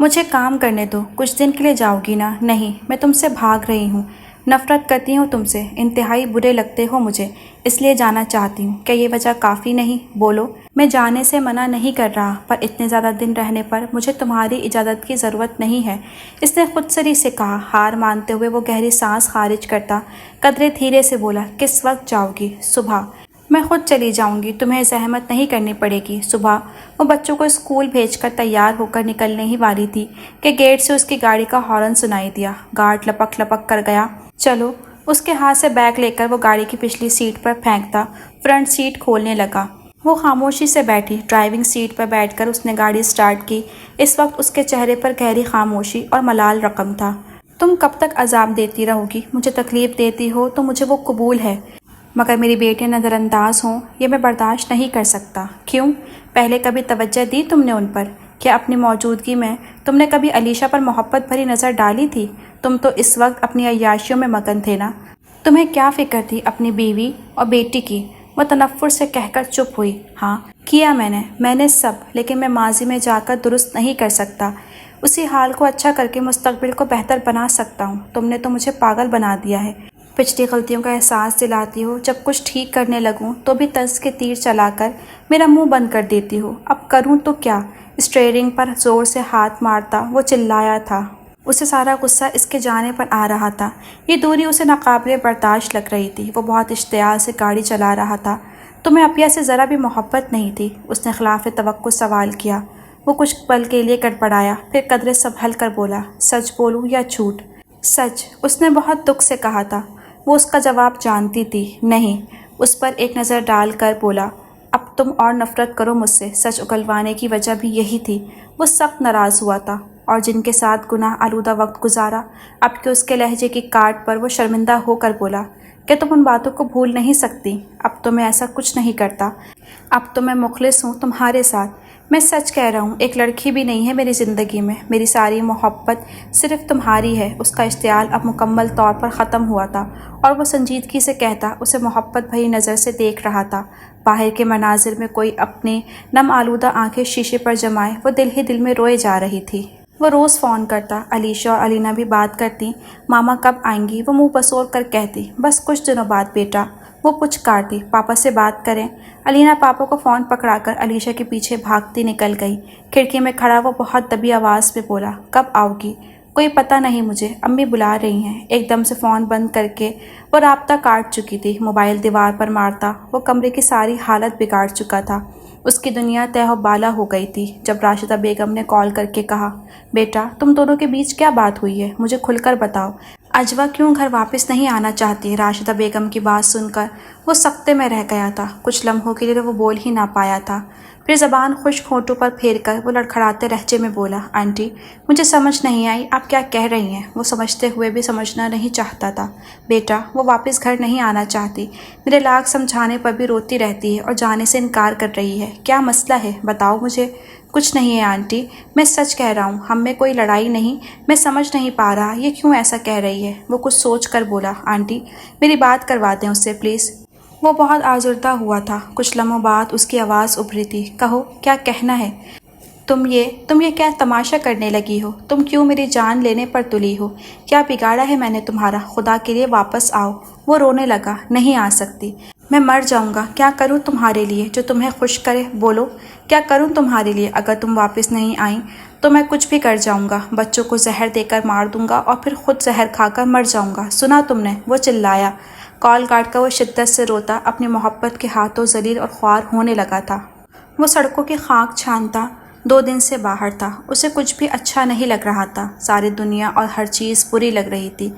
مجھے کام کرنے دو۔ کچھ دن کے لیے جاؤ گی نا؟ نہیں، میں تم سے بھاگ رہی ہوں، نفرت کرتی ہوں تم سے، انتہائی برے لگتے ہو مجھے، اس لیے جانا چاہتی ہوں۔ کیا یہ وجہ کافی نہیں؟ بولو۔ میں جانے سے منع نہیں کر رہا، پر اتنے زیادہ دن رہنے پر مجھے تمہاری اجازت کی ضرورت نہیں ہے، اس نے خود سری سے کہا۔ ہار مانتے ہوئے وہ گہری سانس خارج کرتا قدرے دھیرے سے بولا، کس وقت جاؤ گی؟ صبح۔ میں خود چلی جاؤں گی، تمہیں زحمت نہیں کرنی پڑے گی۔ صبح وہ بچوں کو اسکول بھیج کر تیار ہو کر نکلنے ہی والی تھی کہ گیٹ سے اس کی گاڑی کا ہارن سنائی دیا۔ گارڈ لپک لپک کر گیا۔ چلو، اس کے ہاتھ سے بیگ لے کر وہ گاڑی کی پچھلی سیٹ پر پھینکتا فرنٹ سیٹ کھولنے لگا۔ وہ خاموشی سے بیٹھی۔ ڈرائیونگ سیٹ پر بیٹھ کر اس نے گاڑی سٹارٹ کی۔ اس وقت اس کے چہرے پر گہری خاموشی اور ملال رقم تھا۔ تم کب تک عذاب دیتی رہو گی؟ مجھے تکلیف دیتی ہو تو مجھے وہ قبول ہے، مگر میری بیٹیاں نظر انداز ہوں یہ میں برداشت نہیں کر سکتا۔ کیوں؟ پہلے کبھی توجہ دی تم نے ان پر؟ کیا اپنی موجودگی میں تم نے کبھی علیشہ پر محبت بھری نظر ڈالی تھی؟ تم تو اس وقت اپنی عیاشیوں میں مگن تھے نا۔ تمہیں کیا فکر تھی اپنی بیوی اور بیٹی کی؟ وہ تنفر سے کہہ کر چپ ہوئی۔ ہاں کیا میں نے سب، لیکن میں ماضی میں جا کر درست نہیں کر سکتا۔ اسی حال کو اچھا کر کے مستقبل کو بہتر بنا سکتا ہوں۔ تم نے تو مجھے پاگل بنا دیا ہے۔ پچھلی غلطیوں کا احساس دلاتی ہو، جب کچھ ٹھیک کرنے لگوں تو بھی طرز کے تیر چلا کر میرا منہ بند کر دیتی ہو۔ اب کروں تو کیا؟ اسٹیئرنگ پر زور سے ہاتھ مارتا وہ چلایا تھا۔ اسے سارا غصہ اس کے جانے پر آ رہا تھا۔ یہ دوری اسے ناقابل برداشت لگ رہی تھی۔ وہ بہت اشتعال سے گاڑی چلا رہا تھا۔ تمہیں اپیہ سے ذرا بھی محبت نہیں تھی؟ اس نے خلاف توقع سوال کیا۔ وہ کچھ پل کے لیے گڑبڑایا، پھر قدرے سنبھل کر بولا، سچ بولوں یا جھوٹ؟ سچ، اس نے بہت دکھ سے کہا تھا۔ وہ اس کا جواب جانتی تھی۔ نہیں، اس پر ایک نظر ڈال کر بولا، اب تم اور نفرت کرو مجھ سے۔ سچ اگلوانے کی وجہ بھی یہی تھی۔ وہ سخت ناراض ہوا تھا، اور جن کے ساتھ گناہ آلودہ وقت گزارا، اب کہ اس کے لہجے کی کاٹ پر وہ شرمندہ ہو کر بولا، کہ تم ان باتوں کو بھول نہیں سکتی؟ اب تو میں ایسا کچھ نہیں کرتا، اب تو میں مخلص ہوں تمہارے ساتھ۔ میں سچ کہہ رہا ہوں، ایک لڑکی بھی نہیں ہے میری زندگی میں، میری ساری محبت صرف تمہاری ہے۔ اس کا اشتعال اب مکمل طور پر ختم ہوا تھا، اور وہ سنجیدگی سے کہتا اسے محبت بھری نظر سے دیکھ رہا تھا۔ باہر کے مناظر میں کوئی اپنی نم آلودہ آنکھیں شیشے پر جمائے وہ دل ہی دل میں روئے جا رہی تھی۔ وہ روز فون کرتا، علیشہ اور علینا بھی بات کرتی۔ ماما کب آئیں گی؟ وہ منہ بسور کر کہتی، بس کچھ دنوں بعد بیٹا۔ وہ پچکارتی، پاپا سے بات کریں۔ علینا پاپا کو فون پکڑا کر علیشہ کے پیچھے بھاگتی نکل گئی۔ کھڑکی میں کھڑا وہ بہت دبی آواز میں بولا، کب آؤ گی؟ کوئی پتہ نہیں مجھے، امی بلا رہی ہیں۔ ایک دم سے فون بند کر کے وہ رابطہ کاٹ چکی تھی۔ موبائل دیوار پر مارتا وہ کمرے کی ساری حالت بگاڑ چکا تھا۔ اس کی دنیا تہہ و بالا ہو گئی تھی۔ جب راشدہ بیگم نے کال کر کے کہا، بیٹا تم دونوں کے بیچ کیا بات ہوئی ہے؟ مجھے کھل کر بتاؤ۔ اجوا کیوں گھر واپس نہیں آنا چاہتی؟ راشدہ بیگم کی بات سن کر وہ سکتے میں رہ گیا تھا۔ کچھ لمحوں کے لیے وہ بول ہی نہ پایا تھا۔ پھر زبان خشک ہونٹوں پر پھیر کر وہ لڑکھڑاتے لہجے میں بولا، آنٹی مجھے سمجھ نہیں آئی آپ کیا کہہ رہی ہیں۔ وہ سمجھتے ہوئے بھی سمجھنا نہیں چاہتا تھا۔ بیٹا وہ واپس گھر نہیں آنا چاہتی، میرے لاکھ سمجھانے پر بھی روتی رہتی ہے اور جانے سے انکار کر رہی ہے۔ کیا مسئلہ ہے؟ بتاؤ مجھے۔ کچھ نہیں ہے آنٹی، میں سچ کہہ رہا ہوں، ہم میں کوئی لڑائی نہیں۔ میں سمجھ نہیں پا رہا یہ کیوں ایسا کہہ رہی ہے۔ وہ کچھ سوچ کر بولا، آنٹی میری بات کروا دیں اس سے پلیز۔ وہ بہت آزردہ ہوا تھا۔ کچھ لمحوں بعد اس کی آواز ابھری تھی، کہو کیا کہنا ہے؟ تم یہ کیا تماشا کرنے لگی ہو؟ تم کیوں میری جان لینے پر تلی ہو؟ کیا بگاڑا ہے میں نے تمہارا؟ خدا کے لیے واپس آؤ۔ وہ رونے لگا، نہیں آ سکتی، میں مر جاؤں گا۔ کیا کروں تمہارے لیے جو تمہیں خوش کرے؟ بولو کیا کروں تمہارے لیے؟ اگر تم واپس نہیں آئیں تو میں کچھ بھی کر جاؤں گا، بچوں کو زہر دے کر مار دوں گا اور پھر خود زہر کھا کر مر جاؤں گا۔ سنا تم نے؟ وہ چلایا۔ کال کاٹ کر وہ شدت سے روتا اپنی محبت کے ہاتھوں ذلیل اور خوار ہونے لگا تھا۔ وہ سڑکوں کی خاک چھانتا 2 دن سے باہر تھا۔ اسے کچھ بھی اچھا نہیں لگ رہا تھا۔ ساری دنیا اور ہر چیز بری لگ رہی تھی۔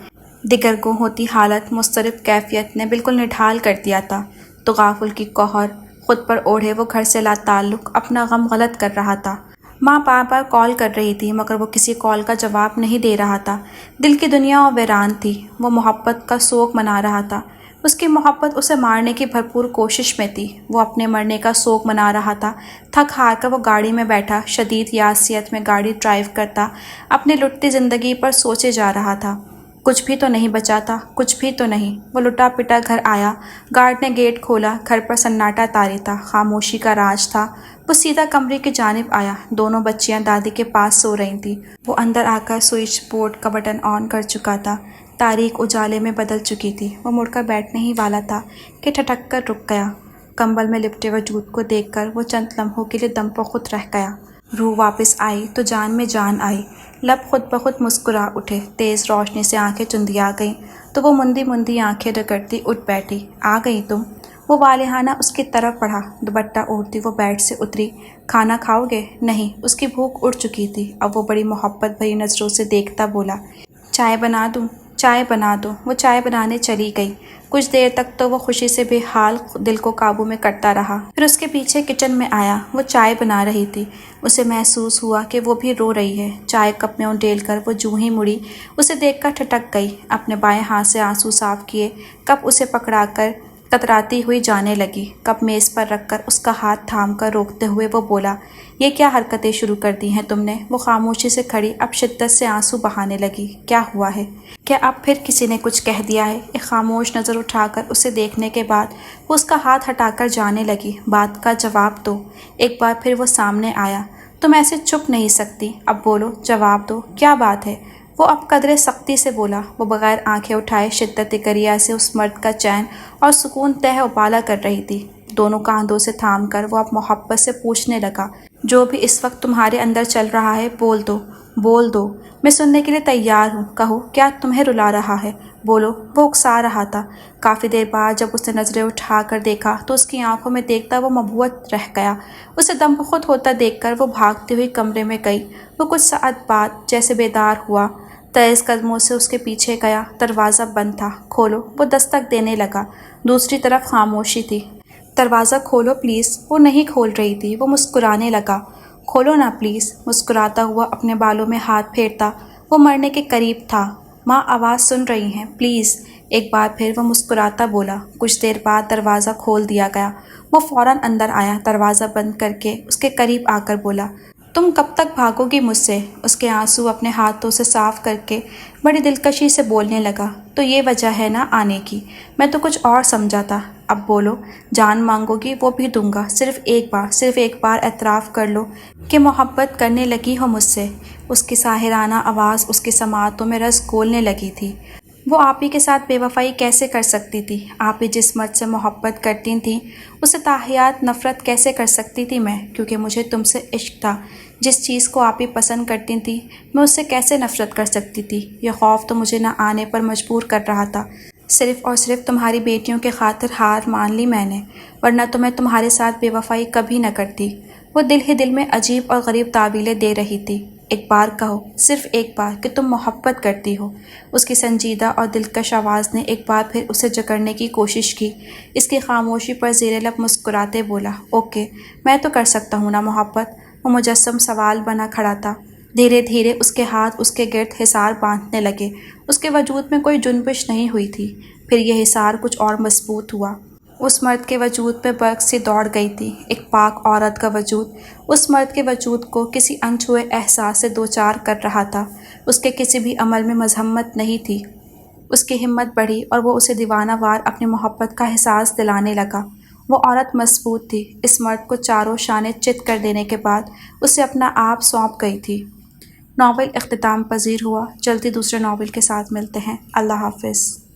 دگرگوں ہوتی حالت، مضطرب کیفیت نے بالکل نڈھال کر دیا تھا۔ تغافل کی قہر خود پر اوڑھے وہ گھر سے لا تعلق اپنا غم غلط کر رہا تھا۔ ماں بار بار کال کر رہی تھی مگر وہ کسی کال کا جواب نہیں دے رہا تھا۔ دل کی دنیا ویران تھی۔ وہ محبت کا سوگ منا رہا تھا۔ اس کی محبت اسے مارنے کی بھرپور کوشش میں تھی۔ وہ اپنے مرنے کا سوگ منا رہا تھا۔ تھک ہار کر وہ گاڑی میں بیٹھا شدید یاسیت میں گاڑی ڈرائیو کرتا اپنی لٹتی زندگی پر سوچے جا رہا تھا۔ کچھ بھی تو نہیں بچا تھا، کچھ بھی تو نہیں۔ وہ لٹا پٹا گھر آیا۔ گارڈ نے گیٹ کھولا۔ گھر پر سناٹا طاری تھا، خاموشی کا راج تھا۔ وہ سیدھا کمرے کی جانب آیا۔ دونوں بچیاں دادی کے پاس سو رہی تھیں۔ وہ اندر آ کر سوئچ بورڈ کا بٹن آن کر چکا تھا۔ تاریک اجالے میں بدل چکی تھی۔ وہ مڑ کر بیٹھنے ہی والا تھا کہ ٹھٹک کر رک گیا۔ کمبل میں لپٹے وجود کو دیکھ کر وہ چند لمحوں کے لیے دم پر خود رہ گیا۔ روح واپس آئی تو جان میں جان آئی۔ لب خود بخود مسکرا اٹھے۔ تیز روشنی سے آنکھیں چندیا گئیں تو وہ مندی مندی آنکھیں رگڑتی اٹھ بیٹھی۔ آ گئی تم؟ وہ والہانہ اس کی طرف بڑھا۔ دوپٹہ اوڑھتی وہ بیڈ سے اتری۔ کھانا کھاؤ گے؟ نہیں، اس کی بھوک اٹھ چکی تھی۔ اب وہ بڑی محبت بھری نظروں سے دیکھتا بولا، چائے بنا دوں؟ چائے بنا دو۔ وہ چائے بنانے چلی گئی۔ کچھ دیر تک تو وہ خوشی سے بے حال دل کو قابو میں کرتا رہا۔ پھر اس کے پیچھے کچن میں آیا۔ وہ چائے بنا رہی تھی۔ اسے محسوس ہوا کہ وہ بھی رو رہی ہے۔ چائے کپ میں انڈیل کر وہ جوں ہی مڑی، اسے دیکھ کر ٹھٹک گئی۔ اپنے بائیں ہاتھ سے آنسو صاف کیے، کپ اسے پکڑا کر کتراتی ہوئی جانے لگی۔ کپ میز پر رکھ کر اس کا ہاتھ تھام کر روکتے ہوئے وہ بولا، یہ کیا حرکتیں شروع کر دی ہیں تم نے؟ وہ خاموشی سے کھڑی اب شدت سے آنسو بہانے لگی۔ کیا ہوا ہے؟ کیا اب پھر کسی نے کچھ کہہ دیا ہے؟ ایک خاموش نظر اٹھا کر اسے دیکھنے کے بعد وہ اس کا ہاتھ ہٹا کر جانے لگی، بات کا جواب دو۔ ایک بار پھر وہ سامنے آیا، تم ایسے چپ نہیں سکتی، اب بولو، جواب دو، کیا بات ہے؟ وہ اب قدرے سختی سے بولا۔ وہ بغیر آنکھیں اٹھائے شدت گریہ سے اس مرد کا چین اور سکون تہ و بالا کر رہی تھی۔ دونوں کاندھوں سے تھام کر وہ اب محبت سے پوچھنے لگا، جو بھی اس وقت تمہارے اندر چل رہا ہے بول دو، بول دو، میں سننے کے لیے تیار ہوں۔ کہو، کیا تمہیں رلا رہا ہے؟ بولو۔ وہ اکسا رہا تھا۔ کافی دیر بعد جب اس نے نظریں اٹھا کر دیکھا تو اس کی آنکھوں میں دیکھتا وہ مبہوت رہ گیا۔ اسے دم بخود ہوتا دیکھ کر وہ بھاگتی ہوئی کمرے میں گئی۔ وہ کچھ ساعت بعد جیسے بیدار ہوا، تیز قدموں سے اس کے پیچھے گیا۔ دروازہ بند تھا۔ کھولو۔ وہ دستک دینے لگا۔ دوسری طرف خاموشی تھی۔ دروازہ کھولو پلیز۔ وہ نہیں کھول رہی تھی۔ وہ مسکرانے لگا، کھولو نا پلیز۔ مسکراتا ہوا اپنے بالوں میں ہاتھ پھیرتا وہ مرنے کے قریب تھا۔ ماں آواز سن رہی ہیں، پلیز۔ ایک بار پھر وہ مسکراتا بولا۔ کچھ دیر بعد دروازہ کھول دیا گیا۔ وہ فوراً اندر آیا، دروازہ بند کر کے اس کے قریب آ کر بولا، تم کب تک بھاگو گی مجھ سے؟ اس کے آنسو اپنے ہاتھوں سے صاف کر کے بڑی دلکشی سے بولنے لگا، تو یہ وجہ ہے نا آنے کی؟ میں تو کچھ اور سمجھا تھا۔ اب بولو، جان مانگو گی وہ بھی دوں گا، صرف ایک بار اعتراف کر لو کہ محبت کرنے لگی ہو مجھ سے۔ اس کی ساحرانہ آواز اس کی سماعتوں میں رس گھولنے لگی تھی۔ وہ آپ ہی کے ساتھ بے وفائی کیسے کر سکتی تھی؟ آپ ہی جس مرد سے محبت کرتی تھیں اسے تاحیات نفرت کیسے کر سکتی تھی میں؟ کیونکہ مجھے تم سے عشق تھا۔ جس چیز کو آپ ہی پسند کرتی تھیں میں اس سے کیسے نفرت کر سکتی تھی؟ یہ خوف تو مجھے نہ آنے پر مجبور کر رہا تھا۔ صرف اور صرف تمہاری بیٹیوں کے خاطر ہار مان لی میں نے، ورنہ تو میں تمہارے ساتھ بے وفائی کبھی نہ کرتی۔ وہ دل ہی دل میں عجیب اور غریب تعویلیں دے رہی تھی۔ ایک بار کہو، صرف ایک بار، کہ تم محبت کرتی ہو۔ اس کی سنجیدہ اور دلکش آواز نے ایک بار پھر اسے جکڑنے کی کوشش کی۔ اس کی خاموشی پر زیر لب مسکراتے بولا، اوکے، میں تو کر سکتا ہوں نا محبت؟ وہ مجسم سوال بنا کھڑا تھا۔ دھیرے دھیرے اس کے ہاتھ اس کے گرد حصار باندھنے لگے۔ اس کے وجود میں کوئی جنبش نہیں ہوئی تھی۔ پھر یہ حصار کچھ اور مضبوط ہوا۔ اس مرد کے وجود پہ برق سی دوڑ گئی تھی، ایک پاک عورت کا وجود اس مرد کے وجود کو کسی انچھوئے احساس سے دوچار کر رہا تھا۔ اس کے کسی بھی عمل میں مذمت نہیں تھی۔ اس کی ہمت بڑھی اور وہ اسے دیوانہ وار اپنی محبت کا احساس دلانے لگا۔ وہ عورت مضبوط تھی، اس مرد کو چاروں شانے چت کر دینے کے بعد اسے اپنا آپ سونپ گئی تھی۔ ناول اختتام پذیر ہوا۔ جلدی دوسرے ناول کے ساتھ ملتے ہیں۔ اللہ حافظ۔